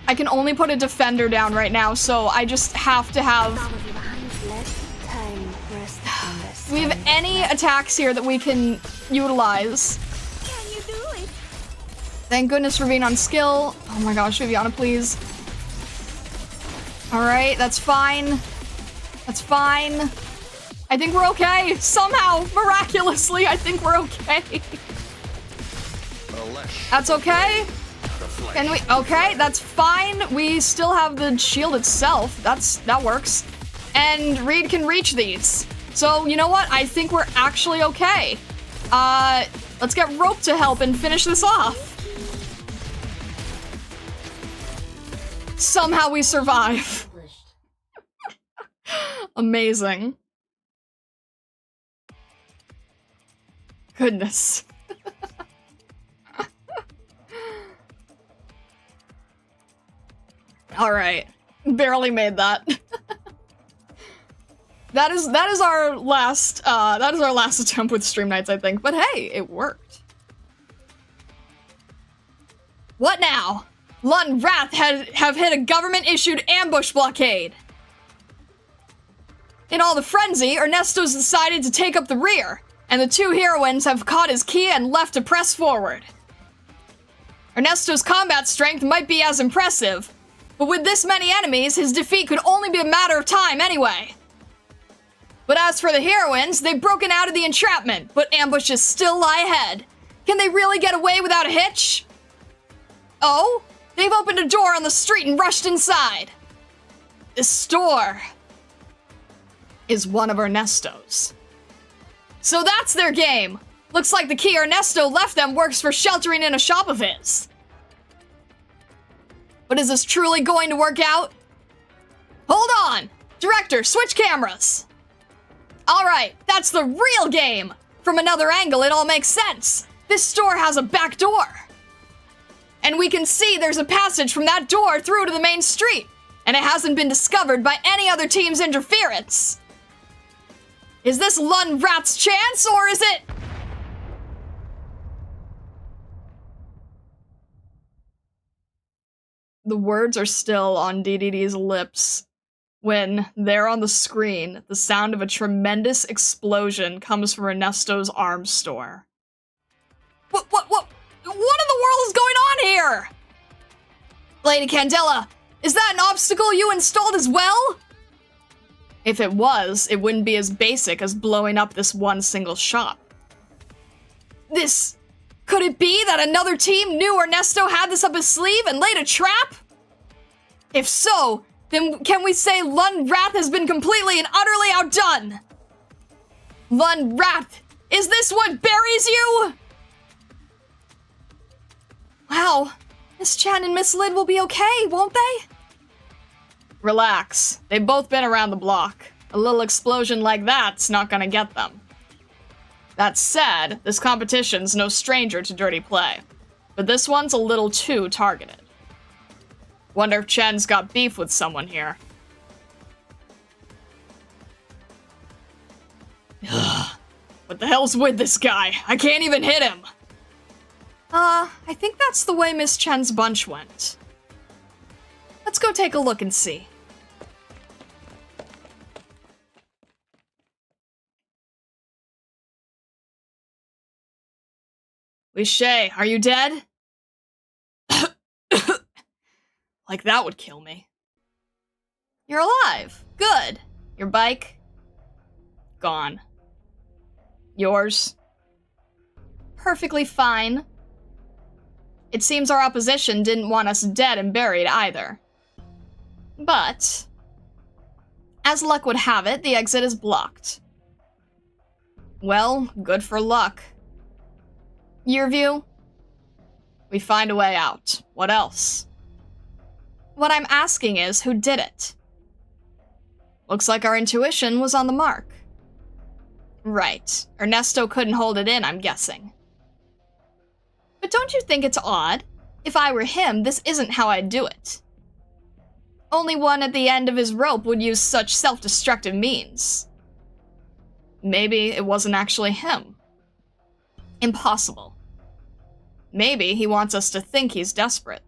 I can only put a defender down right now, so I just have to have... Do we have any attacks here that we can utilize? Thank goodness for being on skill. Oh my gosh, Viviana, please. Alright, that's fine. That's fine. I think we're okay. Somehow, miraculously, I think we're okay. That's okay. Can we? Okay, that's fine. We still have the shield itself. That works. And Reed can reach these. So, you know what? I think we're actually okay. Let's get Rope to help and finish this off. Somehow we survive. Amazing. Goodness. All right. Barely made that. That is our last attempt with Stream Nights, I think. But hey, it worked. What now? Lund Wrath have hit a government-issued ambush blockade. In all the frenzy, Ernesto's decided to take up the rear, and the two heroines have caught his key and left to press forward. Ernesto's combat strength might be as impressive, but with this many enemies, his defeat could only be a matter of time anyway. But as for the heroines, they've broken out of the entrapment, but ambushes still lie ahead. Can they really get away without a hitch? Oh, they've opened a door on the street and rushed inside. This store is one of Ernesto's. So that's their game. Looks like the key Ernesto left them works for sheltering in a shop of his. But is this truly going to work out? Hold on! Director, switch cameras! Alright, that's the real game! From another angle, it all makes sense. This store has a back door. And we can see there's a passage from that door through to the main street. And it hasn't been discovered by any other team's interference. Is this Lund Rat's chance, or is it... The words are still on DDD's lips when, there on the screen, the sound of a tremendous explosion comes from Ernesto's arms store. What in the world is going on here? Lady Candela, is that an obstacle you installed as well? If it was, it wouldn't be as basic as blowing up this one single shop. Could it be that another team knew Ernesto had this up his sleeve and laid a trap? If so, then can we say Lund Rat has been completely and utterly outdone? Lund Rat, is this what buries you? Wow, Miss Chan and Miss Lid will be okay, won't they? Relax, they've both been around the block. A little explosion like that's not gonna get them. That said, this competition's no stranger to dirty play, but this one's a little too targeted. Wonder if Chen's got beef with someone here. What the hell's with this guy? I can't even hit him! I think that's the way Miss Chen's bunch went. Let's go take a look and see. Wishay, are you dead? Like that would kill me. You're alive. Good. Your bike? Gone. Yours? Perfectly fine. It seems our opposition didn't want us dead and buried either. But, as luck would have it, the exit is blocked. Well, good for luck. Your view? We find a way out. What else? What I'm asking is, who did it? Looks like our intuition was on the mark. Right. Ernesto couldn't hold it in, I'm guessing. But don't you think it's odd? If I were him, this isn't how I'd do it. Only one at the end of his rope would use such self-destructive means. Maybe it wasn't actually him. Impossible. Maybe he wants us to think he's desperate.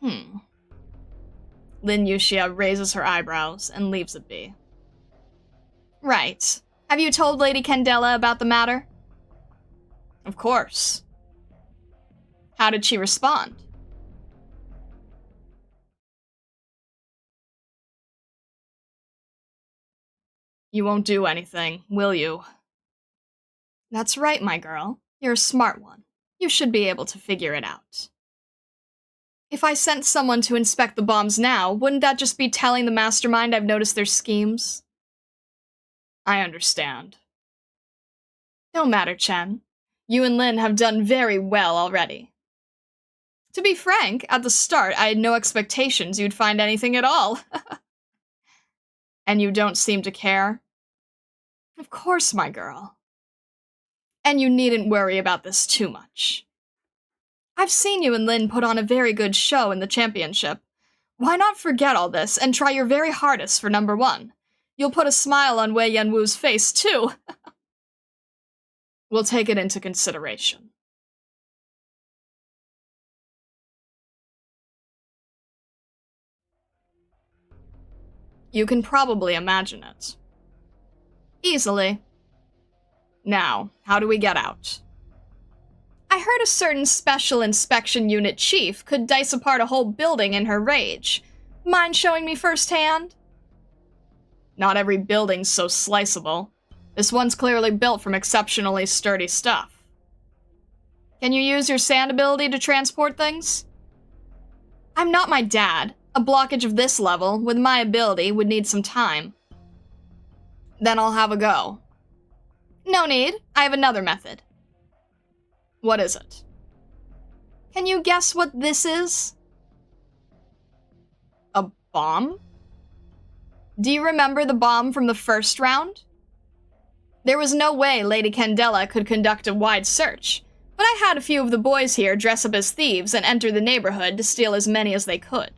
Lin Yuxia raises her eyebrows and leaves it be. Right. Have you told Lady Candela about the matter? Of course. How did she respond? You won't do anything, will you? That's right, my girl. You're a smart one. You should be able to figure it out. If I sent someone to inspect the bombs now, wouldn't that just be telling the mastermind I've noticed their schemes? I understand. No matter, Chen. You and Lin have done very well already. To be frank, at the start, I had no expectations you'd find anything at all. And you don't seem to care? Of course, my girl. And you needn't worry about this too much. I've seen you and Lin put on a very good show in the championship. Why not forget all this and try your very hardest for number 1? You'll put a smile on Wei Yanwu's face, too. We'll take it into consideration. You can probably imagine it. Easily. Now, how do we get out? I heard a certain Special Inspection Unit chief could dice apart a whole building in her rage. Mind showing me firsthand? Not every building's so sliceable. This one's clearly built from exceptionally sturdy stuff. Can you use your sand ability to transport things? I'm not my dad. A blockage of this level, with my ability, would need some time. Then I'll have a go. No need. I have another method. What is it? Can you guess what this is? A bomb? Do you remember the bomb from the first round? There was no way Lady Candela could conduct a wide search, but I had a few of the boys here dress up as thieves and enter the neighborhood to steal as many as they could.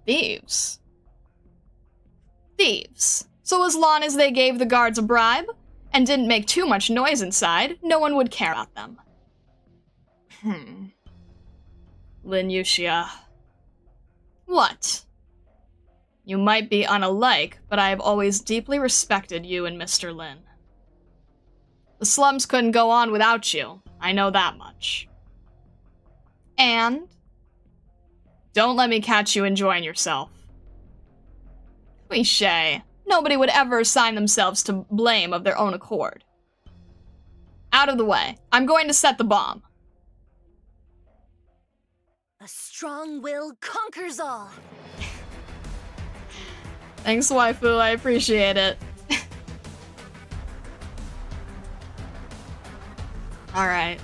Thieves? Thieves. So as long as they gave the guards a bribe, and didn't make too much noise inside, no one would care about them. Linutia. What? You might be unalike, but I have always deeply respected you and Mr. Lin. The slums couldn't go on without you. I know that much. And? Don't let me catch you enjoying yourself. Cliché. Nobody would ever assign themselves to blame of their own accord. Out of the way. I'm going to set the bomb. A strong will conquers all. Thanks, waifu. I appreciate it. Alright.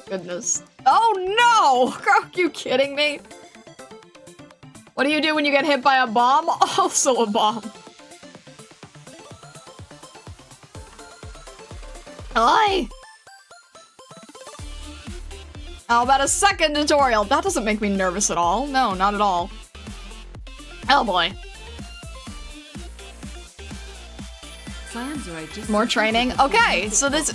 Goodness. Oh no! Are you kidding me? What do you do when you get hit by a bomb? Also a bomb. Hi! How about a second tutorial? That doesn't make me nervous at all. No, not at all. Oh boy. More training? Okay, so this...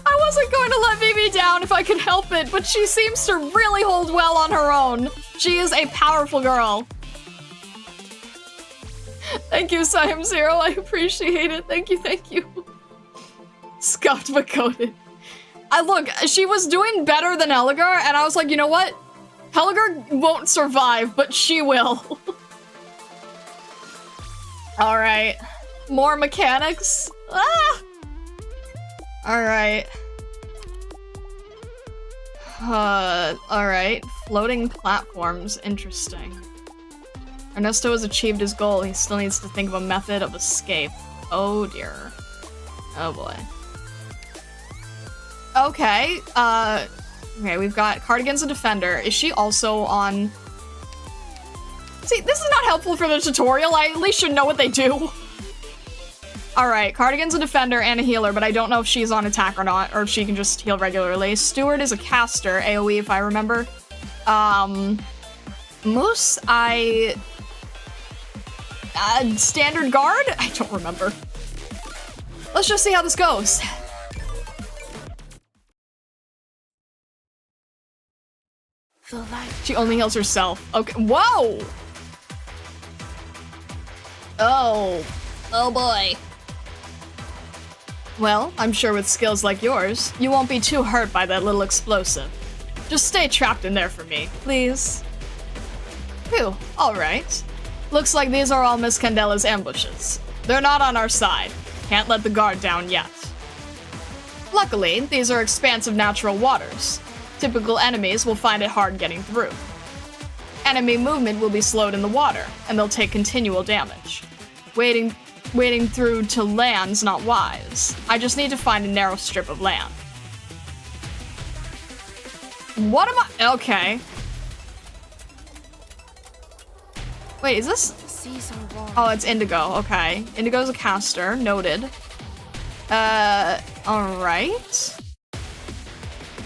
I wasn't going to let Vivi down if I could help it, but she seems to really hold well on her own. She is a powerful girl. Thank you, Siam Zero. I appreciate it. Thank you, thank you. Scuffed but coated. Look, she was doing better than Helliger, and I was like, you know what? Helliger won't survive, but she will. Alright. More mechanics? Ah! Alright. Alright. Floating platforms. Interesting. Ernesto has achieved his goal. He still needs to think of a method of escape. Oh dear. Oh boy. Okay, okay, we've got Cardigan's a defender. Is she also on... See, this is not helpful for the tutorial. I at least should know what they do. Alright, Cardigan's a defender and a healer, but I don't know if she's on attack or not, or if she can just heal regularly. Stewart is a caster, AoE if I remember. Moose, standard guard? I don't remember. Let's just see how this goes. She only heals herself. Okay. Whoa! Oh. Oh boy. Well, I'm sure with skills like yours, you won't be too hurt by that little explosive. Just stay trapped in there for me, please. Phew. Alright. Looks like these are all Miss Candela's ambushes. They're not on our side. Can't let the guard down yet. Luckily, these are expansive natural waters. Typical enemies will find it hard getting through. Enemy movement will be slowed in the water, and they'll take continual damage. Wading through to land's not wise. I just need to find a narrow strip of land. What am I? Okay. Wait, is this? Oh, it's Indigo. Okay. Indigo's a caster. Noted. Alright.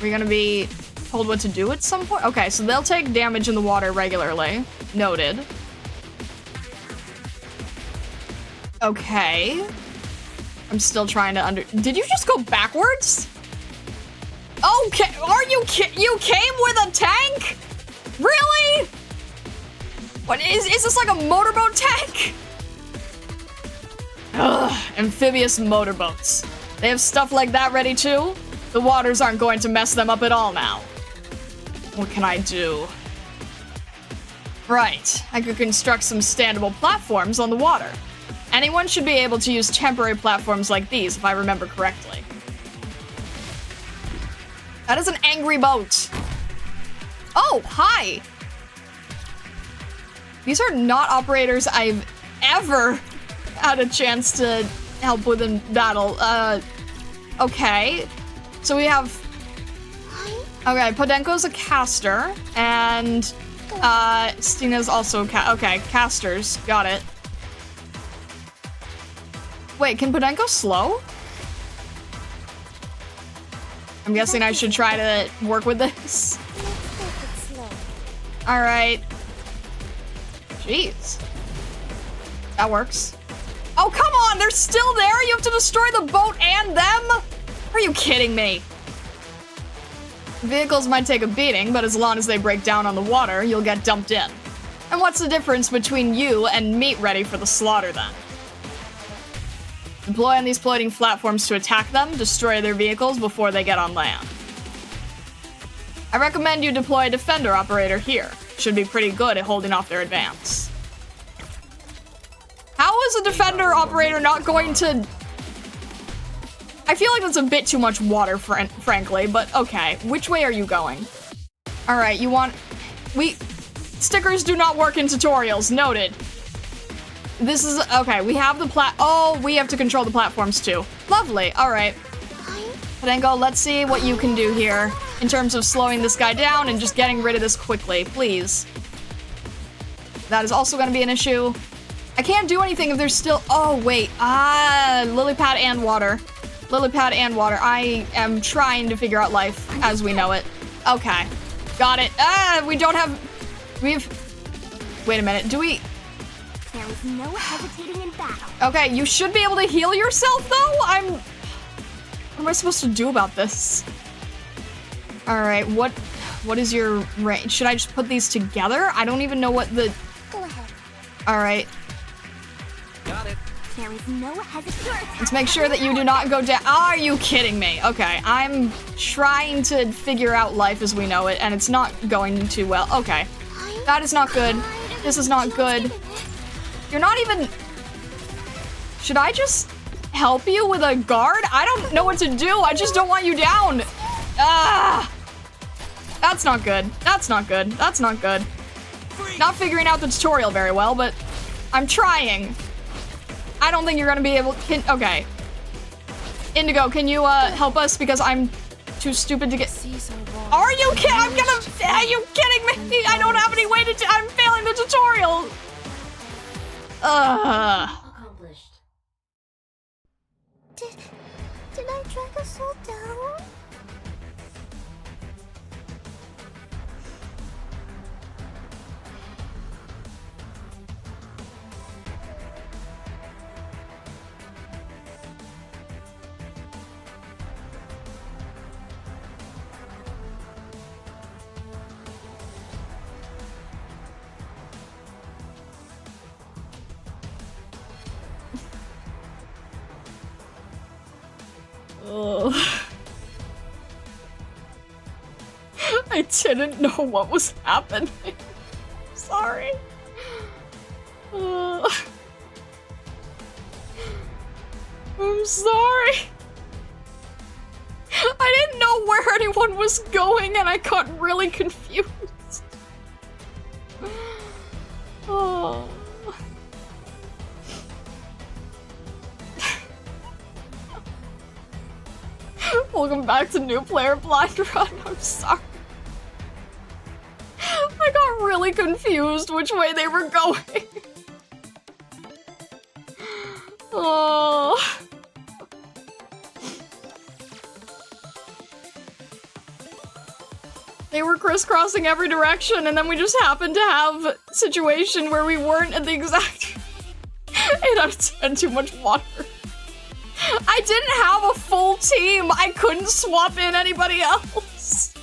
We're gonna be told what to do at some point? Okay, so they'll take damage in the water regularly. Noted. Okay. I'm still trying to Did you just go backwards? Okay, are you you came with a tank? Really? What is this like a motorboat tank? Ugh, amphibious motorboats. They have stuff like that ready too? The waters aren't going to mess them up at all now. What can I do? Right, I could construct some standable platforms on the water. Anyone should be able to use temporary platforms like these, if I remember correctly. That is an angry boat. Oh, hi. These are not operators I've ever had a chance to help with in battle. Okay. So we have... Okay, Podenko's a caster, and Stina's also okay, casters. Got it. Wait, can Podenko slow? I'm guessing I should try to work with this. Alright. Jeez. That works. Oh, come on! They're still there? You have to destroy the boat and them? Are you kidding me? Vehicles might take a beating, but as long as they break down on the water, you'll get dumped in. And what's the difference between you and meat ready for the slaughter, then? Deploy on these floating platforms to attack them, destroy their vehicles before they get on land. I recommend you deploy a defender operator here. Should be pretty good at holding off their advance. How is a defender operator not going to... I feel like that's a bit too much water, frankly, but okay. Which way are you going? Alright, you want... Stickers do not work in tutorials, noted. This is... Okay, we have the Oh, we have to control the platforms too. Lovely, alright. Podenko, let's see what you can do here in terms of slowing this guy down and just getting rid of this quickly, please. That is also going to be an issue. I can't do anything if there's still... Oh, wait. Lily pad and water. Lily pad and water. I am trying to figure out life as we know it. Okay. Got it. We don't have... Wait a minute. Do we... There is no hesitating in battle. Okay, you should be able to heal yourself, though? What am I supposed to do about this? Alright, what is your range? Should I just put these together? I don't even know what the... Go ahead. Alright. Got it. There is no hesitation. Let's make sure that you do not go down. Are you kidding me? Okay, I'm trying to figure out life as we know it, and it's not going too well. Okay. That is not good. This is not good. You're not even... Should I just help you with a guard? I don't know what to do. I just don't want you down. Ah! That's not good. That's not good. That's not good. Not figuring out the tutorial very well, but I'm trying. I don't think you're gonna be able... Okay. Indigo, can you help us? Because I'm too stupid to get... Are you kidding? Are you kidding me? I don't have any way to... I'm failing the tutorial. Accomplished. Did I drag us all down? I didn't know what was happening. Sorry. I'm sorry. I didn't know where anyone was going and I got really confused. Oh. Welcome back to New Player Blind Run. I'm sorry. I got really confused which way they were going. Oh. They were crisscrossing every direction, and then we just happened to have a situation where we weren't at the exact 8 out of 10 too much water. I didn't have a full team. I couldn't swap in anybody else.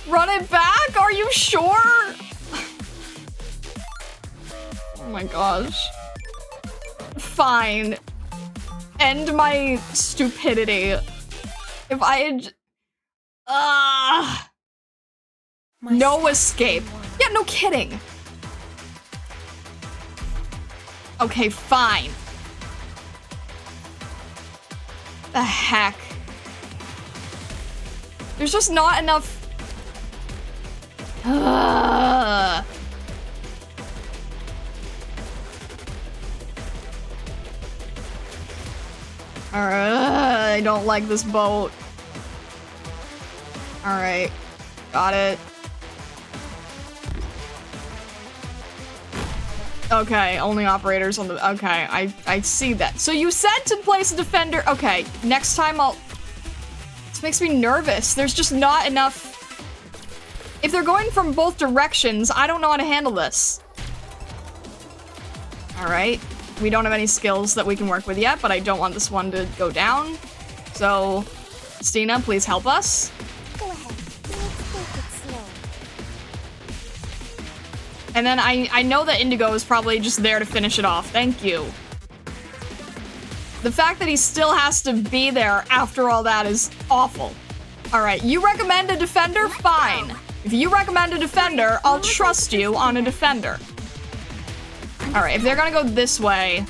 Run it back? Are you sure? Oh my gosh. Fine. End my stupidity. If I had... no escape. Yeah, no kidding. Okay, fine. The heck? There's just not enough... I don't like this boat. Alright. Got it. Okay, only operators on the... Okay, I see that. So you said to place a defender... Okay, next time I'll... This makes me nervous. There's just not enough... If they're going from both directions, I don't know how to handle this. Alright. We don't have any skills that we can work with yet, but I don't want this one to go down. So, Stina, please help us. Go ahead. Let's take it slow. And then I know that Indigo is probably just there to finish it off. Thank you. The fact that he still has to be there after all that is awful. Alright, you recommend a defender? Fine. If you recommend a defender, I'll trust you on a defender. Alright, if they're gonna go this way...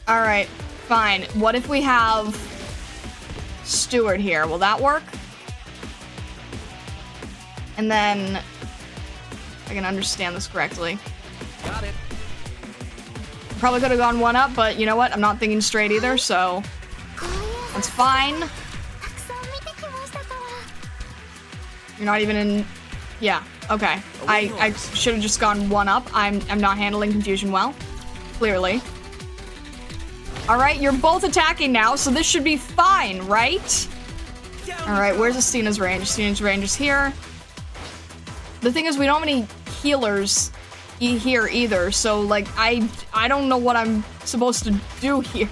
Alright, fine. What if we have... Steward here? Will that work? And then... I can understand this correctly. Got it. Probably could have gone one up, but you know what? I'm not thinking straight either, so... That's fine. You're not even in... Yeah, okay. I should have just gone one up. I'm not handling confusion well. Clearly. Alright, you're both attacking now, so this should be fine, right? Alright, where's Astina's range? Astina's range is here. The thing is, we don't have any healers here either, so, like, I don't know what I'm supposed to do here.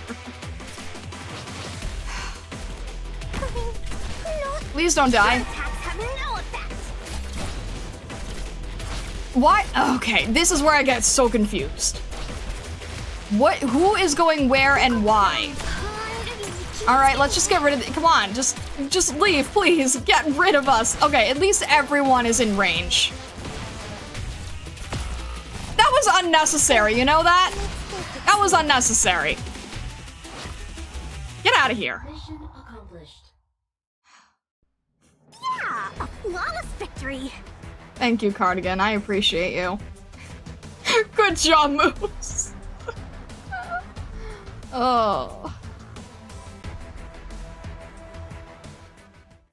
Please don't die. Why? Okay, this is where I get so confused. What? Who is going where and why? Alright, let's just get rid of it. Come on, just leave, please. Get rid of us. Okay, at least everyone is in range. That was unnecessary, you know that? That was unnecessary. Get out of here. Mission accomplished. Yeah, a flawless victory. Thank you, Cardigan. I appreciate you. Good job, Moose. Oh.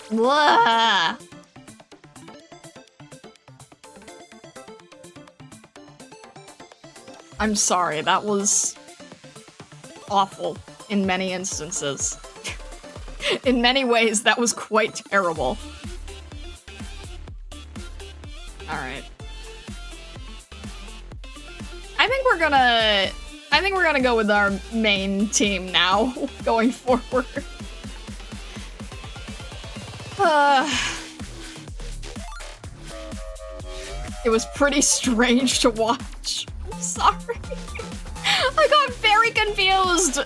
Blah. I'm sorry, that was awful in many instances. In many ways, that was quite terrible. Alright. I think we're gonna go with our main team now, going forward. It was pretty strange to watch. I'm sorry. I got very confused.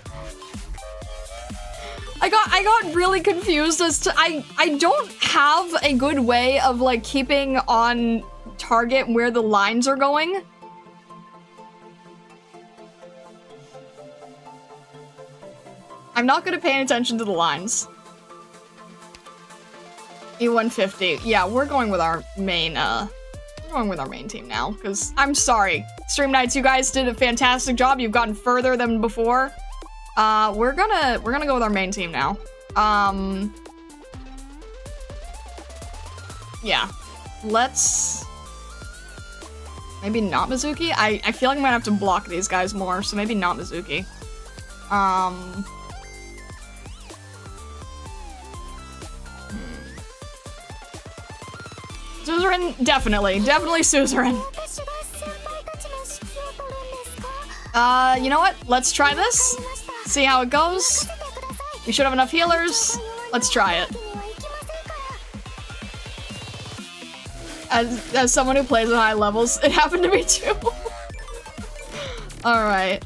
I got really confused as to I don't have a good way of like keeping on target where the lines are going. I'm not good at paying attention to the lines. E150. Yeah, we're going with our main team now, because I'm sorry. Stream Nights, you guys did a fantastic job. You've gotten further than before. We're gonna go with our main team now. Yeah. Let's... Maybe not Mizuki? I feel like I'm gonna have to block these guys more, so maybe not Mizuki. Suzerain? Definitely Suzerain. You know what? Let's try this. See how it goes. We should have enough healers. Let's try it. As someone who plays at high levels, it happened to me too. Alright.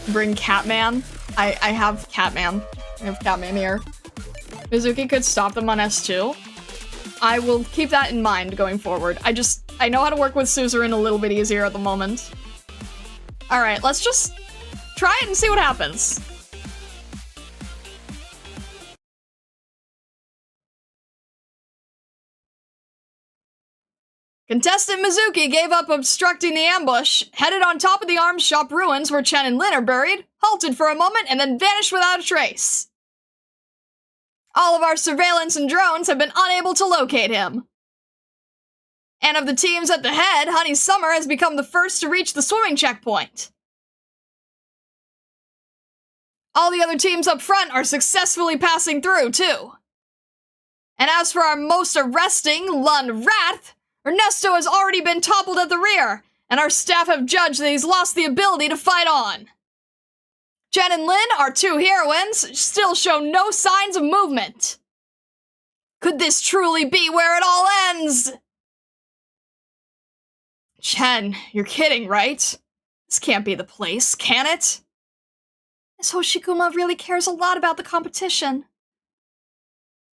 Bring Catman. I have Catman. I have Catman here. Mizuki could stop them on S2. I will keep that in mind going forward. I know how to work with Suzerain a little bit easier at the moment. Alright, let's just Try it and see what happens. Contestant Mizuki gave up obstructing the ambush, headed on top of the arms shop ruins where Chen and Lin are buried, halted for a moment, and then vanished without a trace. All of our surveillance and drones have been unable to locate him. And of the teams at the head, Honey Summer has become the first to reach the swimming checkpoint. All the other teams up front are successfully passing through, too. And as for our most arresting, Lun Wrath, Ernesto has already been toppled at the rear, and our staff have judged that he's lost the ability to fight on. Jen and Lin, our two heroines, still show no signs of movement. Could this truly be where it all ends? Chen, you're kidding, right? This can't be the place, can it? Miss Hoshikuma really cares a lot about the competition.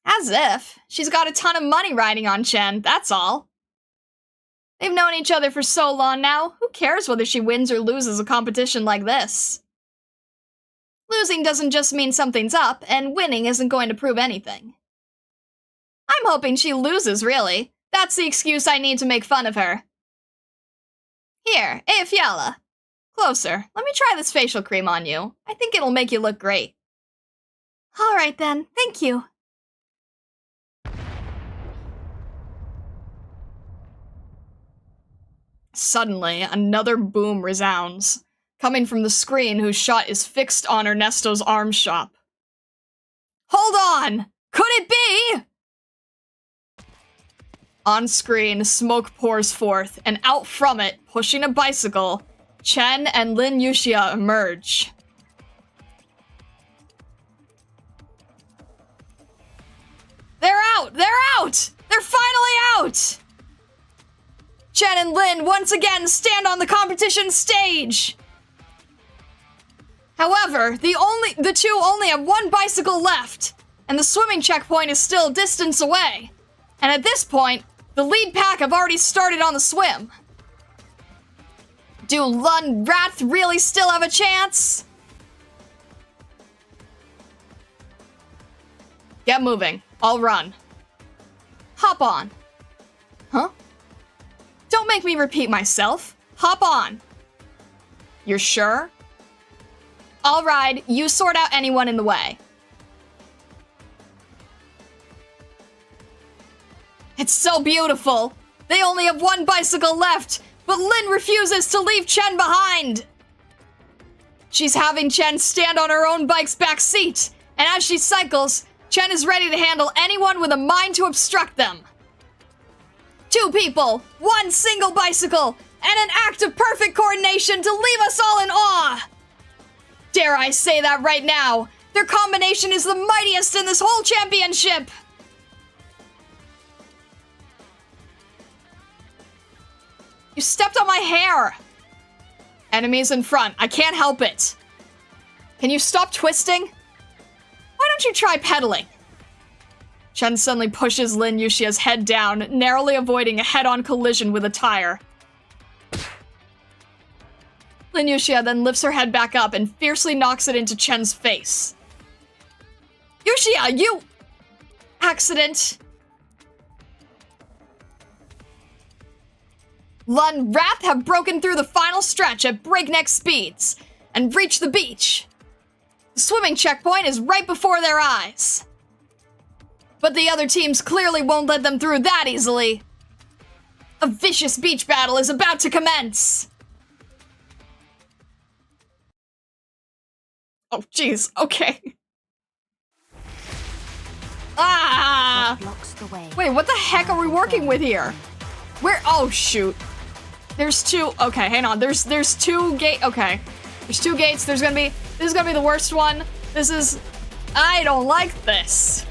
As if. She's got a ton of money riding on Chen, that's all. They've known each other for so long now, who cares whether she wins or loses a competition like this? Losing doesn't just mean something's up, and winning isn't going to prove anything. I'm hoping she loses, really. That's the excuse I need to make fun of her. Here, Fiala. Closer. Let me try this facial cream on you. I think it'll make you look great. Alright then, thank you. Suddenly, another boom resounds, coming from the screen whose shot is fixed on Ernesto's arms shop. Hold on! Could it be? On screen, smoke pours forth, and out from it, pushing a bicycle, Chen and Lin Yuxia emerge. They're out! They're out! They're finally out! Chen and Lin once again stand on the competition stage! However, the two only have one bicycle left, and the swimming checkpoint is still distance away. And at this point, the lead pack have already started on the swim. Do Lun Wrath really still have a chance? Get moving. I'll run. Hop on. Huh? Don't make me repeat myself. Hop on. You're sure? I'll ride. You sort out anyone in the way. It's so beautiful. They only have one bicycle left, but Lin refuses to leave Chen behind. She's having Chen stand on her own bike's back seat, and as she cycles, Chen is ready to handle anyone with a mind to obstruct them. 2 people, 1 single bicycle, and an act of perfect coordination to leave us all in awe. Dare I say that right now? Their combination is the mightiest in this whole championship. You stepped on my hair. Enemies in front. I can't help it. Can you stop twisting? Why don't you try pedaling? Chen suddenly pushes Lin Yuxia's head down, narrowly avoiding a head-on collision with a tire. Lin Yuxia then lifts her head back up and fiercely knocks it into Chen's face. Yuxia, you... Accident. Lun Wrath have broken through the final stretch at breakneck speeds and reached the beach. The swimming checkpoint is right before their eyes. But the other teams clearly won't let them through that easily. A vicious beach battle is about to commence. Oh, jeez. Okay. Ah! Wait, what the heck are we working with here? Where? Oh, shoot. There's 2. Okay, hang on. There's 2 gate. Okay. There's 2 gates. This is gonna be the worst one. I don't like this.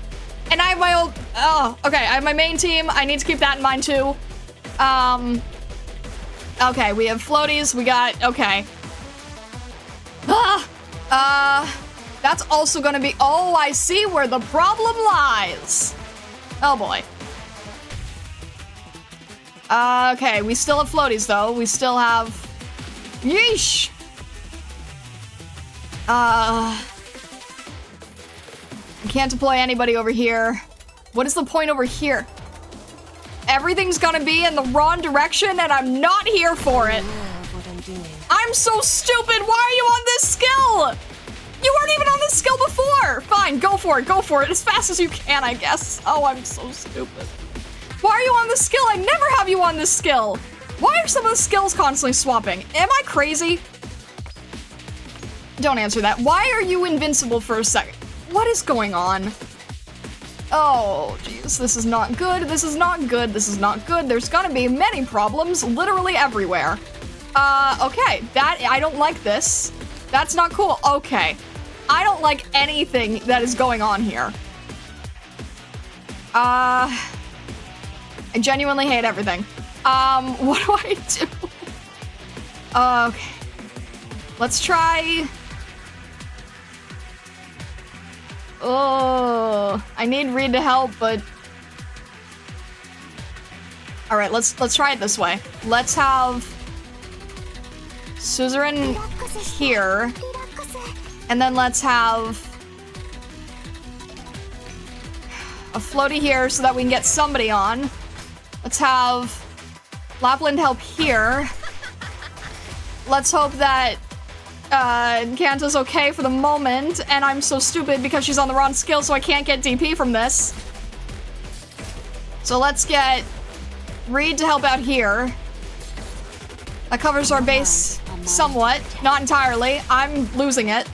And I have my old, okay, I have my main team. I need to keep that in mind too. Okay, we have floaties. We got, okay. That's also gonna be, oh, I see where the problem lies. Oh boy. Okay, we still have floaties though. We still have, yeesh. I can't deploy anybody over here. What is the point over here? Everything's gonna be in the wrong direction and I'm not here for it. I'm so stupid. Why are you on this skill? You weren't even on this skill before. Fine, go for it. Go for it as fast as you can, I guess. Oh, I'm so stupid. Why are you on this skill? I never have you on this skill. Why are some of the skills constantly swapping? Am I crazy? Don't answer that. Why are you invincible for a second? What is going on? Oh, jeez. This is not good. This is not good. This is not good. There's gonna be many problems literally everywhere. Okay. I don't like this. That's not cool. Okay. I don't like anything that is going on here. I genuinely hate everything. What do I do? Okay. Let's try... Oh, I need Reed to help, but... Alright, let's try it this way. Let's have... Suzerain here. And then let's have... a floaty here so that we can get somebody on. Let's have... Lapland help here. Let's hope that... Kanta's okay for the moment, and I'm so stupid because she's on the wrong skill, so I can't get DP from this. So let's get Reed to help out here. That covers our base somewhat, not entirely. I'm losing it.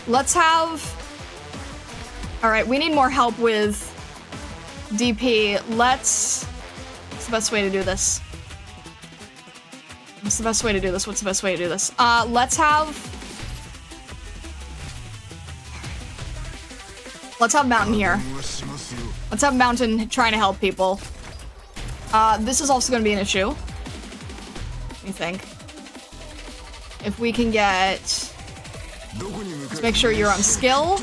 Let's have... Alright, we need more help with DP. What's the best way to do this? What's the best way to do this? What's the best way to do this? Let's have Mountain here. Let's have Mountain trying to help people. This is also going to be an issue. Let me think. If we can get... Let's make sure you're on skill.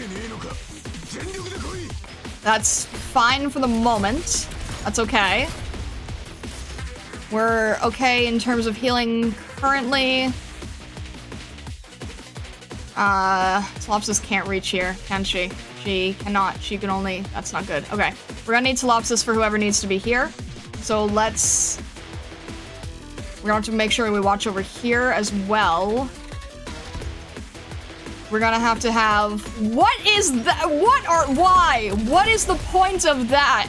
That's fine for the moment. That's okay. We're okay in terms of healing currently. Telopsis can't reach here, can she? She cannot. She can only... That's not good. Okay. We're gonna need Telopsis for whoever needs to be here. So let's... We're gonna have to make sure we watch over here as well. We're gonna have to have... What is that? Why? What is the point of that?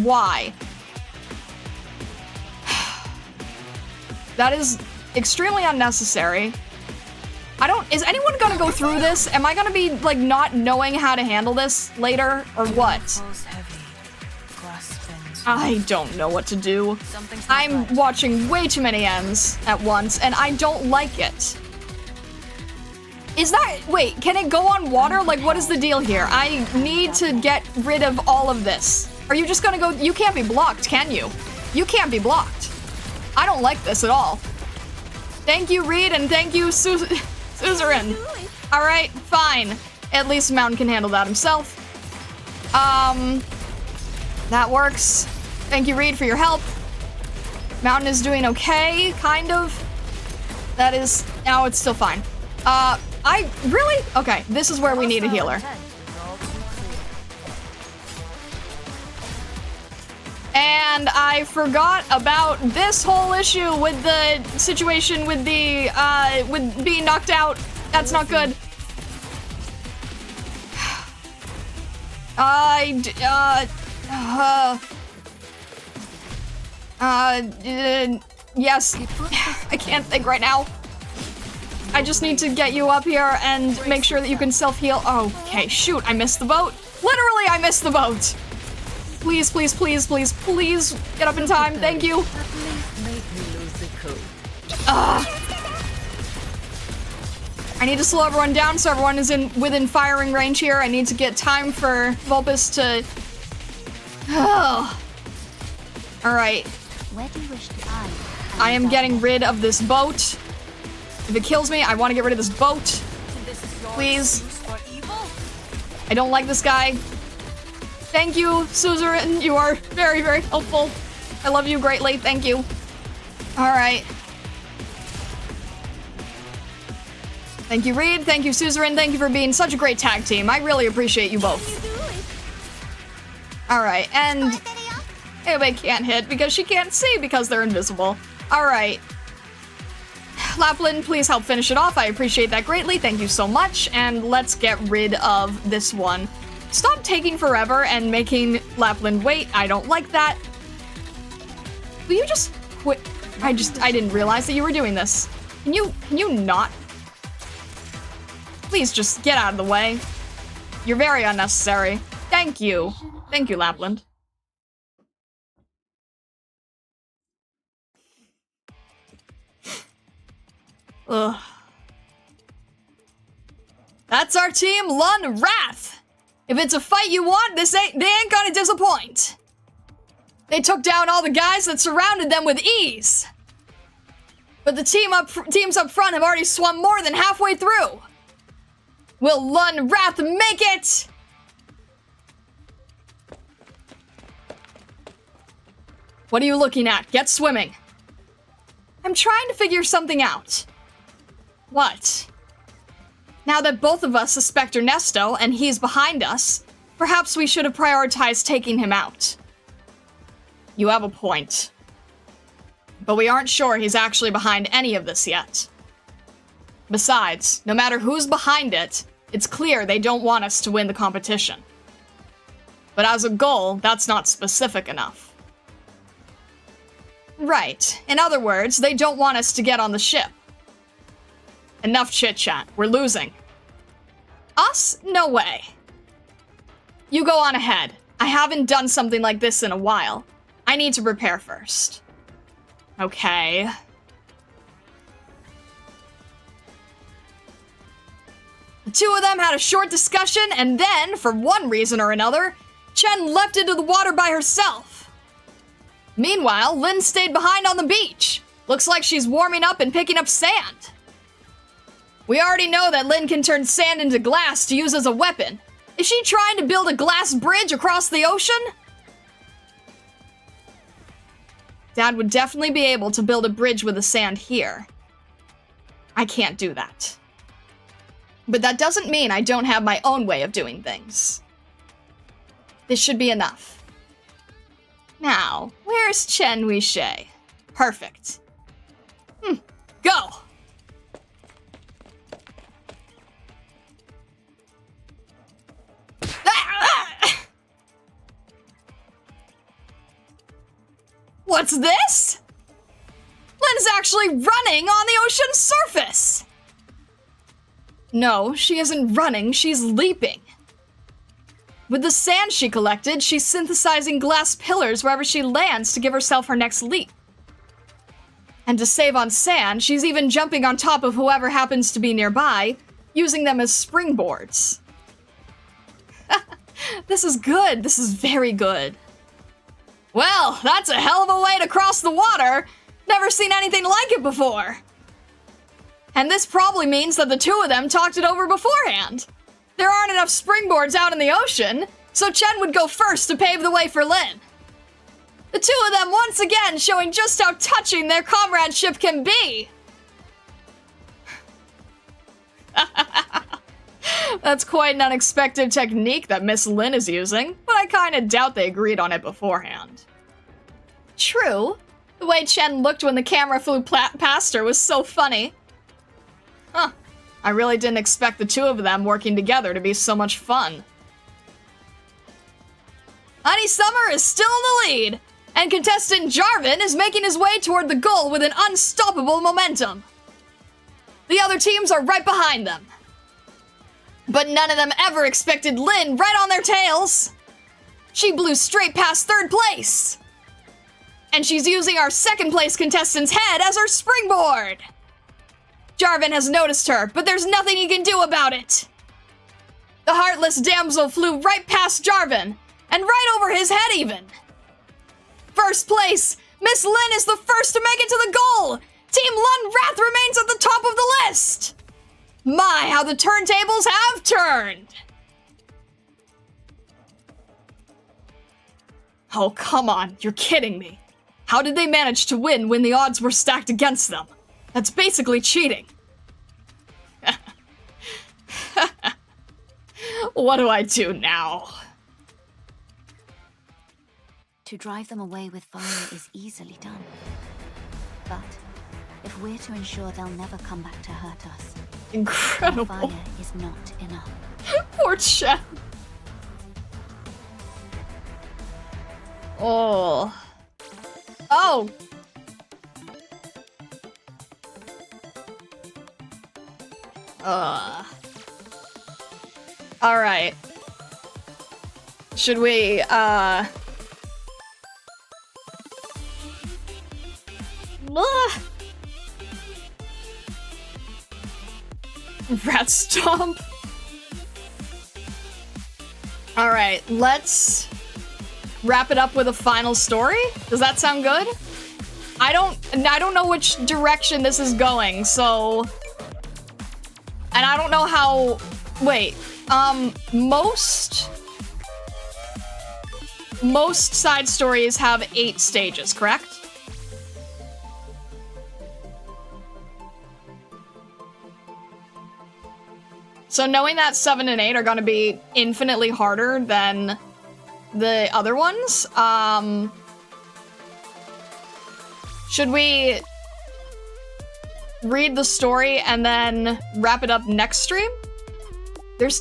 Why? That is extremely unnecessary. Is anyone gonna go through this? Am I gonna be, like, not knowing how to handle this later, or what? I don't know what to do. I'm watching way too many ends at once, and I don't like it. Is that... Wait, can it go on water? Like, what is the deal here? I need to get rid of all of this. Are you just gonna go... You can't be blocked, can you? You can't be blocked. I don't like this at all. Thank you, Reed, and thank you, Suzerain. Alright, fine. At least Mountain can handle that himself. That works. Thank you, Reed, for your help. Mountain is doing okay, kind of. That is... No, it's still fine. Really? Okay, this is where we need a healer. And I forgot about this whole issue with the situation with the, with being knocked out. That's not good. Yes. I can't think right now. I just need to get you up here and make sure that you can self-heal. Okay, shoot, I missed the boat. Literally, I missed the boat. Please, please, please, please, please get up in time. Thank you. I need to slow everyone down so everyone is within firing range here. I need to get time for Vulpus to... Alright. I am getting rid of this boat. If it kills me, I want to get rid of this boat. Please. I don't like this guy. Thank you, Suzerain. You are very, very helpful. I love you greatly. Thank you. Alright. Thank you, Reed. Thank you, Suzerain. Thank you for being such a great tag team. I really appreciate you both. Alright, and anybody can't hit because she can't see because they're invisible. Alright. Lapland, please help finish it off. I appreciate that greatly. Thank you so much. And let's get rid of this one. Stop taking forever and making Lapland wait. I don't like that. Will you just quit? I didn't realize that you were doing this. Can you not? Please just get out of the way. You're very unnecessary. Thank you. Thank you, Lapland. Ugh. That's our team, Lun Wrath. If it's a fight you want, they ain't gonna disappoint. They took down all the guys that surrounded them with ease. But the teams up front have already swum more than halfway through. Will Lun Wrath make it? What are you looking at? Get swimming. I'm trying to figure something out. What? Now that both of us suspect Ernesto and he's behind us, perhaps we should have prioritized taking him out. You have a point. But we aren't sure he's actually behind any of this yet. Besides, no matter who's behind it, it's clear they don't want us to win the competition. But as a goal, that's not specific enough. Right. In other words, they don't want us to get on the ship. Enough chit-chat. We're losing. Us? No way. You go on ahead. I haven't done something like this in a while. I need to prepare first. Okay. The two of them had a short discussion, and then, for one reason or another, Chen leapt into the water by herself. Meanwhile, Lynn stayed behind on the beach. Looks like she's warming up and picking up sand. We already know that Lynn can turn sand into glass to use as a weapon. Is she trying to build a glass bridge across the ocean? Dad would definitely be able to build a bridge with the sand here. I can't do that. But that doesn't mean I don't have my own way of doing things. This should be enough. Now, where's Chen Weishe? Perfect. Go! What's this? Lynn's actually running on the ocean's surface! No, she isn't running, she's leaping. With the sand she collected, she's synthesizing glass pillars wherever she lands to give herself her next leap. And to save on sand, she's even jumping on top of whoever happens to be nearby, using them as springboards. This is good, this is very good. Well, that's a hell of a way to cross the water. Never seen anything like it before. And this probably means that the two of them talked it over beforehand. There aren't enough springboards out in the ocean, so Chen would go first to pave the way for Lynn. The two of them once again showing just how touching their comradeship can be. That's quite an unexpected technique that Miss Lynn is using, but I kinda doubt they agreed on it beforehand. True. The way Chen looked when the camera flew past her was so funny. Huh. I really didn't expect the two of them working together to be so much fun. Honey Summer is still in the lead, and contestant Jarvan is making his way toward the goal with an unstoppable momentum. The other teams are right behind them. But none of them ever expected Lynn right on their tails. She blew straight past third place. And she's using our second place contestant's head as her springboard. Jarvan has noticed her, but there's nothing he can do about it. The heartless damsel flew right past Jarvan, and right over his head even. First place, Miss Lynn is the first to make it to the goal. Team Lun Wrath remains at the top of the list. My, how the turntables have turned! Oh, come on, you're kidding me. How did they manage to win when the odds were stacked against them? That's basically cheating. What do I do now? To drive them away with fire is easily done. But if we're to ensure they'll never come back to hurt us, Incredible. fire is not enough. Poor Chen. Oh. Oh. All right. Should we, Rat stomp. All right, let's wrap it up with a final story. Does that sound good? I don't know which direction this is going, so, and I don't know how. Wait, most side stories have 8 stages, correct? So knowing that 7 and 8 are gonna be infinitely harder than the other ones, should we read the story and then wrap it up next stream? There's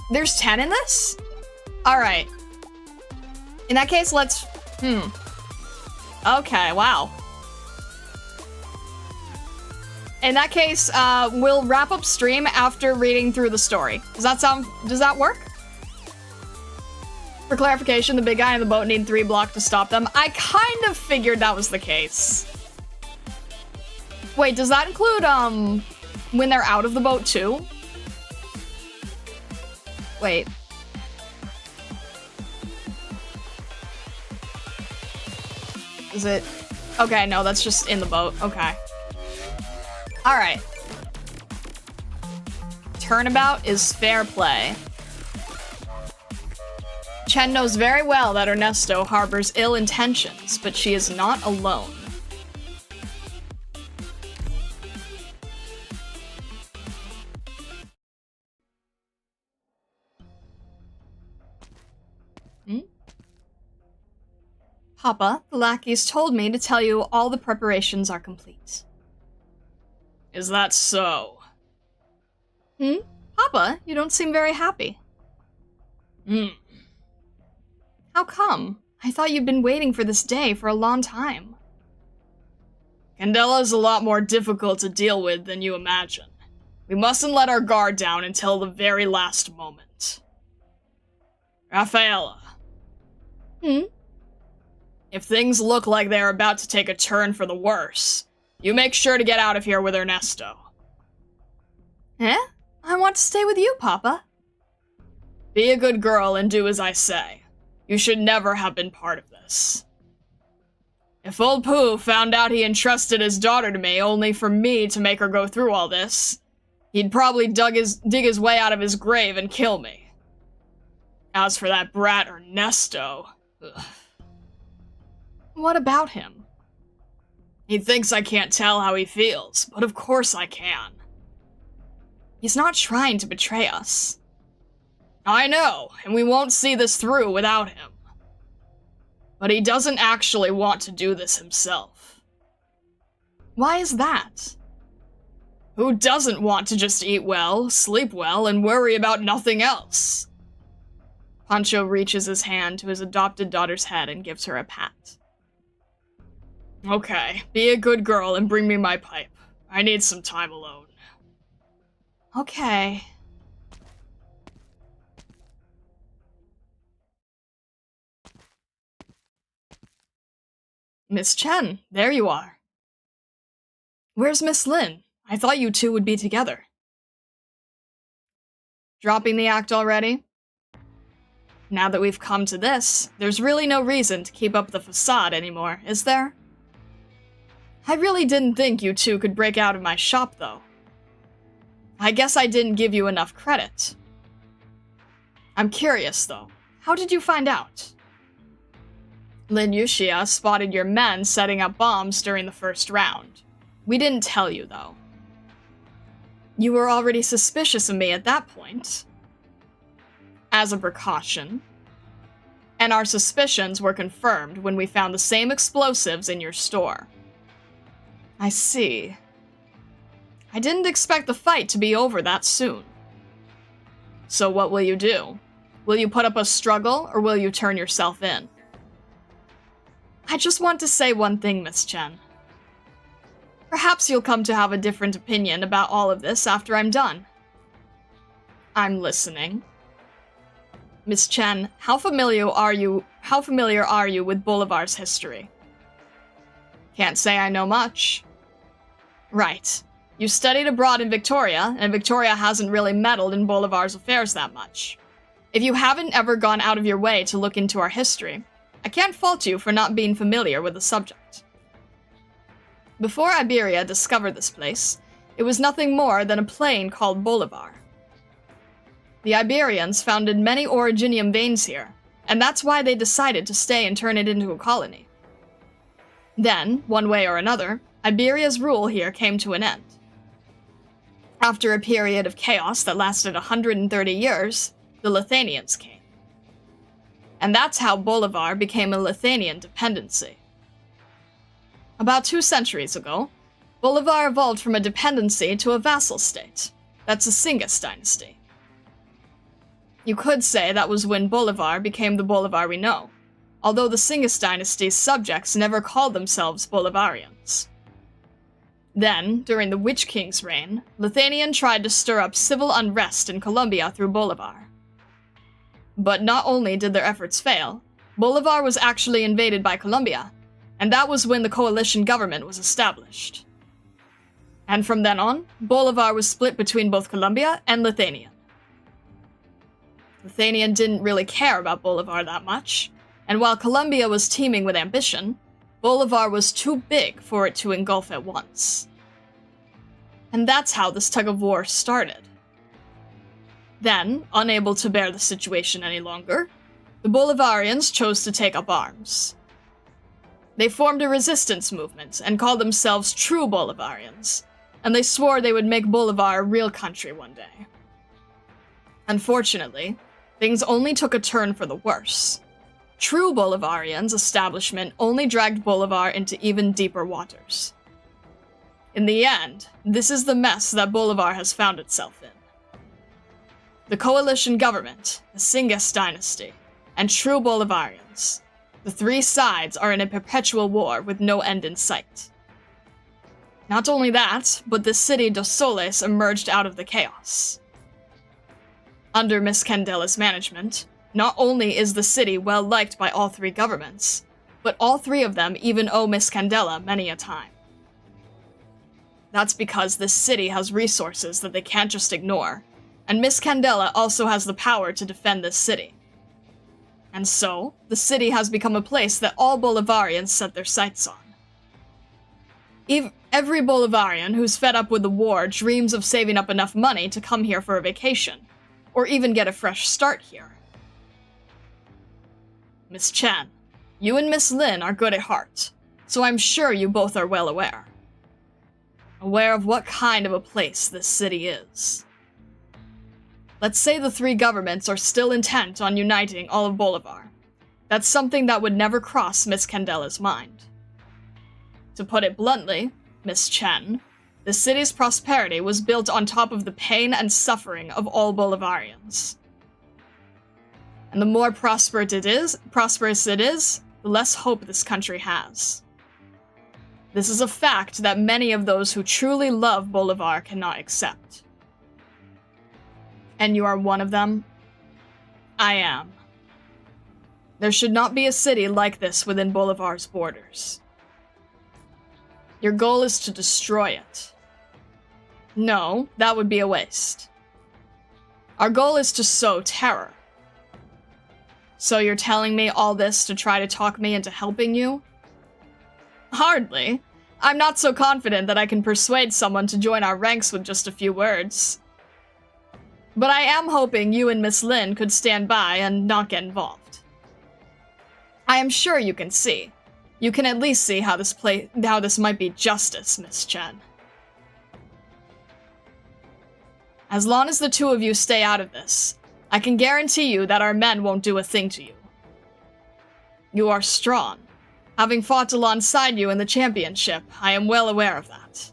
there's 10 in this? All right. In that case, let's, Okay, wow. In that case, we'll wrap up stream after reading through the story. Does that work? For clarification, the big guy in the boat need 3 blocks to stop them. I kind of figured that was the case. Wait, does that include, when they're out of the boat too? Wait. Is it? Okay, no, that's just in the boat. Okay. All right. Turnabout is fair play. Chen knows very well that Ernesto harbors ill intentions, but she is not alone. Papa, the lackeys told me to tell you all the preparations are complete. Is that so? Papa, you don't seem very happy. How come? I thought you'd been waiting for this day for a long time. Candela's a lot more difficult to deal with than you imagine. We mustn't let our guard down until the very last moment. Rafaela. If things look like they're about to take a turn for the worse, you make sure to get out of here with Ernesto. Eh? I want to stay with you, Papa. Be a good girl and do as I say. You should never have been part of this. If old Pooh found out he entrusted his daughter to me only for me to make her go through all this, he'd probably dig his way out of his grave and kill me. As for that brat Ernesto, ugh. What about him? He thinks I can't tell how he feels, but of course I can. He's not trying to betray us. I know, and we won't see this through without him. But he doesn't actually want to do this himself. Why is that? Who doesn't want to just eat well, sleep well, and worry about nothing else? Pancho reaches his hand to his adopted daughter's head and gives her a pat. Okay, be a good girl and bring me my pipe. I need some time alone. Okay. Miss Chen, there you are. Where's Miss Lin? I thought you two would be together. Dropping the act already? Now that we've come to this, there's really no reason to keep up the facade anymore, is there? I really didn't think you two could break out of my shop, though. I guess I didn't give you enough credit. I'm curious, though. How did you find out? Lin Yuxia spotted your men setting up bombs during the first round. We didn't tell you, though. You were already suspicious of me at that point. As a precaution. And our suspicions were confirmed when we found the same explosives in your store. I see. I didn't expect the fight to be over that soon. So what will you do? Will you put up a struggle, or will you turn yourself in? I just want to say one thing, Miss Chen. Perhaps you'll come to have a different opinion about all of this after I'm done. I'm listening. Miss Chen, how familiar are you with Bolivar's history? Can't say I know much. Right. You studied abroad in Victoria, and Victoria hasn't really meddled in Bolivar's affairs that much. If you haven't ever gone out of your way to look into our history, I can't fault you for not being familiar with the subject. Before Iberia discovered this place, it was nothing more than a plain called Bolivar. The Iberians founded many orogenium veins here, and that's why they decided to stay and turn it into a colony. Then, one way or another, Iberia's rule here came to an end. After a period of chaos that lasted 130 years, the Lithanians came. And that's how Bolivar became a Lithanian dependency. About 2 centuries ago, Bolivar evolved from a dependency to a vassal state. That's the Singas dynasty. You could say that was when Bolivar became the Bolivar we know, although the Singas dynasty's subjects never called themselves Bolivarians. Then, during the Witch King's reign, Lithanian tried to stir up civil unrest in Colombia through Bolivar. But not only did their efforts fail, Bolivar was actually invaded by Colombia, and that was when the coalition government was established. And from then on, Bolivar was split between both Colombia and Lithanian. Lithanian didn't really care about Bolivar that much, and while Colombia was teeming with ambition, Bolivar was too big for it to engulf at once. And that's how this tug-of-war started. Then, unable to bear the situation any longer, the Bolivarians chose to take up arms. They formed a resistance movement and called themselves True Bolivarians, and they swore they would make Bolivar a real country one day. Unfortunately, things only took a turn for the worse. True Bolivarians' establishment only dragged Bolivar into even deeper waters. In the end, this is the mess that Bolivar has found itself in. The coalition government, the Singas dynasty, and true Bolivarians, the 3 sides are in a perpetual war with no end in sight. Not only that, but the city Dossoles emerged out of the chaos. Under Miss Candella's management, not only is the city well liked by all 3 governments, but all 3 of them even owe Miss Candela many a time. That's because this city has resources that they can't just ignore, and Miss Candela also has the power to defend this city. And so, the city has become a place that all Bolivarians set their sights on. Every Bolivarian who's fed up with the war dreams of saving up enough money to come here for a vacation, or even get a fresh start here. Miss Chen, you and Miss Lin are good at heart, so I'm sure you both are well aware. Aware of what kind of a place this city is. Let's say the 3 governments are still intent on uniting all of Bolivar. That's something that would never cross Miss Candela's mind. To put it bluntly, Miss Chen, the city's prosperity was built on top of the pain and suffering of all Bolivarians. And the more prosperous it is, the less hope this country has. This is a fact that many of those who truly love Bolivar cannot accept. And you are one of them? I am. There should not be a city like this within Bolivar's borders. Your goal is to destroy it. No, that would be a waste. Our goal is to sow terror. So you're telling me all this to try to talk me into helping you? Hardly. I'm not so confident that I can persuade someone to join our ranks with just a few words. But I am hoping you and Miss Lin could stand by and not get involved. I am sure you can see. You can at least see how this might be justice, Miss Chen. As long as the two of you stay out of this, I can guarantee you that our men won't do a thing to you. You are strong. Having fought alongside you in the championship, I am well aware of that.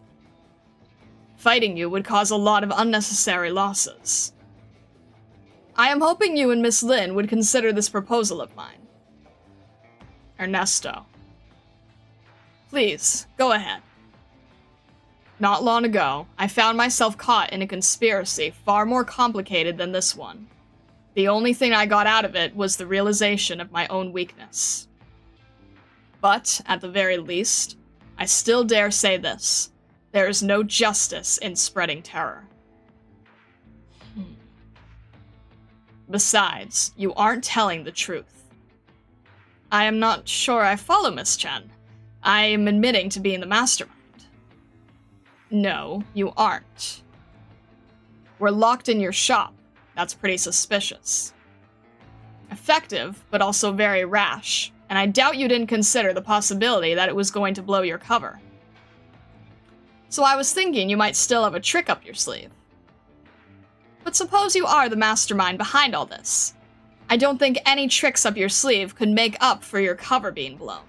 Fighting you would cause a lot of unnecessary losses. I am hoping you and Miss Lin would consider this proposal of mine. Ernesto. Please, go ahead. Not long ago, I found myself caught in a conspiracy far more complicated than this one. The only thing I got out of it was the realization of my own weakness. But, at the very least, I still dare say this. There is no justice in spreading terror. Besides, you aren't telling the truth. I am not sure I follow Miss Chen. I am admitting to being the mastermind. No, you aren't. We're locked in your shop. That's pretty suspicious. Effective, but also very rash, and I doubt you didn't consider the possibility that it was going to blow your cover. So I was thinking you might still have a trick up your sleeve. But suppose you are the mastermind behind all this. I don't think any tricks up your sleeve could make up for your cover being blown.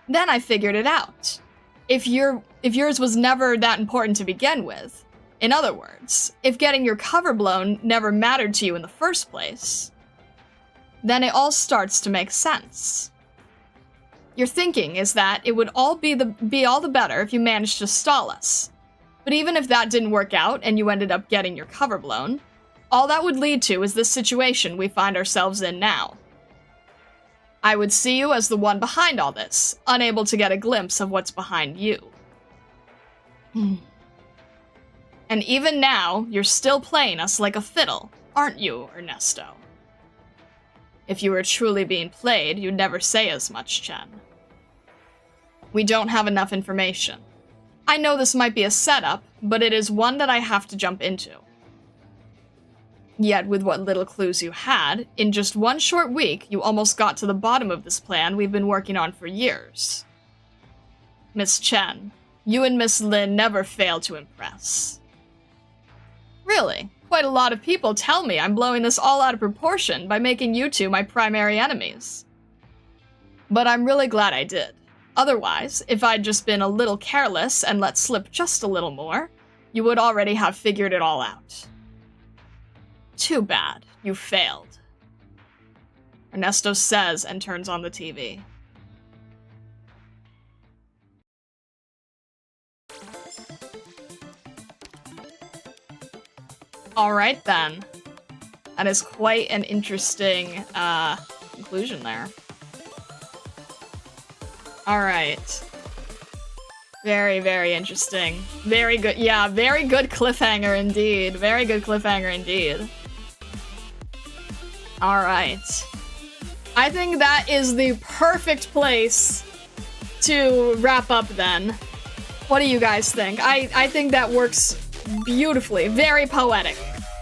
Then I figured it out. If yours was never that important to begin with, in other words, if getting your cover blown never mattered to you in the first place, then it all starts to make sense. Your thinking is that it would all be all the better if you managed to stall us. But even if that didn't work out and you ended up getting your cover blown, all that would lead to is this situation we find ourselves in now. I would see you as the one behind all this, unable to get a glimpse of what's behind you. And even now, you're still playing us like a fiddle, aren't you, Ernesto? If you were truly being played, you'd never say as much, Chen. We don't have enough information. I know this might be a setup, but it is one that I have to jump into. Yet, with what little clues you had, in just one short week, you almost got to the bottom of this plan we've been working on for years. Miss Chen, you and Miss Lin never fail to impress. Really, quite a lot of people tell me I'm blowing this all out of proportion by making you two my primary enemies. But I'm really glad I did. Otherwise, if I'd just been a little careless and let slip just a little more, you would already have figured it all out. Too bad. You failed. Ernesto says and turns on the TV. Alright then. That is quite an interesting conclusion there. Alright. Very, very interesting. Very good. Yeah, very good cliffhanger indeed. Very good cliffhanger indeed. Alright. I think that is the perfect place to wrap up then. What do you guys think? I think that works beautifully. Very poetic.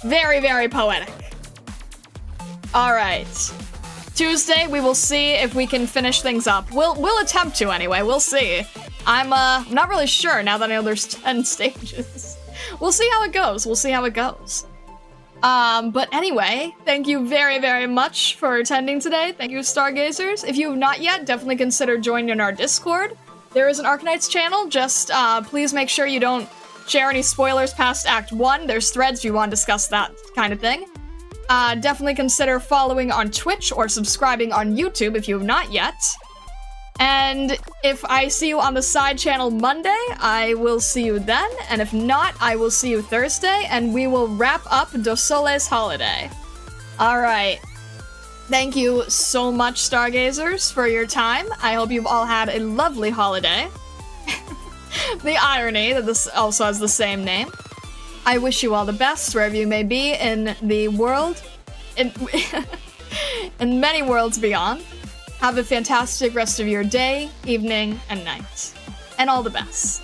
Very, very poetic. Alright. Tuesday, we will see if we can finish things up. We'll attempt to anyway. We'll see. I'm not really sure now that I know there's 10 stages. We'll see how it goes. We'll see how it goes. But anyway, thank you very, very much for attending today. Thank you, Stargazers. If you have not yet, definitely consider joining our Discord. There is an Arknights channel. Just please make sure you don't share any spoilers past Act 1. There's threads if you want to discuss that kind of thing. Definitely consider following on Twitch or subscribing on YouTube if you have not yet. And if I see you on the side channel Monday, I will see you then. And if not, I will see you Thursday, and we will wrap up Dossoles Holiday. Alright. Thank you so much, Stargazers, for your time. I hope you've all had a lovely holiday. The irony that this also has the same name. I wish you all the best wherever you may be in the world, in many worlds beyond. Have a fantastic rest of your day, evening, and night. And all the best.